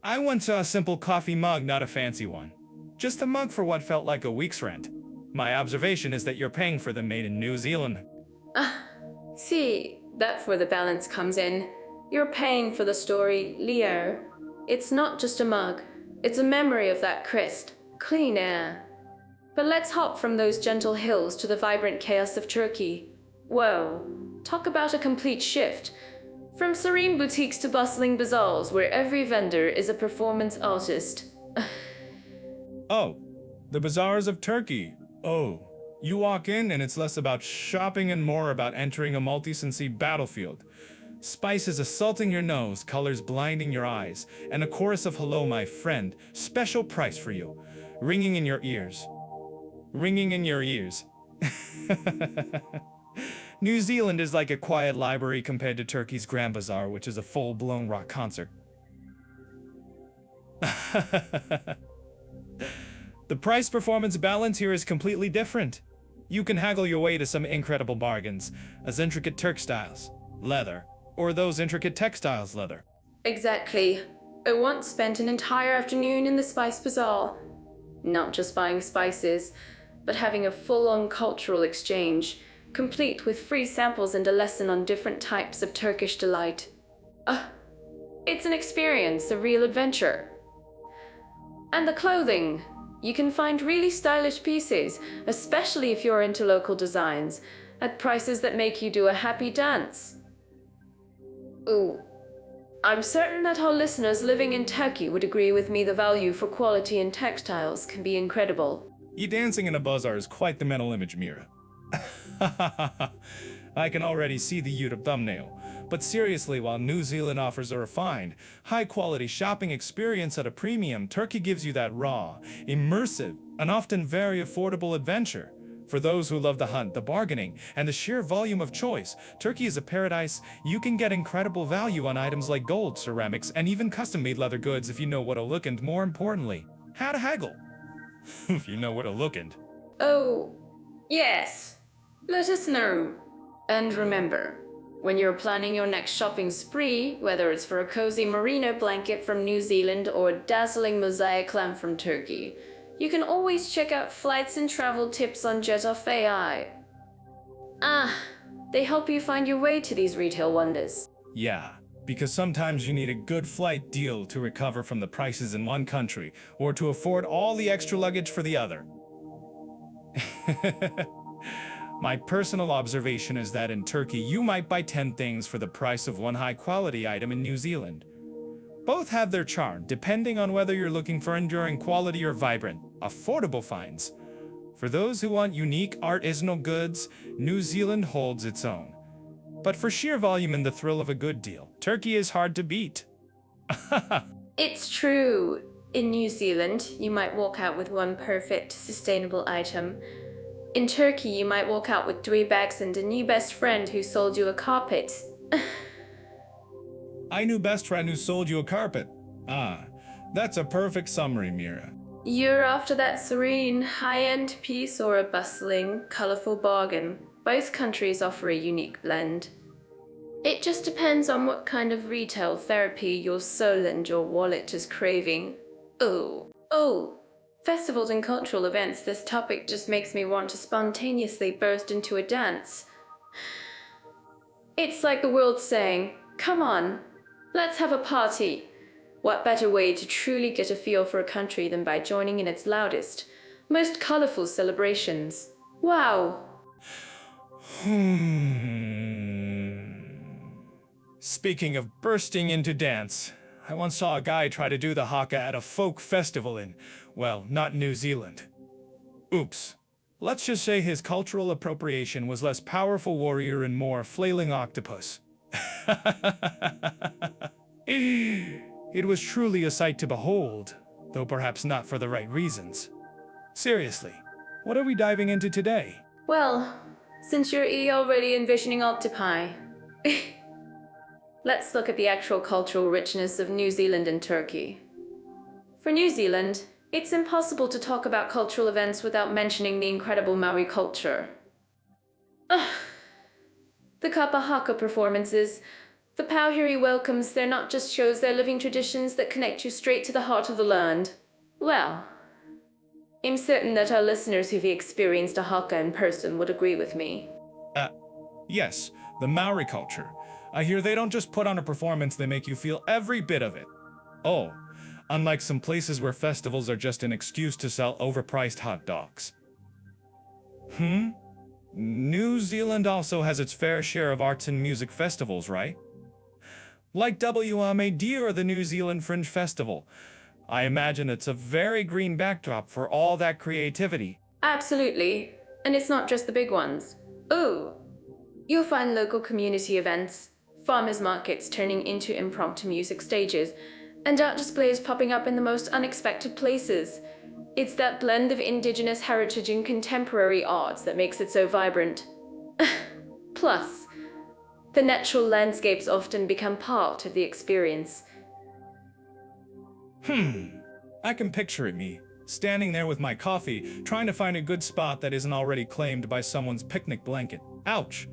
I once saw a simple coffee mug, not a fancy one. Just a mug for what felt like a week's rent. My observation is that you're paying for them made in New Zealand. See, that's where the balance comes in. You're paying for the story, Leo. It's not just a mug. It's a memory of that crisp, clean air. But let's hop from those gentle hills to the vibrant chaos of Turkey. Whoa, talk about a complete shift. From serene boutiques to bustling bazaars where every vendor is a performance artist. Oh, the bazaars of Turkey. Oh, you walk in and it's less about shopping and more about entering a multi-sensory battlefield. Spices assaulting your nose, colors blinding your eyes, and a chorus of "Hello, my friend, special price for you," ringing in your ears. Ringing in your ears. New Zealand is like a quiet library compared to Turkey's Grand Bazaar, which is a full-blown rock concert. The price-performance balance here is completely different. You can haggle your way to some incredible bargains, as intricate Turk styles, leather, or those intricate textiles leather. Exactly. I once spent an entire afternoon in the Spice Bazaar. Not just buying spices, but having a full-on cultural exchange, complete with free samples and a lesson on different types of Turkish delight. It's an experience, a real adventure. And the clothing. You can find really stylish pieces, especially if you're into local designs, at prices that make you do a happy dance. Ooh, I'm certain that our listeners living in Turkey would agree with me the value for quality in textiles can be incredible. You dancing in a bazaar is quite the mental image, Mira. I can already see the YouTube thumbnail. But seriously, while New Zealand offers a refined, high-quality shopping experience at a premium, Turkey gives you that raw, immersive, and often very affordable adventure. For those who love the hunt, the bargaining, and the sheer volume of choice, Turkey is a paradise. You can get incredible value on items like gold, ceramics, and even custom-made leather goods if you know what to look, and more importantly, how to haggle. If you know what to look and. Oh, yes. Let us know. And remember, when you're planning your next shopping spree, whether it's for a cozy merino blanket from New Zealand or a dazzling mosaic lamp from Turkey, You can always check out flights and travel tips on Jet Off AI. They help you find your way to these retail wonders. Yeah, because sometimes you need a good flight deal to recover from the prices in one country, or to afford all the extra luggage for the other. My personal observation is that in Turkey, you might buy 10 things for the price of one high-quality item in New Zealand. Both have their charm, depending on whether you're looking for enduring quality or vibrant, affordable finds. For those who want unique artisanal goods, New Zealand holds its own. But for sheer volume and the thrill of a good deal, Turkey is hard to beat. It's true. In New Zealand, you might walk out with one perfect, sustainable item. In Turkey, you might walk out with 3 bags and a new best friend who sold you a carpet. I knew best friend who sold you a carpet. That's a perfect summary, Mira. You're after that serene, high-end piece or a bustling, colorful bargain. Both countries offer a unique blend. It just depends on what kind of retail therapy your soul and your wallet is craving. Oh, festivals and cultural events, this topic just makes me want to spontaneously burst into a dance. It's like the world saying, come on, let's have a party. What better way to truly get a feel for a country than by joining in its loudest, most colorful celebrations? Wow. Speaking of bursting into dance, I once saw a guy try to do the haka at a folk festival in, well, not New Zealand. Oops. Let's just say his cultural appropriation was less powerful warrior and more flailing octopus. It was truly a sight to behold, though perhaps not for the right reasons. Seriously, what are we diving into today? Well, since you're already envisioning octopi, let's look at the actual cultural richness of New Zealand and Turkey. For New Zealand, it's impossible to talk about cultural events without mentioning the incredible Maori culture. The kapa haka performances, the pauhiri welcomes, they're not just shows, they're living traditions that connect you straight to the heart of the land. Well, I'm certain that our listeners who've experienced a haka in person would agree with me. Yes, the Maori culture. I hear they don't just put on a performance, they make you feel every bit of it. Oh, unlike some places where festivals are just an excuse to sell overpriced hot dogs. New Zealand also has its fair share of arts and music festivals, right? Like WMAD or the New Zealand Fringe Festival. I imagine it's a very green backdrop for all that creativity. Absolutely. And it's not just the big ones. Oh, you'll find local community events, farmers markets turning into impromptu music stages, and art displays popping up in the most unexpected places. It's that blend of indigenous heritage and contemporary arts that makes it so vibrant. Plus, the natural landscapes often become part of the experience. I can picture it me, standing there with my coffee, trying to find a good spot that isn't already claimed by someone's picnic blanket. Ouch!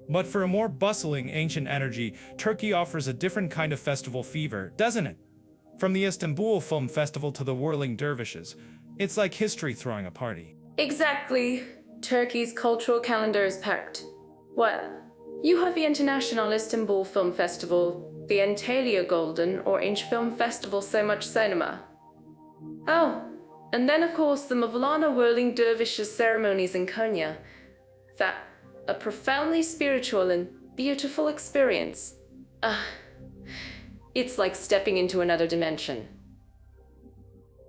But for a more bustling, ancient energy, Turkey offers a different kind of festival fever, doesn't it? From the Istanbul Film Festival to the whirling dervishes, it's like history throwing a party. Exactly. Turkey's cultural calendar is packed. Well, you have the International Istanbul Film Festival, the Antalya Golden Orange Film Festival, so much cinema. Oh, and then of course the Mevlana whirling dervishes ceremonies in Konya. That, a profoundly spiritual and beautiful experience. It's like stepping into another dimension.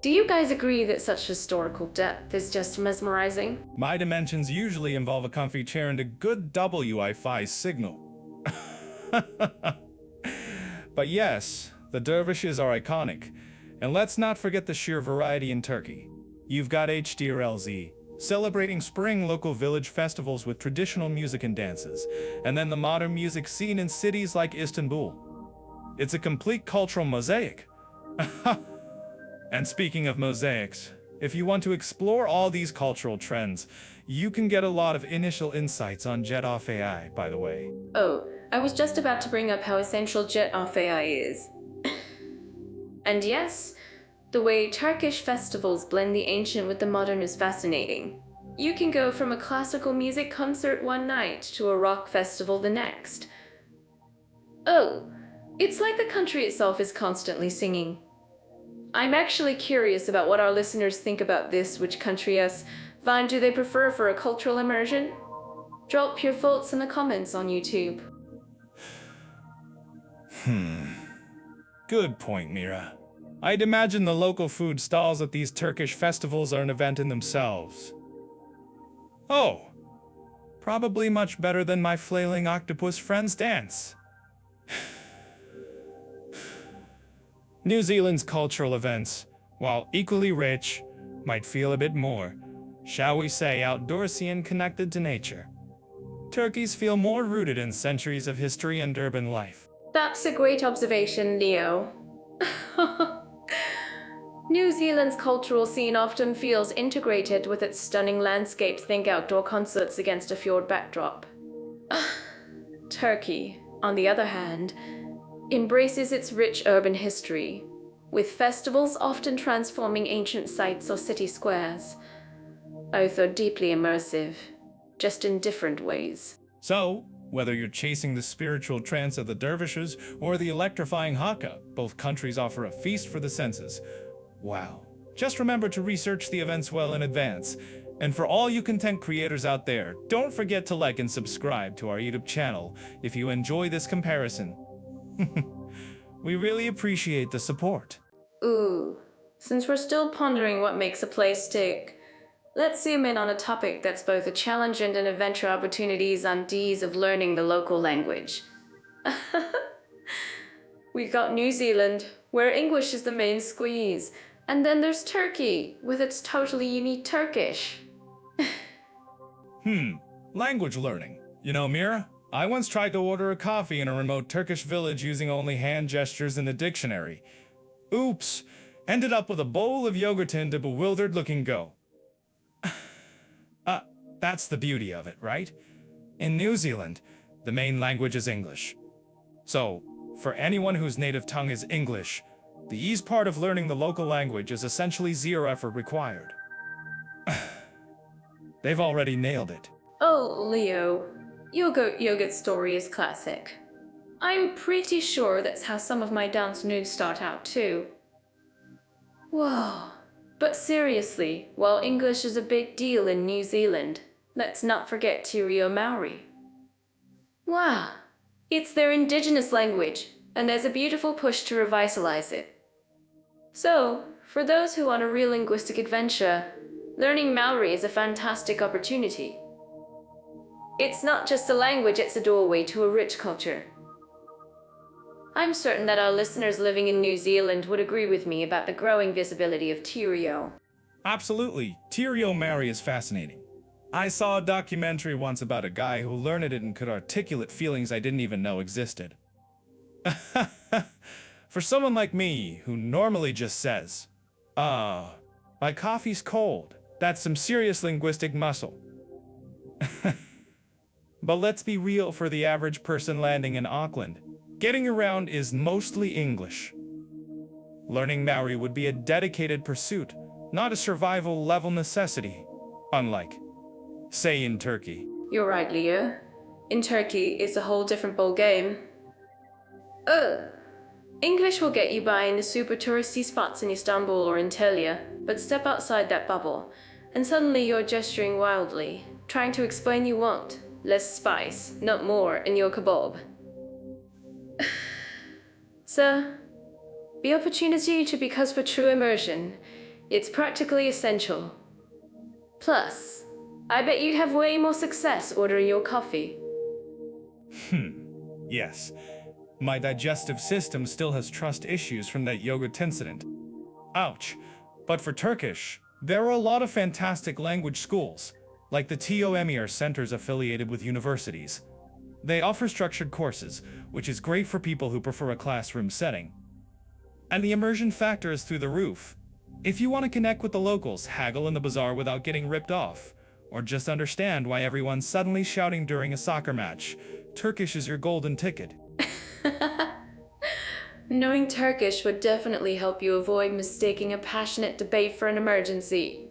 Do you guys agree that such historical depth is just mesmerizing? My dimensions usually involve a comfy chair and a good Wi-Fi signal. But yes, the dervishes are iconic. And let's not forget the sheer variety in Turkey. You've got HDRLZ, celebrating spring local village festivals with traditional music and dances, and then the modern music scene in cities like Istanbul. It's a complete cultural mosaic. And speaking of mosaics, if you want to explore all these cultural trends, you can get a lot of initial insights on Jet Off AI, by the way. Oh, I was just about to bring up how essential Jet Off AI is. And yes, The way Turkish festivals blend the ancient with the modern is fascinating. You can go from a classical music concert one night to a rock festival the next. Oh, it's like the country itself is constantly singing. I'm actually curious about what our listeners think about this. Which country as Vine do they prefer for a cultural immersion? Drop your thoughts in the comments on YouTube. Good point, Mira. I'd imagine the local food stalls at these Turkish festivals are an event in themselves. Oh, probably much better than my flailing octopus friends' dance. New Zealand's cultural events, while equally rich, might feel a bit more, shall we say, outdoorsy and connected to nature. Turkeys feel more rooted in centuries of history and urban life. That's a great observation, Leo. New Zealand's cultural scene often feels integrated with its stunning landscapes. Think outdoor concerts against a fjord backdrop. Turkey, on the other hand, embraces its rich urban history, with festivals often transforming ancient sites or city squares. Both are deeply immersive, just in different ways. So, whether you're chasing the spiritual trance of the dervishes or the electrifying haka, both countries offer a feast for the senses. Wow. Just remember to research the events well in advance. And for all you content creators out there, don't forget to like and subscribe to our YouTube channel if you enjoy this comparison. We really appreciate the support. Ooh, since we're still pondering what makes a place tick, let's zoom in on a topic that's both a challenge and an adventure. Opportunities and ease of learning the local language. We've got New Zealand, where English is the main squeeze, and then there's Turkey, with its totally unique Turkish. Language learning. You know, Mira, I once tried to order a coffee in a remote Turkish village using only hand gestures in the dictionary. Oops, ended up with a bowl of yogurt and a bewildered-looking go. That's the beauty of it, right? In New Zealand, the main language is English. So, for anyone whose native tongue is English, the ease part of learning the local language is essentially zero effort required. They've already nailed it. Oh, Leo, your goat yogurt story is classic. I'm pretty sure that's how some of my dance moves start out too. Whoa. But seriously, while English is a big deal in New Zealand, let's not forget Tirio Maori. Wow. It's their indigenous language, and there's a beautiful push to revitalize it. So, for those who want a real linguistic adventure, learning Maori is a fantastic opportunity. It's not just a language, it's a doorway to a rich culture. I'm certain that our listeners living in New Zealand would agree with me about the growing visibility of Tirio. Absolutely. Tirio Maori is fascinating. I saw a documentary once about a guy who learned it and could articulate feelings I didn't even know existed. For someone like me, who normally just says, my coffee's cold, that's some serious linguistic muscle. But let's be real, for the average person landing in Auckland, getting around is mostly English. Learning Maori would be a dedicated pursuit, not a survival-level necessity, unlike, say, in Turkey. You're right, Leo. In Turkey, it's a whole different ballgame. English will get you by in the super touristy spots in Istanbul or Antalya, but step outside that bubble, and suddenly you're gesturing wildly, trying to explain you want less spice, not more, in your kebab. So, the opportunity to because for true immersion, it's practically essential. Plus, I bet you'd have way more success ordering your coffee. Yes. My digestive system still has trust issues from that yogurt incident. Ouch. But for Turkish, there are a lot of fantastic language schools, like the TOMER centers affiliated with universities. They offer structured courses, which is great for people who prefer a classroom setting. And the immersion factor is through the roof. If you want to connect with the locals, haggle in the bazaar without getting ripped off, or just understand why everyone's suddenly shouting during a soccer match, Turkish is your golden ticket. Knowing Turkish would definitely help you avoid mistaking a passionate debate for an emergency.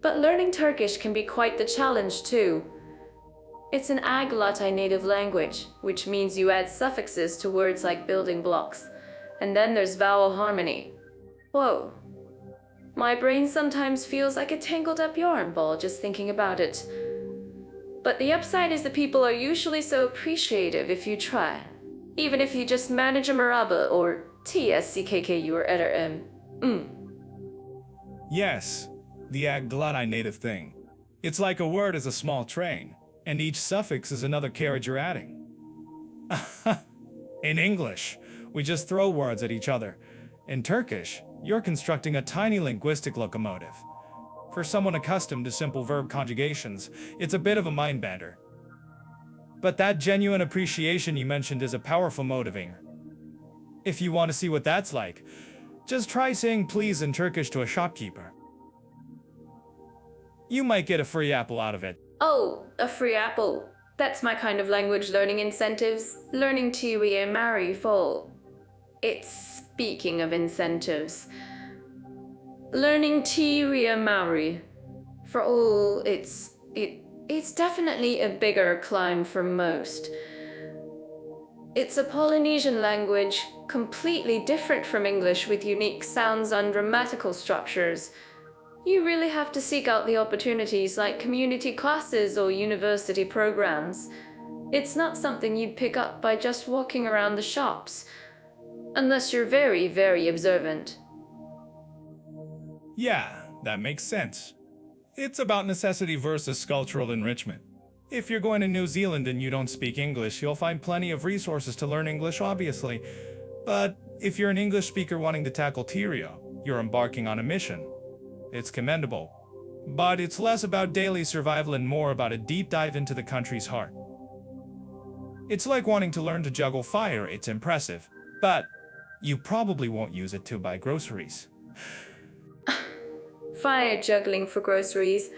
But learning Turkish can be quite the challenge too. It's an Aglatay native language, which means you add suffixes to words like building blocks. And then there's vowel harmony. Whoa. My brain sometimes feels like a tangled up yarn ball just thinking about it. But the upside is that people are usually so appreciative if you try. Even if you just manage a maraba or tskku or etr Yes, the Agglutine native thing. It's like a word is a small train, and each suffix is another carriage you're adding. In English, we just throw words at each other. In Turkish, you're constructing a tiny linguistic locomotive. For someone accustomed to simple verb conjugations, it's a bit of a mind-bender. But that genuine appreciation you mentioned is a powerful motivator. If you want to see what that's like, just try saying please in Turkish to a shopkeeper. You might get a free apple out of it. Oh, a free apple. That's my kind of language learning incentives. Learning Tiwi and Mari full. It's speaking of incentives. Learning Tiwi and Maori. For all, it's definitely a bigger climb for most. It's a Polynesian language, completely different from English with unique sounds and grammatical structures. You really have to seek out the opportunities like community classes or university programs. It's not something you'd pick up by just walking around the shops, unless you're very, very observant. Yeah, that makes sense. It's about necessity versus cultural enrichment. If you're going to New Zealand and you don't speak English, you'll find plenty of resources to learn English, obviously. But if you're an English speaker wanting to tackle Tirio, you're embarking on a mission. It's commendable. But it's less about daily survival and more about a deep dive into the country's heart. It's like wanting to learn to juggle fire. It's impressive, but you probably won't use it to buy groceries. Fire juggling for groceries.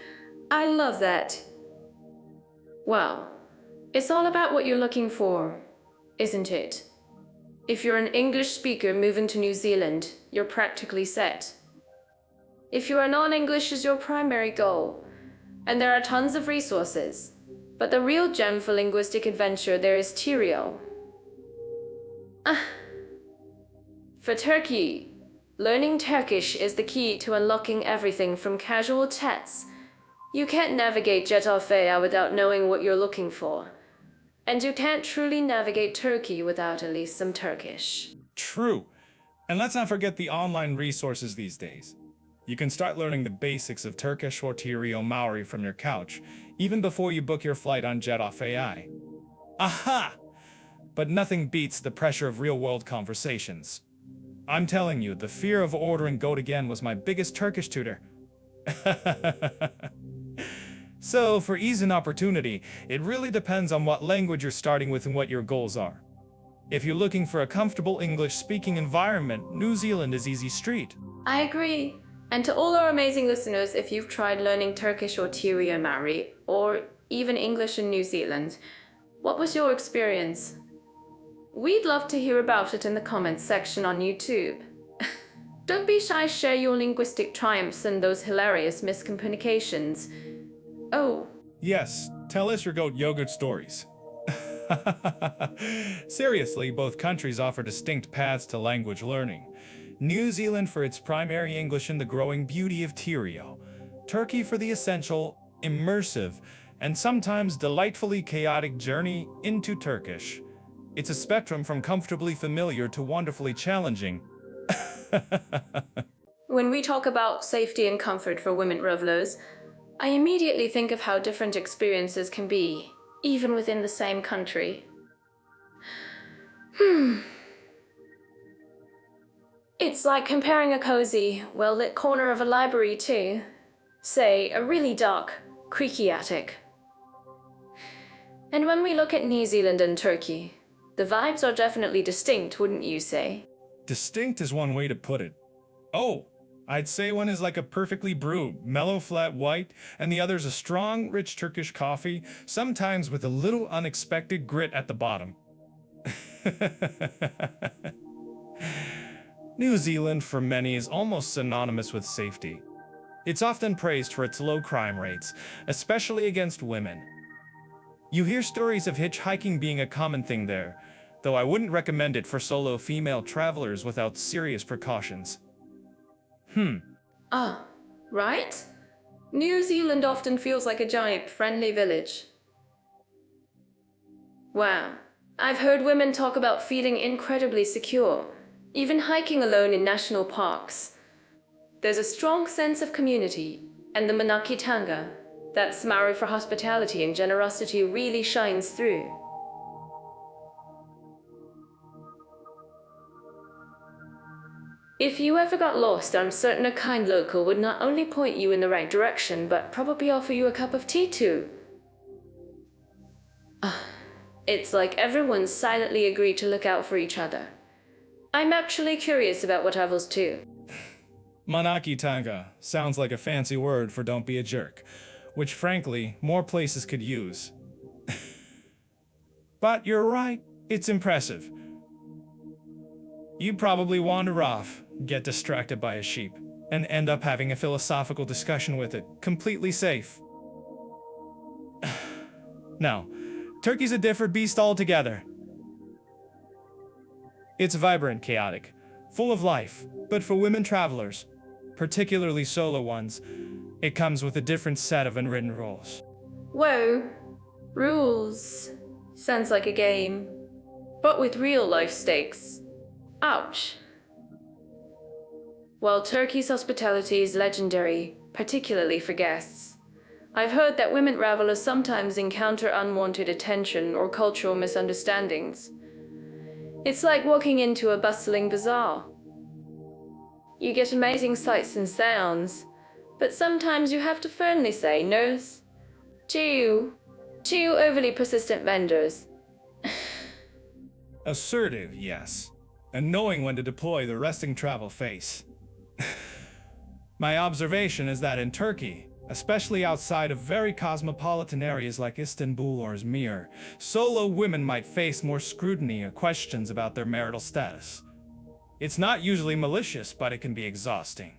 I love that. Well, it's all about what you're looking for, isn't it? If you're an English speaker moving to New Zealand, you're practically set. If you are non-English is your primary goal, and there are tons of resources, but the real gem for linguistic adventure there is Tirio. For Turkey, learning Turkish is the key to unlocking everything from casual chats. You can't navigate Jetafea without knowing what you're looking for, and you can't truly navigate Turkey without at least some Turkish. True. And let's not forget the online resources these days. You can start learning the basics of Turkish or Tirio Maori from your couch, even before you book your flight on Jet Off AI. Aha! But nothing beats the pressure of real-world conversations. I'm telling you, the fear of ordering goat again was my biggest Turkish tutor. So, for ease and opportunity, it really depends on what language you're starting with and what your goals are. If you're looking for a comfortable English-speaking environment, New Zealand is easy street. I agree. And to all our amazing listeners, if you've tried learning Turkish or Tirio Maori, or even English in New Zealand, what was your experience? We'd love to hear about it in the comments section on YouTube. Don't be shy, share your linguistic triumphs and those hilarious miscommunications. Oh. Yes, tell us your goat yogurt stories. Seriously, both countries offer distinct paths to language learning. New Zealand for its primary English and the growing beauty of Tirio. Turkey for the essential, immersive, and sometimes delightfully chaotic journey into Turkish. It's a spectrum from comfortably familiar to wonderfully challenging. When we talk about safety and comfort for women travelers, I immediately think of how different experiences can be, even within the same country. It's like comparing a cozy, well-lit corner of a library to, say, a really dark, creaky attic. And when we look at New Zealand and Turkey, the vibes are definitely distinct, wouldn't you say? Distinct is one way to put it. Oh, I'd say one is like a perfectly brewed, mellow flat white, and the other's a strong, rich Turkish coffee, sometimes with a little unexpected grit at the bottom. New Zealand for many is almost synonymous with safety. It's often praised for its low crime rates, especially against women. You hear stories of hitchhiking being a common thing there, though I wouldn't recommend it for solo female travelers without serious precautions. Ah, right? New Zealand often feels like a giant, friendly village. Wow. I've heard women talk about feeling incredibly secure, even hiking alone in national parks. There's a strong sense of community, and the Manaki Tanga, that Samaru for hospitality and generosity, really shines through. If you ever got lost, I'm certain a kind local would not only point you in the right direction, but probably offer you a cup of tea too. It's like everyone silently agreed to look out for each other. I'm actually curious about what others too. Manaki Tanga sounds like a fancy word for don't be a jerk, which frankly, more places could use. But you're right, it's impressive. You probably wander off, get distracted by a sheep, and end up having a philosophical discussion with it, completely safe. Now, Turkey's a different beast altogether. It's vibrant, chaotic, full of life, but for women travelers, particularly solo ones, it comes with a different set of unwritten rules. Whoa, rules. Sounds like a game, but with real life stakes. Ouch. While Turkey's hospitality is legendary, particularly for guests, I've heard that women travelers sometimes encounter unwanted attention or cultural misunderstandings. It's like walking into a bustling bazaar. You get amazing sights and sounds, but sometimes you have to firmly say no to overly persistent vendors. Assertive, yes, and knowing when to deploy the resting travel face. My observation is that in Turkey, especially outside of very cosmopolitan areas like Istanbul or Izmir, solo women might face more scrutiny or questions about their marital status. It's not usually malicious, but it can be exhausting.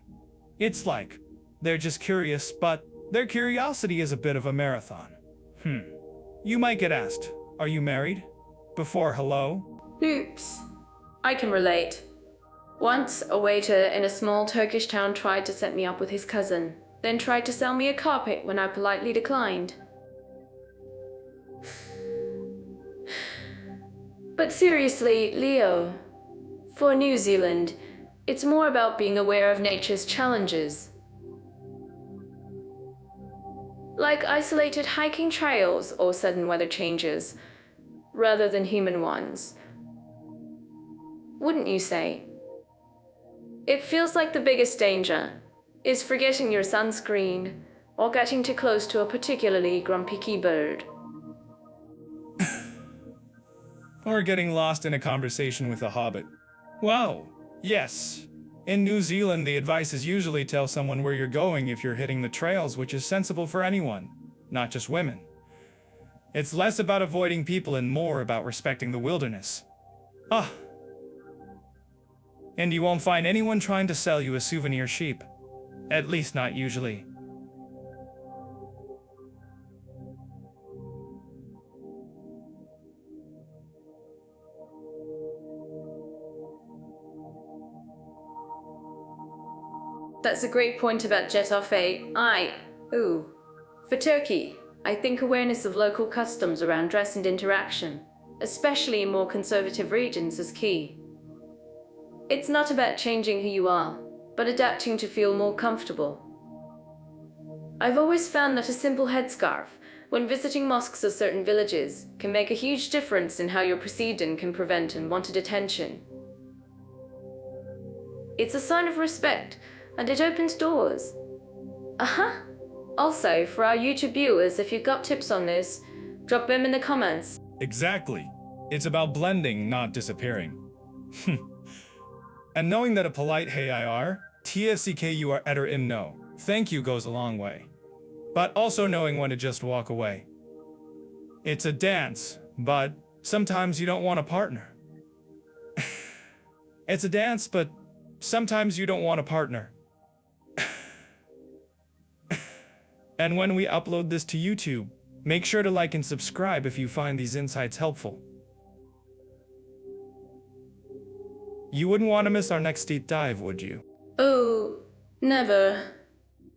It's like, they're just curious, but their curiosity is a bit of a marathon. You might get asked, are you married? Before hello? Oops. I can relate. Once, a waiter in a small Turkish town tried to set me up with his cousin, then tried to sell me a carpet when I politely declined. But seriously, Leo, for New Zealand, it's more about being aware of nature's challenges. Like isolated hiking trails or sudden weather changes, rather than human ones. Wouldn't you say? It feels like the biggest danger is forgetting your sunscreen or getting too close to a particularly grumpy bird. Or getting lost in a conversation with a hobbit. Wow, yes. In New Zealand, the advice is usually tell someone where you're going if you're hitting the trails, which is sensible for anyone, not just women. It's less about avoiding people and more about respecting the wilderness. And you won't find anyone trying to sell you a souvenir sheep. At least not usually. That's a great point about jet off For Turkey, I think awareness of local customs around dress and interaction, especially in more conservative regions, is key. It's not about changing who you are, but adapting to feel more comfortable. I've always found that a simple headscarf, when visiting mosques or certain villages, can make a huge difference in how you're perceived and can prevent unwanted attention. It's a sign of respect, and it opens doors. Also, for our YouTube viewers, if you've got tips on this, drop them in the comments. Exactly. It's about blending, not disappearing. And knowing that a polite hey I are, TSCK you are etter in no, thank you goes a long way. But also knowing when to just walk away. It's a dance, but sometimes you don't want a partner. It's a dance, but sometimes you don't want a partner. And when we upload this to YouTube, make sure to like and subscribe if you find these insights helpful. You wouldn't want to miss our next deep dive, would you? Oh, never.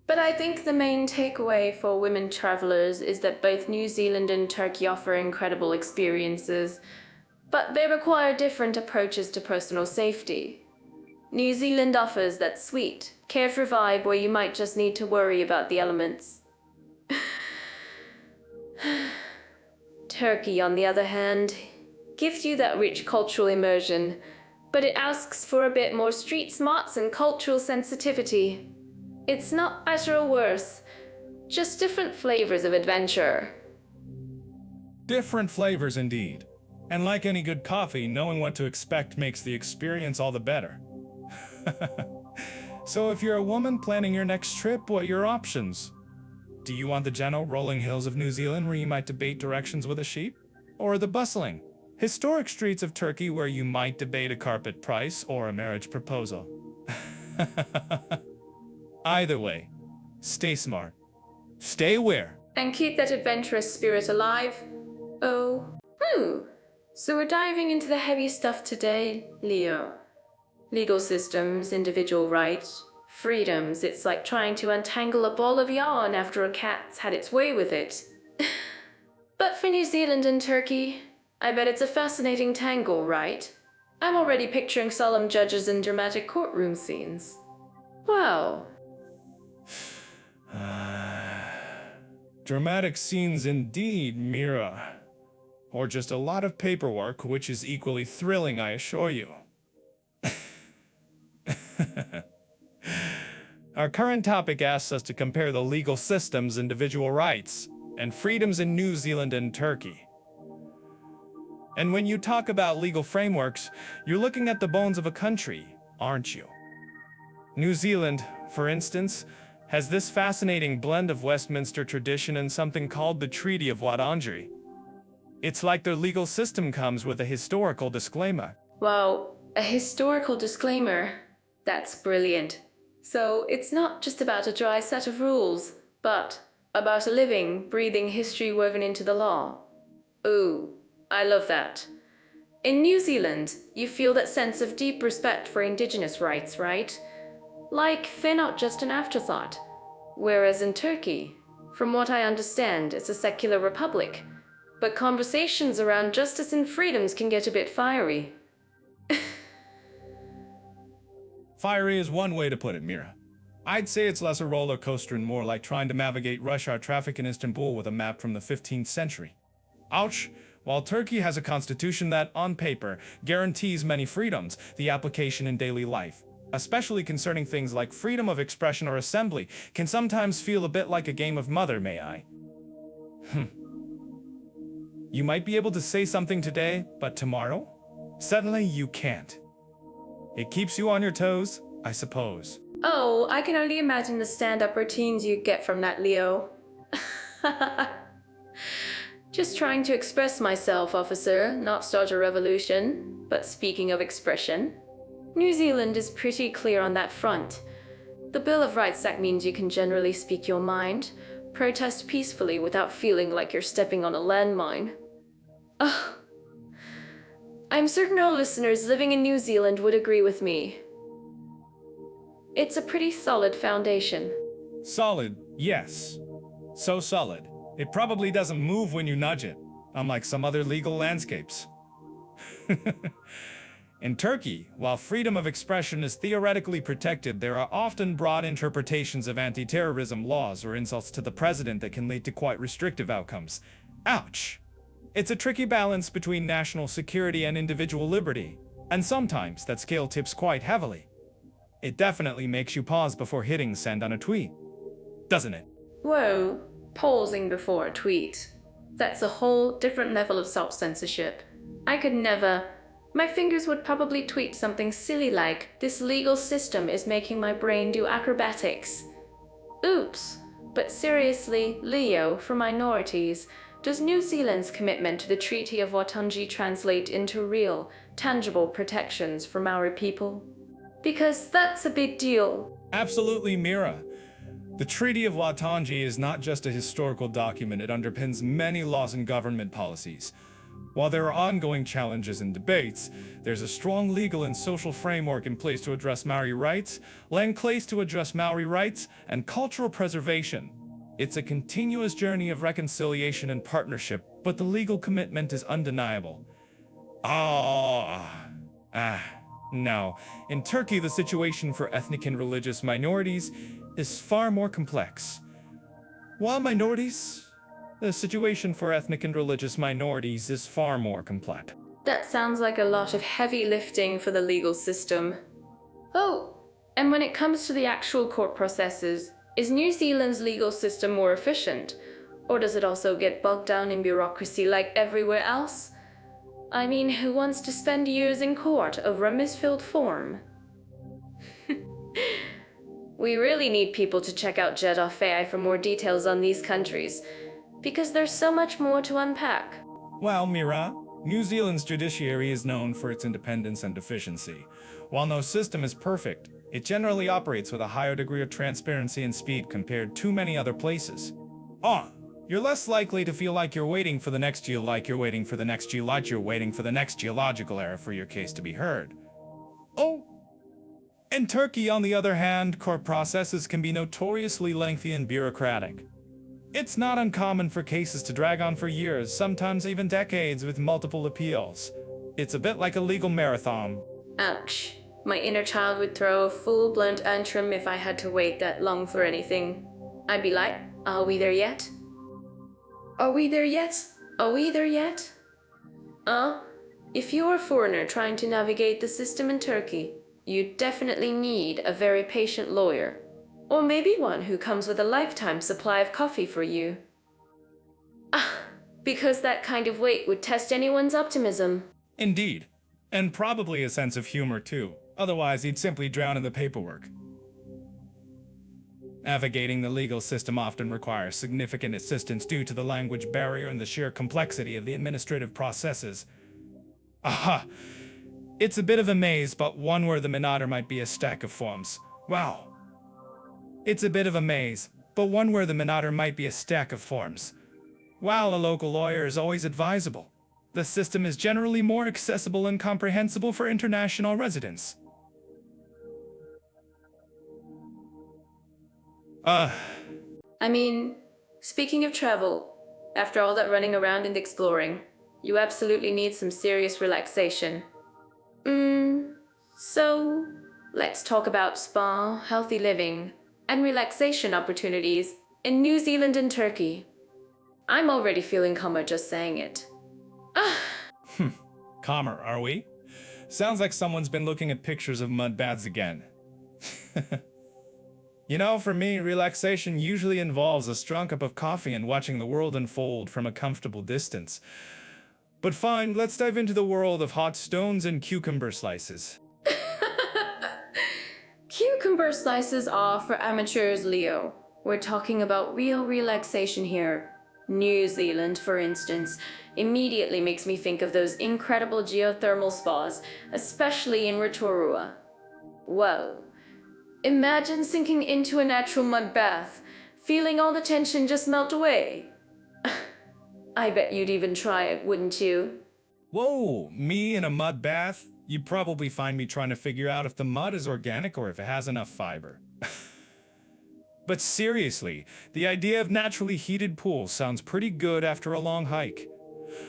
But I think the main takeaway for women travelers is that both New Zealand and Turkey offer incredible experiences, but they require different approaches to personal safety. New Zealand offers that sweet, carefree vibe where you might just need to worry about the elements. Turkey, on the other hand, gives you that rich cultural immersion, but it asks for a bit more street smarts and cultural sensitivity. It's not better or worse, just different flavors of adventure. Different flavors indeed. And like any good coffee, knowing what to expect makes the experience all the better. So if you're a woman planning your next trip, what are your options? Do you want the gentle rolling hills of New Zealand where you might debate directions with a sheep? Or the bustling, historic streets of Turkey where you might debate a carpet price or a marriage proposal? Either way, stay smart, stay aware, And keep that adventurous spirit alive. So we're diving into the heavy stuff today, Leo. Legal systems, individual rights, freedoms. It's like trying to untangle a ball of yarn after a cat's had its way with it. But for New Zealand and Turkey, I bet it's a fascinating tangle, right? I'm already picturing solemn judges and dramatic courtroom scenes. Wow. Dramatic scenes indeed, Mira. Or just a lot of paperwork, which is equally thrilling, I assure you. Our current topic asks us to compare the legal systems, individual rights, and freedoms in New Zealand and Turkey. And when you talk about legal frameworks, you're looking at the bones of a country, aren't you? New Zealand, for instance, has this fascinating blend of Westminster tradition and something called the Treaty of Whanganui. It's like their legal system comes with a historical disclaimer. Wow, a historical disclaimer. That's brilliant. So it's not just about a dry set of rules, but about a living, breathing history woven into the law. Ooh, I love that. In New Zealand, you feel that sense of deep respect for Indigenous rights, right? Like they're not just an afterthought. Whereas in Turkey, from what I understand, it's a secular republic. But conversations around justice and freedoms can get a bit fiery. Fiery is one way to put it, Mira. I'd say it's less a roller coaster and more like trying to navigate rush hour traffic in Istanbul with a map from the 15th century. Ouch! While Turkey has a constitution that, on paper, guarantees many freedoms, the application in daily life, especially concerning things like freedom of expression or assembly, can sometimes feel a bit like a game of mother, may I? You might be able to say something today, but tomorrow? Suddenly you can't. It keeps you on your toes, I suppose. Oh, I can only imagine the stand-up routines you get from that, Leo. Just trying to express myself, officer, not start a revolution. But speaking of expression, New Zealand is pretty clear on that front. The Bill of Rights Act means you can generally speak your mind, protest peacefully without feeling like you're stepping on a landmine. Ugh. I'm certain our listeners living in New Zealand would agree with me. It's a pretty solid foundation. Solid, yes. So solid. It probably doesn't move when you nudge it, unlike some other legal landscapes. In Turkey, while freedom of expression is theoretically protected, there are often broad interpretations of anti-terrorism laws or insults to the president that can lead to quite restrictive outcomes. Ouch! It's a tricky balance between national security and individual liberty, and sometimes that scale tips quite heavily. It definitely makes you pause before hitting send on a tweet, doesn't it? Whoa, pausing before a tweet. That's a whole different level of self-censorship. I could never. My fingers would probably tweet something silly like, "This legal system is making my brain do acrobatics." Oops. But seriously, Leo, for Minorities, does New Zealand's commitment to the Treaty of Waitangi translate into real, tangible protections for Maori people? Because that's a big deal. Absolutely, Mira. The Treaty of Waitangi is not just a historical document, it underpins many laws and government policies. While there are ongoing challenges and debates, there's a strong legal and social framework in place to address Maori rights, land claims to address Maori rights, and cultural preservation. It's a continuous journey of reconciliation and partnership, but the legal commitment is undeniable. No. In Turkey, the situation for ethnic and religious minorities is far more complex. While the situation for ethnic and religious minorities is far more complex. That sounds like a lot of heavy lifting for the legal system. Oh, and when it comes to the actual court processes, is New Zealand's legal system more efficient? Or does it also get bogged down in bureaucracy like everywhere else? I mean, who wants to spend years in court over a misfilled form? We really need people to check out Jeddah Faye for more details on these countries, because there's so much more to unpack. Well, Mira, New Zealand's judiciary is known for its independence and efficiency. While no system is perfect, it generally operates with a higher degree of transparency and speed compared to many other places. You're less likely to feel like you're waiting for the next geological era for your case to be heard. In Turkey, on the other hand, court processes can be notoriously lengthy and bureaucratic. It's not uncommon for cases to drag on for years, sometimes even decades, with multiple appeals. It's a bit like a legal marathon. Ouch. My inner child would throw a full-blown tantrum if I had to wait that long for anything. I'd be like, are we there yet? Are we there yet? Are we there yet? If you're a foreigner trying to navigate the system in Turkey, you definitely need a very patient lawyer. Or maybe one who comes with a lifetime supply of coffee for you. Because that kind of wait would test anyone's optimism. Indeed. And probably a sense of humor, too. Otherwise, he'd simply drown in the paperwork. Navigating the legal system often requires significant assistance due to the language barrier and the sheer complexity of the administrative processes. It's a bit of a maze, but one where the Minader might be a stack of forms. Wow. It's a bit of a maze, but one where the Minader might be a stack of forms. While a local lawyer is always advisable, the system is generally more accessible and comprehensible for international residents. I mean, speaking of travel, after all that running around and exploring, you absolutely need some serious relaxation. So let's talk about spa, healthy living, and relaxation opportunities in New Zealand and Turkey. I'm already feeling calmer just saying it. Calmer, are we? Sounds like someone's been looking at pictures of mud baths again. You know, for me, relaxation usually involves a strong cup of coffee and watching the world unfold from a comfortable distance. But fine, let's dive into the world of hot stones and cucumber slices. Cucumber slices are for amateurs, Leo. We're talking about real relaxation here. New Zealand, for instance, immediately makes me think of those incredible geothermal spas, especially in Rotorua. Whoa. Imagine sinking into a natural mud bath, feeling all the tension just melt away. I bet you'd even try it, wouldn't you? Whoa, me in a mud bath? You'd probably find me trying to figure out if the mud is organic or if it has enough fiber. But seriously, the idea of naturally heated pools sounds pretty good after a long hike.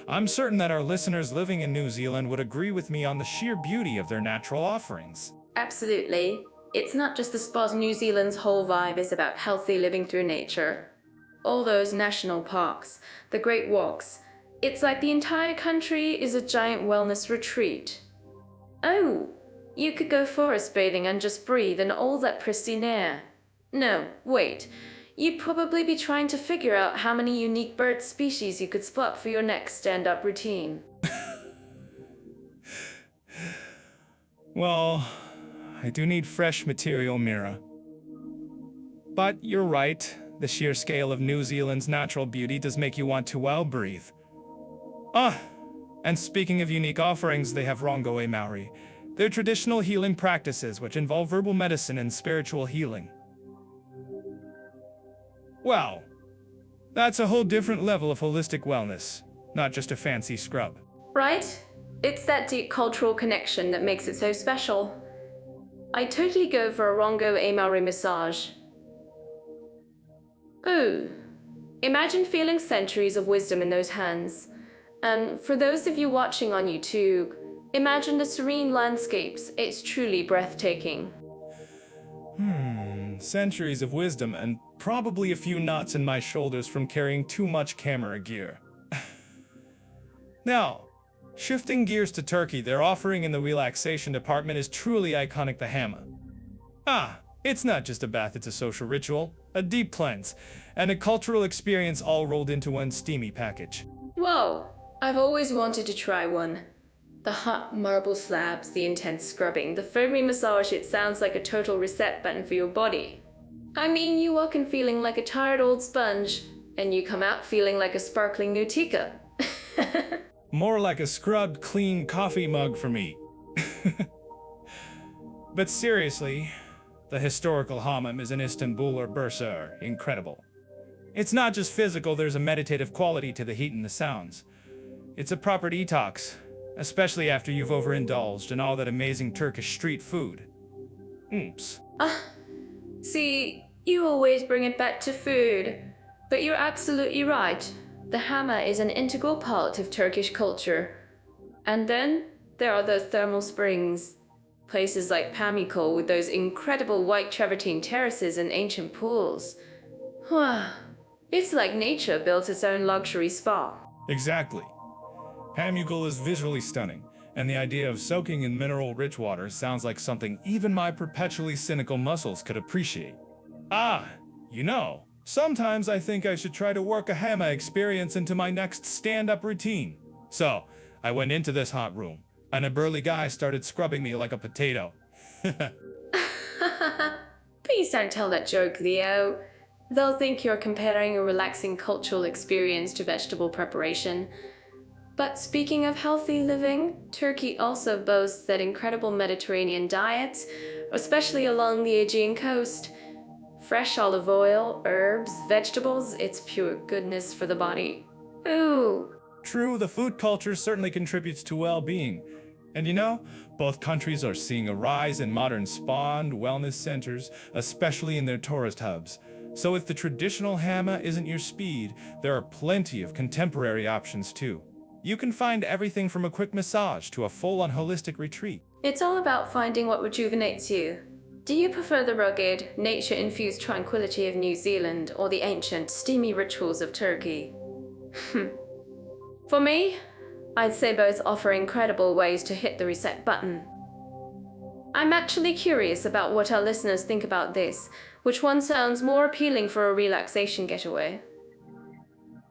I'm certain that our listeners living in New Zealand would agree with me on the sheer beauty of their natural offerings. Absolutely. It's not just the spas. New Zealand's whole vibe is about healthy living through nature. All those national parks, the great walks. It's like the entire country is a giant wellness retreat. Oh, you could go forest bathing and just breathe in all that pristine air. No, wait. You'd probably be trying to figure out how many unique bird species you could spot for your next stand-up routine. Well, I do need fresh material, Mira. But you're right, the sheer scale of New Zealand's natural beauty does make you want to well breathe. And speaking of unique offerings, they have Rongo e Maori. They're traditional healing practices which involve herbal medicine and spiritual healing. Well, that's a whole different level of holistic wellness, not just a fancy scrub. Right? It's that deep cultural connection that makes it so special. I'd totally go for a Rongo e Maori massage. Ooh, imagine feeling centuries of wisdom in those hands. And for those of you watching on YouTube, imagine the serene landscapes. It's truly breathtaking. Centuries of wisdom and probably a few knots in my shoulders from carrying too much camera gear. Now, shifting gears to Turkey, their offering in the relaxation department is truly iconic. The hammer. It's not just a bath, it's a social ritual, a deep cleanse, and a cultural experience all rolled into one steamy package. Whoa, I've always wanted to try one. The hot marble slabs, the intense scrubbing, the foamy massage, it sounds like a total reset button for your body. I mean, you walk in feeling like a tired old sponge, and you come out feeling like a sparkling new teacup. More like a scrubbed, clean coffee mug for me. But seriously, the historical hammam is in Istanbul or Bursa are incredible. It's not just physical, there's a meditative quality to the heat and the sounds. It's a proper detox, especially after you've overindulged in all that amazing Turkish street food. Oops. See, you always bring it back to food, but you're absolutely right. The hammer is an integral part of Turkish culture. And then there are those thermal springs. Places like Pamukkale with those incredible white travertine terraces and ancient pools. It's like nature built its own luxury spa. Exactly. Pamukkale is visually stunning, and the idea of soaking in mineral-rich water sounds like something even my perpetually cynical muscles could appreciate. Sometimes I think I should try to work a hammer experience into my next stand-up routine. So, I went into this hot room, and a burly guy started scrubbing me like a potato. Please don't tell that joke, Leo. They'll think you're comparing a relaxing cultural experience to vegetable preparation. But speaking of healthy living, Turkey also boasts that incredible Mediterranean diet, especially along the Aegean coast. Fresh olive oil, herbs, vegetables, it's pure goodness for the body. Ooh. True, the food culture certainly contributes to well-being. And both countries are seeing a rise in modern spa and wellness centers, especially in their tourist hubs. So if the traditional hammer isn't your speed, there are plenty of contemporary options too. You can find everything from a quick massage to a full-on holistic retreat. It's all about finding what rejuvenates you. Do you prefer the rugged, nature-infused tranquility of New Zealand or the ancient, steamy rituals of Turkey? For me, I'd say both offer incredible ways to hit the reset button. I'm actually curious about what our listeners think about this. Which one sounds more appealing for a relaxation getaway?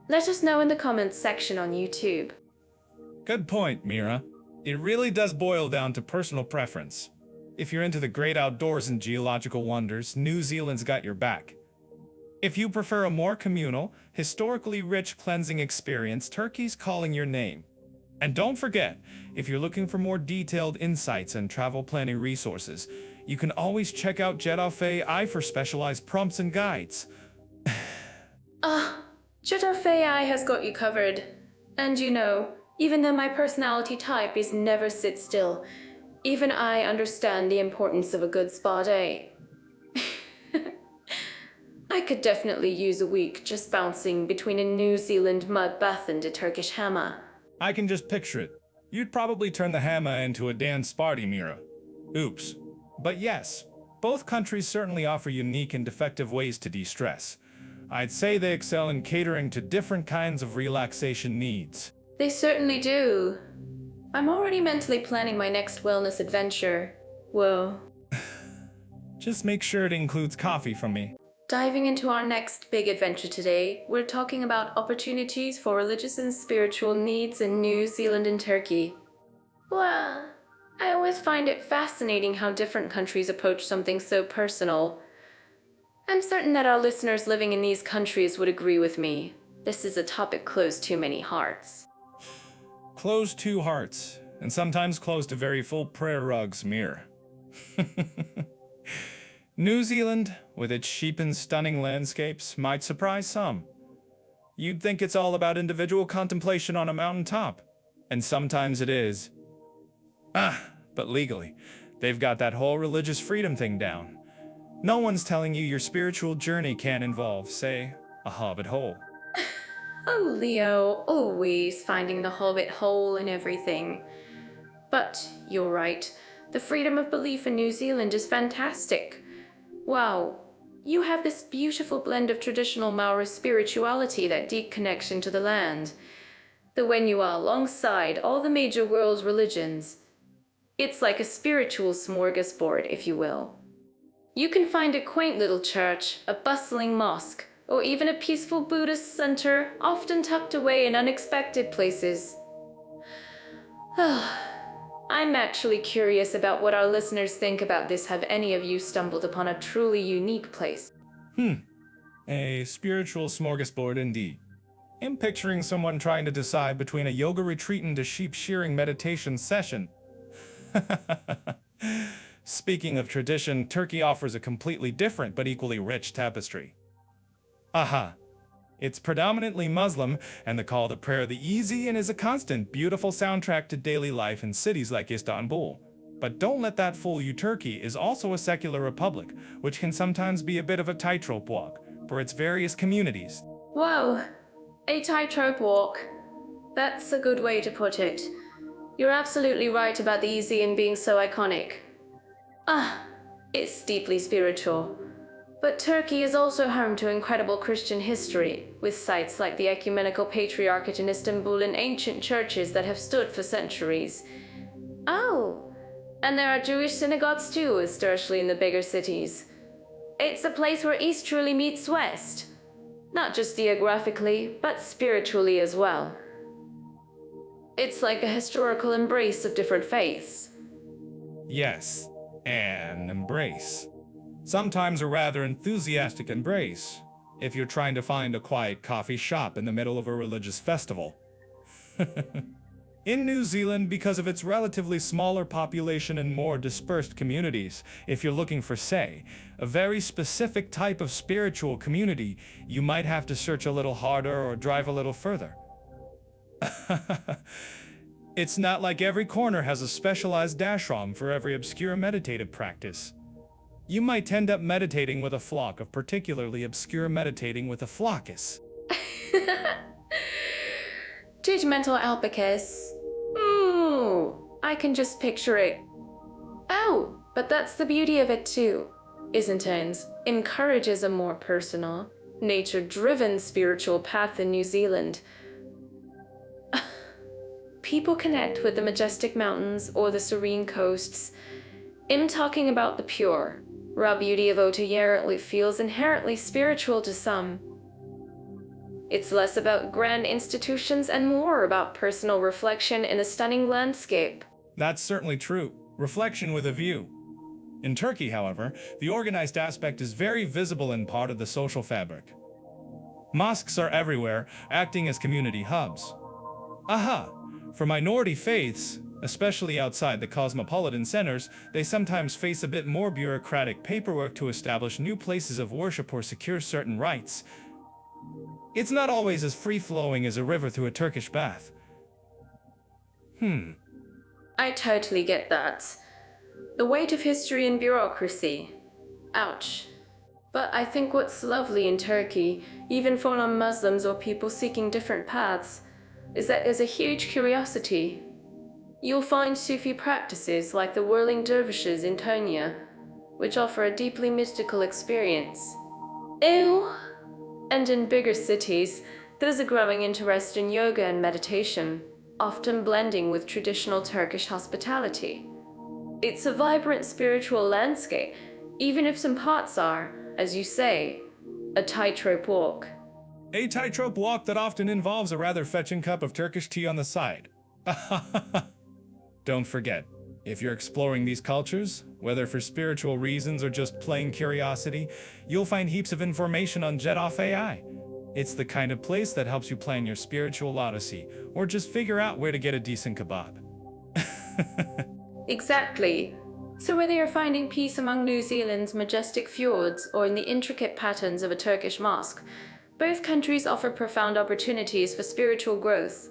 Let us know in the comments section on YouTube. Good point, Mira. It really does boil down to personal preference. If you're into the great outdoors and geological wonders, New Zealand's got your back. If you prefer a more communal, historically rich cleansing experience, Turkey's calling your name. And don't forget, if you're looking for more detailed insights and travel planning resources, you can always check out Jeddah AI for specialized prompts and guides. Jeddah AI has got you covered. And even though my personality type is never sit still, even I understand the importance of a good spa day. I could definitely use a week just bouncing between a New Zealand mud bath and a Turkish hammer. I can just picture it. You'd probably turn the hammer into a dance party, Mira. Oops. But yes, both countries certainly offer unique and effective ways to de-stress. I'd say they excel in catering to different kinds of relaxation needs. They certainly do. I'm already mentally planning my next wellness adventure. Whoa. Just make sure it includes coffee from me. Diving into our next big adventure today, we're talking about opportunities for religious and spiritual needs in New Zealand and Turkey. Well, I always find it fascinating how different countries approach something so personal. I'm certain that our listeners living in these countries would agree with me. This is a topic close to many hearts. Close to hearts, and sometimes close to very full prayer rugs, mirror. New Zealand, with its sheep and stunning landscapes, might surprise some. You'd think it's all about individual contemplation on a mountaintop, and sometimes it is. But legally, they've got that whole religious freedom thing down. No one's telling you your spiritual journey can't involve, say, a hobbit hole. Oh, Leo, always finding the hobbit hole in everything. But you're right, the freedom of belief in New Zealand is fantastic. Wow, you have this beautiful blend of traditional Maori spirituality, that deep connection to the land. That when you are alongside all the major world religions, it's like a spiritual smorgasbord, if you will. You can find a quaint little church, a bustling mosque, or even a peaceful Buddhist center, often tucked away in unexpected places. I'm actually curious about what our listeners think about this. Have any of you stumbled upon a truly unique place? A spiritual smorgasbord indeed. I'm picturing someone trying to decide between a yoga retreat and a sheep shearing meditation session. Speaking of tradition, Turkey offers a completely different but equally rich tapestry. It's predominantly Muslim, and the call to prayer the easy and is a constant, beautiful soundtrack to daily life in cities like Istanbul. But don't let that fool you. Turkey is also a secular republic, which can sometimes be a bit of a tightrope walk for its various communities. Wow, a tightrope walk. That's a good way to put it. You're absolutely right about the easy and being so iconic. It's deeply spiritual. But Turkey is also home to incredible Christian history, with sites like the Ecumenical Patriarchate in Istanbul and ancient churches that have stood for centuries. Oh, and there are Jewish synagogues too, especially in the bigger cities. It's a place where East truly meets West, not just geographically, but spiritually as well. It's like a historical embrace of different faiths. Yes, an embrace. Sometimes a rather enthusiastic embrace, if you're trying to find a quiet coffee shop in the middle of a religious festival. In New Zealand, because of its relatively smaller population and more dispersed communities, if you're looking for, say, a very specific type of spiritual community, you might have to search a little harder or drive a little further. It's not like every corner has a specialized ashram for every obscure meditative practice. You might end up meditating with a flock of particularly obscure meditating with a flockus. Judgmental alpacas. Ooh, I can just picture it. Oh, but that's the beauty of it too, isn't it? Encourages a more personal, nature-driven spiritual path in New Zealand. People connect with the majestic mountains or the serene coasts. I'm talking about the pure, raw beauty of Otayer feels inherently spiritual to some. It's less about grand institutions and more about personal reflection in a stunning landscape. That's certainly true. Reflection with a view. In Turkey, however, the organized aspect is very visible and part of the social fabric. Mosques are everywhere, acting as community hubs. For minority faiths, especially outside the cosmopolitan centers, they sometimes face a bit more bureaucratic paperwork to establish new places of worship or secure certain rights. It's not always as free-flowing as a river through a Turkish bath. I totally get that. The weight of history and bureaucracy. Ouch. But I think what's lovely in Turkey, even for non-Muslims or people seeking different paths, is that there's a huge curiosity. You'll find Sufi practices like the whirling dervishes in Konya, which offer a deeply mystical experience. And in bigger cities, there's a growing interest in yoga and meditation, often blending with traditional Turkish hospitality. It's a vibrant spiritual landscape, even if some parts are, as you say, a tightrope walk. A tightrope walk that often involves a rather fetching cup of Turkish tea on the side. Don't forget, If you're exploring these cultures, whether for spiritual reasons or just plain curiosity, you'll find heaps of information on Jet Off AI. It's the kind of place that helps you plan your spiritual odyssey, or just figure out where to get a decent kebab. Exactly. So whether you're finding peace among New Zealand's majestic fjords or in the intricate patterns of a Turkish mosque, both countries offer profound opportunities for spiritual growth.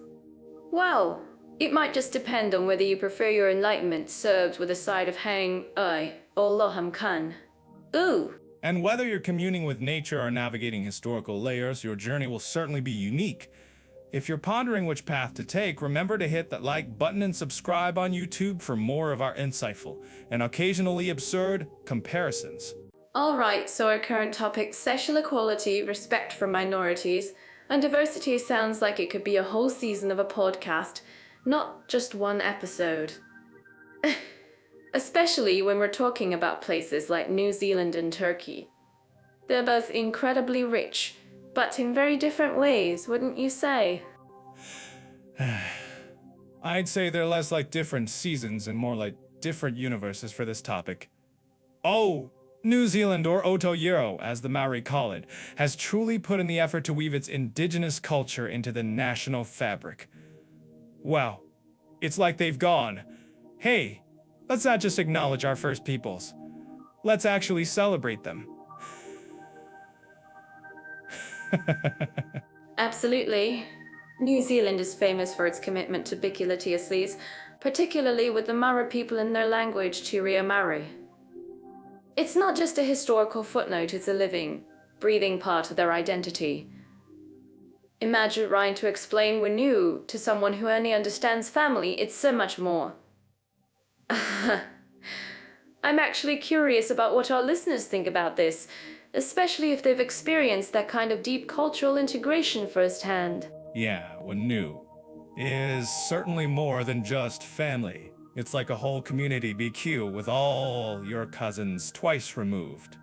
Well, it might just depend on whether you prefer your enlightenment served with a side of hang I or loham khan. Ooh! And whether you're communing with nature or navigating historical layers, your journey will certainly be unique. If you're pondering which path to take, remember to hit that like button and subscribe on YouTube for more of our insightful and occasionally absurd comparisons. Alright, so our current topic, sexual equality, respect for minorities, and diversity sounds like it could be a whole season of a podcast, not just one episode. Especially when we're talking about places like New Zealand and Turkey. They're both incredibly rich, but in very different ways, wouldn't you say? I'd say they're less like different seasons and more like different universes for this topic. Oh, New Zealand, or Aotearoa, as the Maori call it, has truly put in the effort to weave its indigenous culture into the national fabric. Wow, it's like they've gone, hey, let's not just acknowledge our First Peoples. Let's actually celebrate them. Absolutely. New Zealand is famous for its commitment to bikulitiaslies, particularly with the Mara people and their language, Tiria Maori. It's not just a historical footnote, it's a living, breathing part of their identity. Imagine trying to explain Winu to someone who only understands family, it's so much more. I'm actually curious about what our listeners think about this, especially if they've experienced that kind of deep cultural integration firsthand. Yeah, Wanu is certainly more than just family. It's like a whole community BQ with all your cousins twice removed.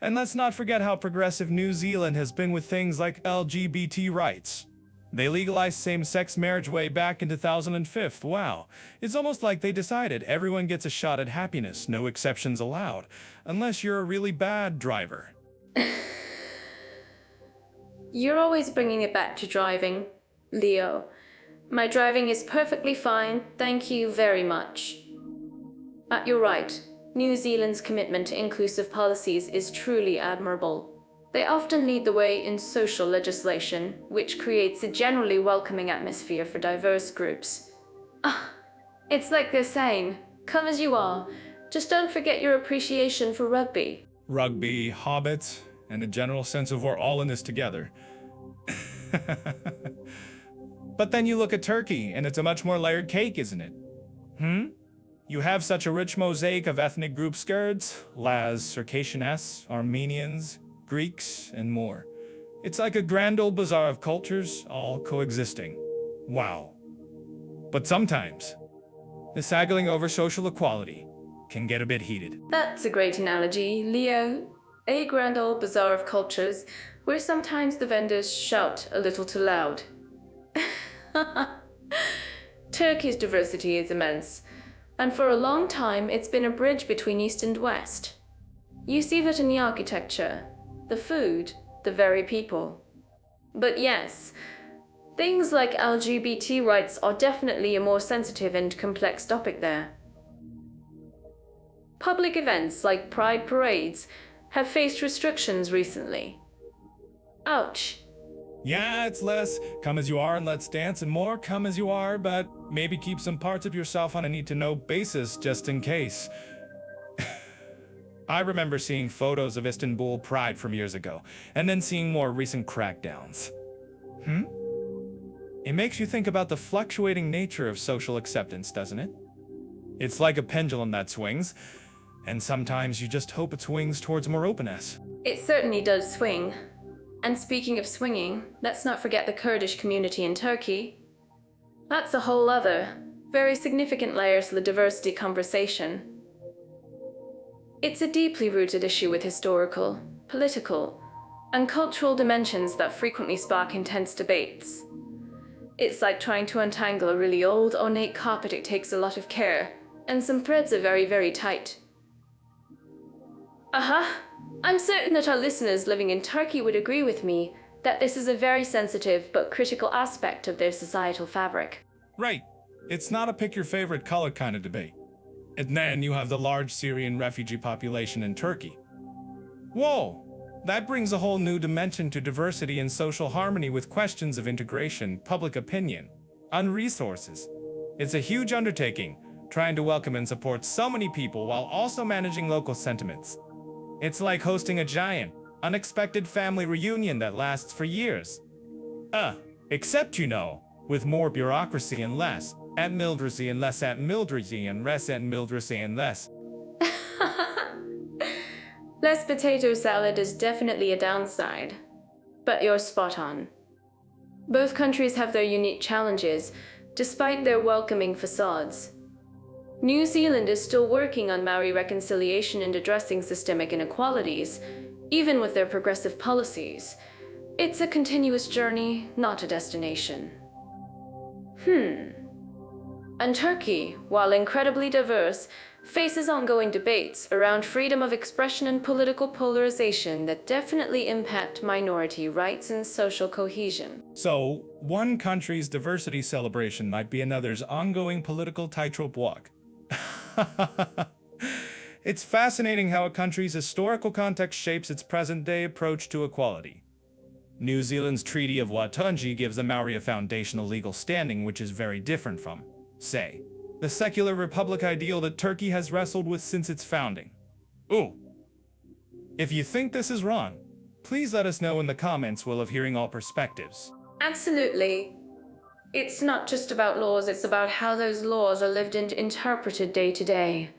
And let's not forget how progressive New Zealand has been with things like LGBT rights. They legalized same-sex marriage way back in 2005. Wow. It's almost like they decided everyone gets a shot at happiness, no exceptions allowed, unless you're a really bad driver. You're always bringing it back to driving, Leo. My driving is perfectly fine, thank you very much. But you're right, New Zealand's commitment to inclusive policies is truly admirable. They often lead the way in social legislation, which creates a generally welcoming atmosphere for diverse groups. It's like they're saying, come as you are, just don't forget your appreciation for rugby. Rugby, hobbits, and a general sense of we're all in this together. But then you look at Turkey, and it's a much more layered cake, isn't it? You have such a rich mosaic of ethnic groups, Kurds, Laz, Circassians, Armenians, Greeks, and more. It's like a grand old bazaar of cultures, all coexisting. Wow. But sometimes, this haggling over social equality can get a bit heated. That's a great analogy, Leo. A grand old bazaar of cultures, where sometimes the vendors shout a little too loud. Turkey's diversity is immense, and for a long time it's been a bridge between East and West. You see that in the architecture, the food, the very people. But yes, things like LGBT rights are definitely a more sensitive and complex topic there. Public events like pride parades have faced restrictions recently. Ouch. Yeah, it's less come as you are and let's dance, and more come as you are, but maybe keep some parts of yourself on a need-to-know basis just in case. I remember seeing photos of Istanbul Pride from years ago, and then seeing more recent crackdowns. It makes you think about the fluctuating nature of social acceptance, doesn't it? It's like a pendulum that swings, and sometimes you just hope it swings towards more openness. It certainly does swing. And speaking of swinging, let's not forget the Kurdish community in Turkey. That's a whole other, very significant layer to the diversity conversation. It's a deeply rooted issue with historical, political, and cultural dimensions that frequently spark intense debates. It's like trying to untangle a really old, ornate carpet. It takes a lot of care, and some threads are very, very tight. I'm certain that our listeners living in Turkey would agree with me that this is a very sensitive but critical aspect of their societal fabric. Right. It's not a pick your favorite color kind of debate. And then you have the large Syrian refugee population in Turkey. Whoa! That brings a whole new dimension to diversity and social harmony with questions of integration, public opinion, and resources. It's a huge undertaking, trying to welcome and support so many people while also managing local sentiments. It's like hosting a giant, unexpected family reunion that lasts for years. Except, with more bureaucracy and less at-milderacy and less at-milderacy and less at-milderacy and less. Less potato salad is definitely a downside, but you're spot on. Both countries have their unique challenges, despite their welcoming facades. New Zealand is still working on Maori reconciliation and addressing systemic inequalities, even with their progressive policies. It's a continuous journey, not a destination. And Turkey, while incredibly diverse, faces ongoing debates around freedom of expression and political polarization that definitely impact minority rights and social cohesion. So, one country's diversity celebration might be another's ongoing political tightrope walk. It's fascinating how a country's historical context shapes its present-day approach to equality. New Zealand's Treaty of Waitangi gives the Maori a foundational legal standing which is very different from, say, the secular republic ideal that Turkey has wrestled with since its founding. Ooh. If you think this is wrong, please let us know in the comments. We'll love hearing all perspectives. Absolutely. It's not just about laws, it's about how those laws are lived and interpreted day to day.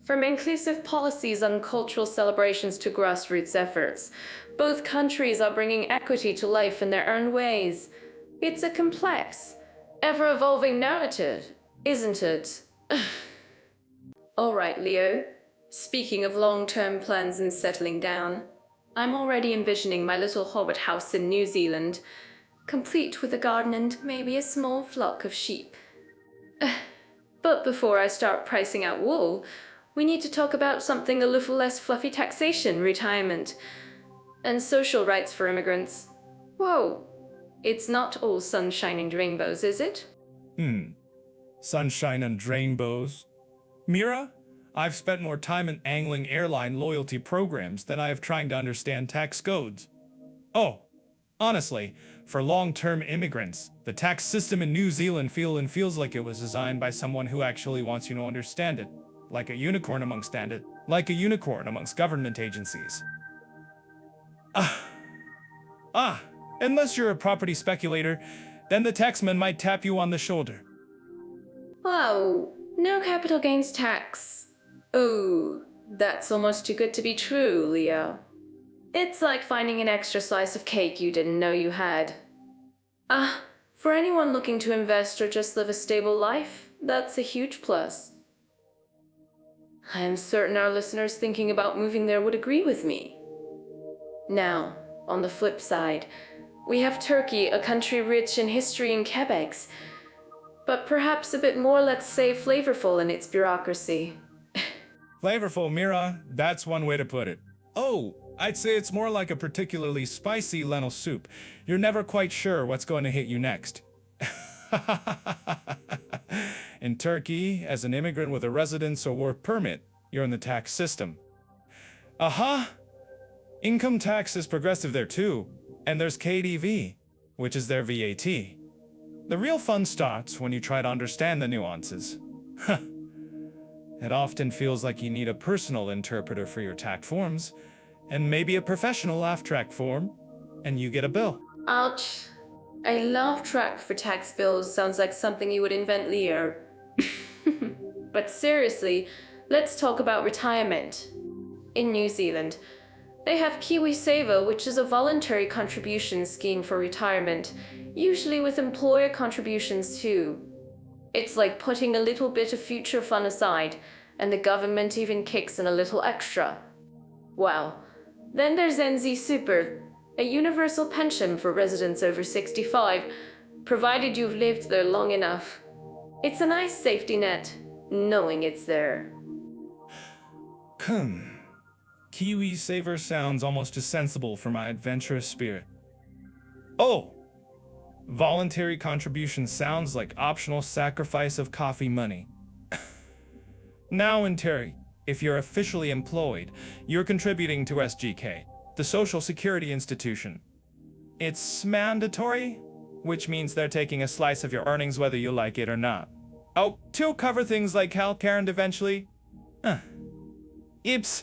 From inclusive policies on cultural celebrations to grassroots efforts, both countries are bringing equity to life in their own ways. It's a complex, ever-evolving narrative, isn't it? All right, Leo. Speaking of long-term plans and settling down, I'm already envisioning my little hobbit house in New Zealand, complete with a garden and maybe a small flock of sheep. But before I start pricing out wool, we need to talk about something a little less fluffy: taxation, retirement, and social rights for immigrants. Whoa. It's not all sunshine and rainbows, is it? Sunshine and rainbows. Mira, I've spent more time in angling airline loyalty programs than I have trying to understand tax codes. Oh, honestly, for long-term immigrants, the tax system in New Zealand feels like it was designed by someone who actually wants you to understand it, like a unicorn amongst government agencies. Unless you're a property speculator, then the taxman might tap you on the shoulder. Wow, no capital gains tax. Oh, that's almost too good to be true, Leo. It's like finding an extra slice of cake you didn't know you had. For anyone looking to invest or just live a stable life, that's a huge plus. I am certain our listeners thinking about moving there would agree with me. Now, on the flip side, we have Turkey, a country rich in history and kebags, but perhaps a bit more, let's say, flavorful in its bureaucracy. Flavorful, Mira, that's one way to put it. Oh, I'd say it's more like a particularly spicy lentil soup. You're never quite sure what's going to hit you next. In Turkey, as an immigrant with a residence or work permit, you're in the tax system. Income tax is progressive there too, and there's KDV, which is their VAT. The real fun starts when you try to understand the nuances. It often feels like you need a personal interpreter for your tax forms, and maybe a professional laugh track form, and you get a bill. Ouch. A laugh track for tax bills sounds like something you would invent, Leo. But seriously, let's talk about retirement. In New Zealand, they have KiwiSaver, which is a voluntary contribution scheme for retirement, usually with employer contributions too. It's like putting a little bit of future fun aside, and the government even kicks in a little extra. Well, then there's NZ Super, a universal pension for residents over 65, provided you've lived there long enough. It's a nice safety net, knowing it's there. Kiwi Saver sounds almost too sensible for my adventurous spirit. Oh! Voluntary contribution sounds like optional sacrifice of coffee money. Now in Terry, if you're officially employed, you're contributing to SGK, the Social Security Institution. It's mandatory, which means they're taking a slice of your earnings whether you like it or not. Oh, to cover things like healthcare and eventually... Ips.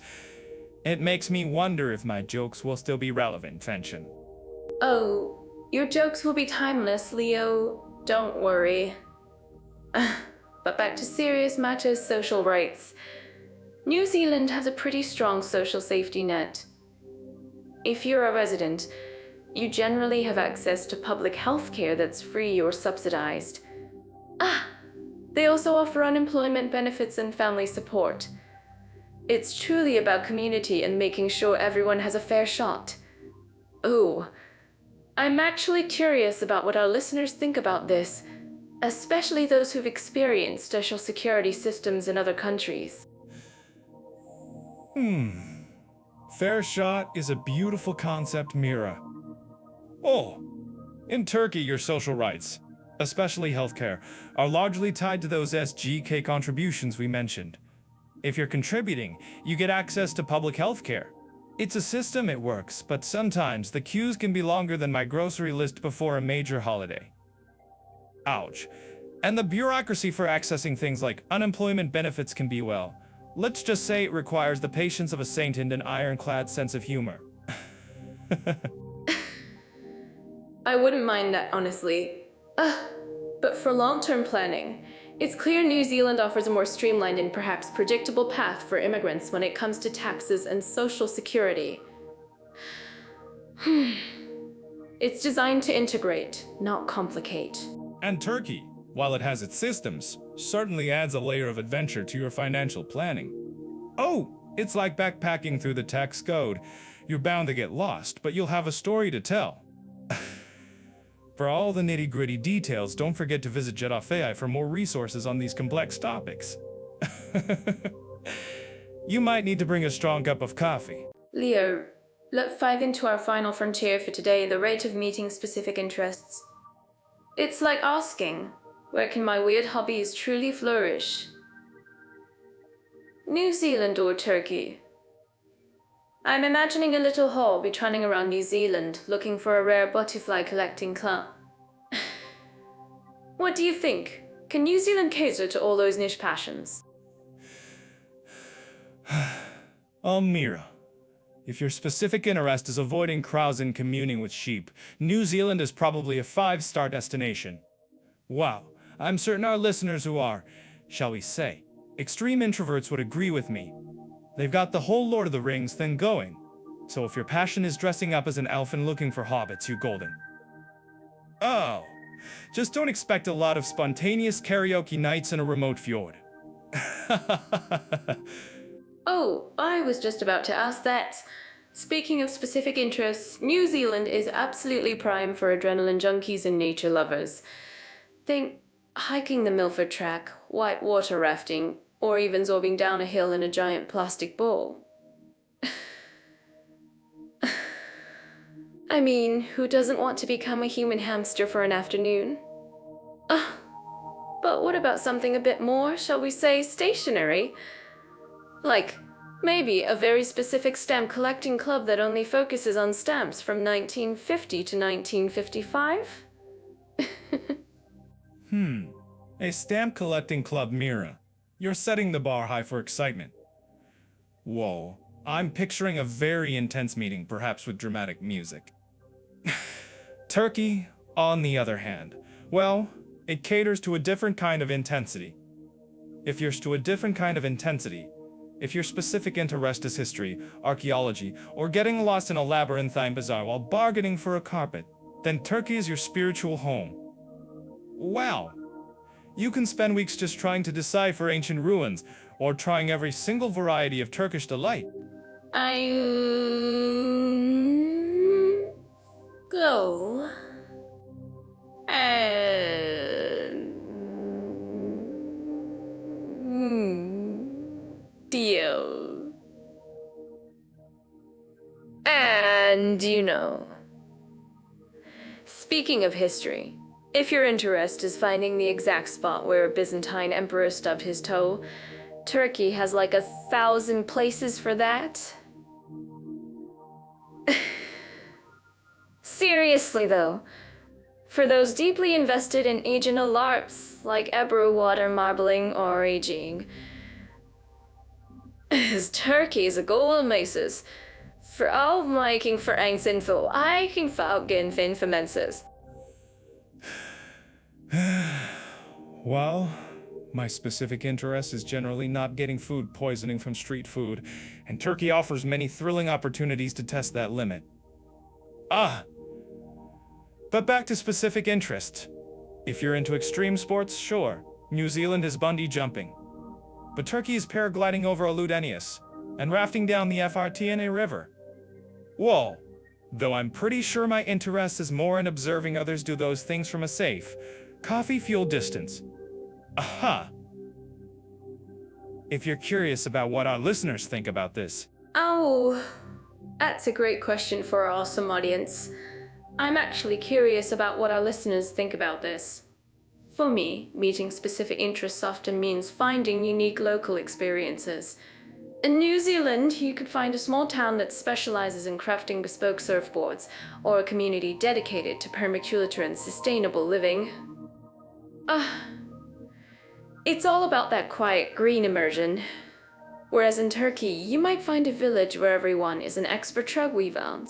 It makes me wonder if my jokes will still be relevant, Fenton. Oh, your jokes will be timeless, Leo. Don't worry. But back to serious matters, social rights. New Zealand has a pretty strong social safety net. If you're a resident, you generally have access to public health care that's free or subsidized. They also offer unemployment benefits and family support. It's truly about community and making sure everyone has a fair shot. Oh, I'm actually curious about what our listeners think about this, especially those who've experienced social security systems in other countries. Fair shot is a beautiful concept, Mira. Oh, in Turkey, your social rights, especially healthcare, are largely tied to those SGK contributions we mentioned. If you're contributing, you get access to public health care. It's a system, it works, but sometimes the queues can be longer than my grocery list before a major holiday. Ouch. And the bureaucracy for accessing things like unemployment benefits can be, well, let's just say it requires the patience of a saint and an ironclad sense of humor. I wouldn't mind that, honestly. But for long-term planning, it's clear New Zealand offers a more streamlined and perhaps predictable path for immigrants when it comes to taxes and social security. It's designed to integrate, not complicate. And Turkey, while it has its systems, certainly adds a layer of adventure to your financial planning. Oh, it's like backpacking through the tax code. You're bound to get lost, but you'll have a story to tell. For all the nitty-gritty details, don't forget to visit Jedafai for more resources on these complex topics. You might need to bring a strong cup of coffee. Leo, let's dive into our final frontier for today, the rate of meeting specific interests. It's like asking, where can my weird hobbies truly flourish? New Zealand or Turkey? I'm imagining a little hobby trotting around New Zealand, looking for a rare butterfly collecting club. What do you think? Can New Zealand cater to all those niche passions? Mira, if your specific interest is avoiding crowds and communing with sheep, New Zealand is probably a 5-star destination. Wow, I'm certain our listeners who are, shall we say, extreme introverts would agree with me. They've got the whole Lord of the Rings thing going. So if your passion is dressing up as an elf and looking for hobbits, you're golden. Oh, just don't expect a lot of spontaneous karaoke nights in a remote fjord. Oh, I was just about to ask that. Speaking of specific interests, New Zealand is absolutely prime for adrenaline junkies and nature lovers. Think hiking the Milford Track, white water rafting, or even zorbing down a hill in a giant plastic ball. I mean, who doesn't want to become a human hamster for an afternoon? But what about something a bit more, shall we say, stationary? Like, maybe a very specific stamp collecting club that only focuses on stamps from 1950 to 1955? A stamp collecting club, Mira. You're setting the bar high for excitement. Whoa, I'm picturing a very intense meeting, perhaps with dramatic music. Turkey, on the other hand, well, it caters to a different kind of intensity. If your specific interest is history, archaeology, or getting lost in a labyrinthine bazaar while bargaining for a carpet, then Turkey is your spiritual home. Wow! You can spend weeks just trying to decipher ancient ruins, or trying every single variety of Turkish delight. Go. And deal. And speaking of history, if your interest is finding the exact spot where a Byzantine emperor stubbed his toe, Turkey has like 1,000 places for that. Seriously though, for those deeply invested in agenal LARPs like Ebru water marbling or aging, Turkey is a golden maces. For all making for info, I can falgen fin femenses. Well, my specific interest is generally not getting food poisoning from street food, and Turkey offers many thrilling opportunities to test that limit. But back to specific interest. If you're into extreme sports, sure, New Zealand is bungee jumping. But Turkey is paragliding over Aludenius and rafting down the FRTNA River. Whoa. Though I'm pretty sure my interest is more in observing others do those things from a safe, coffee-fueled distance. Aha! If you're curious about what our listeners think about this. Oh, that's a great question for our awesome audience. I'm actually curious about what our listeners think about this. For me, meeting specific interests often means finding unique local experiences. In New Zealand, you could find a small town that specializes in crafting bespoke surfboards, or a community dedicated to permaculture and sustainable living. It's all about that quiet green immersion. Whereas in Turkey, you might find a village where everyone is an expert truck weaver.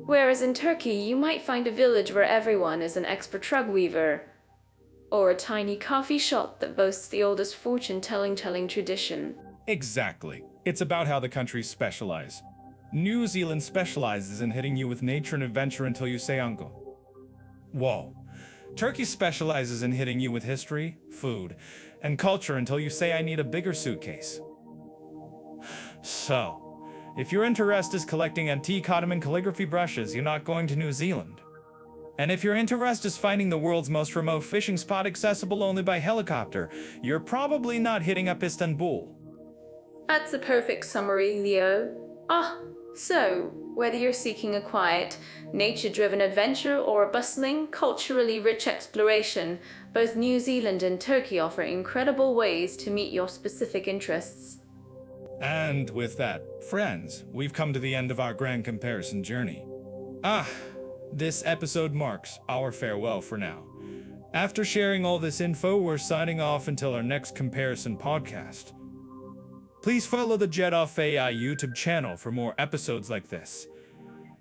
Whereas in Turkey, you might find a village where everyone is an expert truck weaver. Or a tiny coffee shop that boasts the oldest fortune-telling tradition. Exactly. It's about how the countries specialize. New Zealand specializes in hitting you with nature and adventure until you say uncle. Whoa. Turkey specializes in hitting you with history, food, and culture until you say I need a bigger suitcase. So, if your interest is collecting antique Ottoman calligraphy brushes, you're not going to New Zealand. And if your interest is finding the world's most remote fishing spot accessible only by helicopter, you're probably not hitting up Istanbul. That's a perfect summary, Leo. So, whether you're seeking a quiet, nature-driven adventure or a bustling, culturally rich exploration, both New Zealand and Turkey offer incredible ways to meet your specific interests. And with that, friends, we've come to the end of our grand comparison journey. This episode marks our farewell for now. After sharing all this info, we're signing off until our next comparison podcast. Please follow the Jet Off AI YouTube channel for more episodes like this.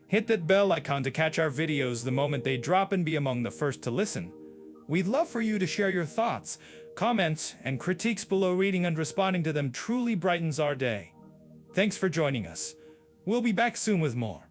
Hit that bell icon to catch our videos the moment they drop and be among the first to listen. We'd love for you to share your thoughts, comments, and critiques below. Reading and responding to them truly brightens our day. Thanks for joining us. We'll be back soon with more.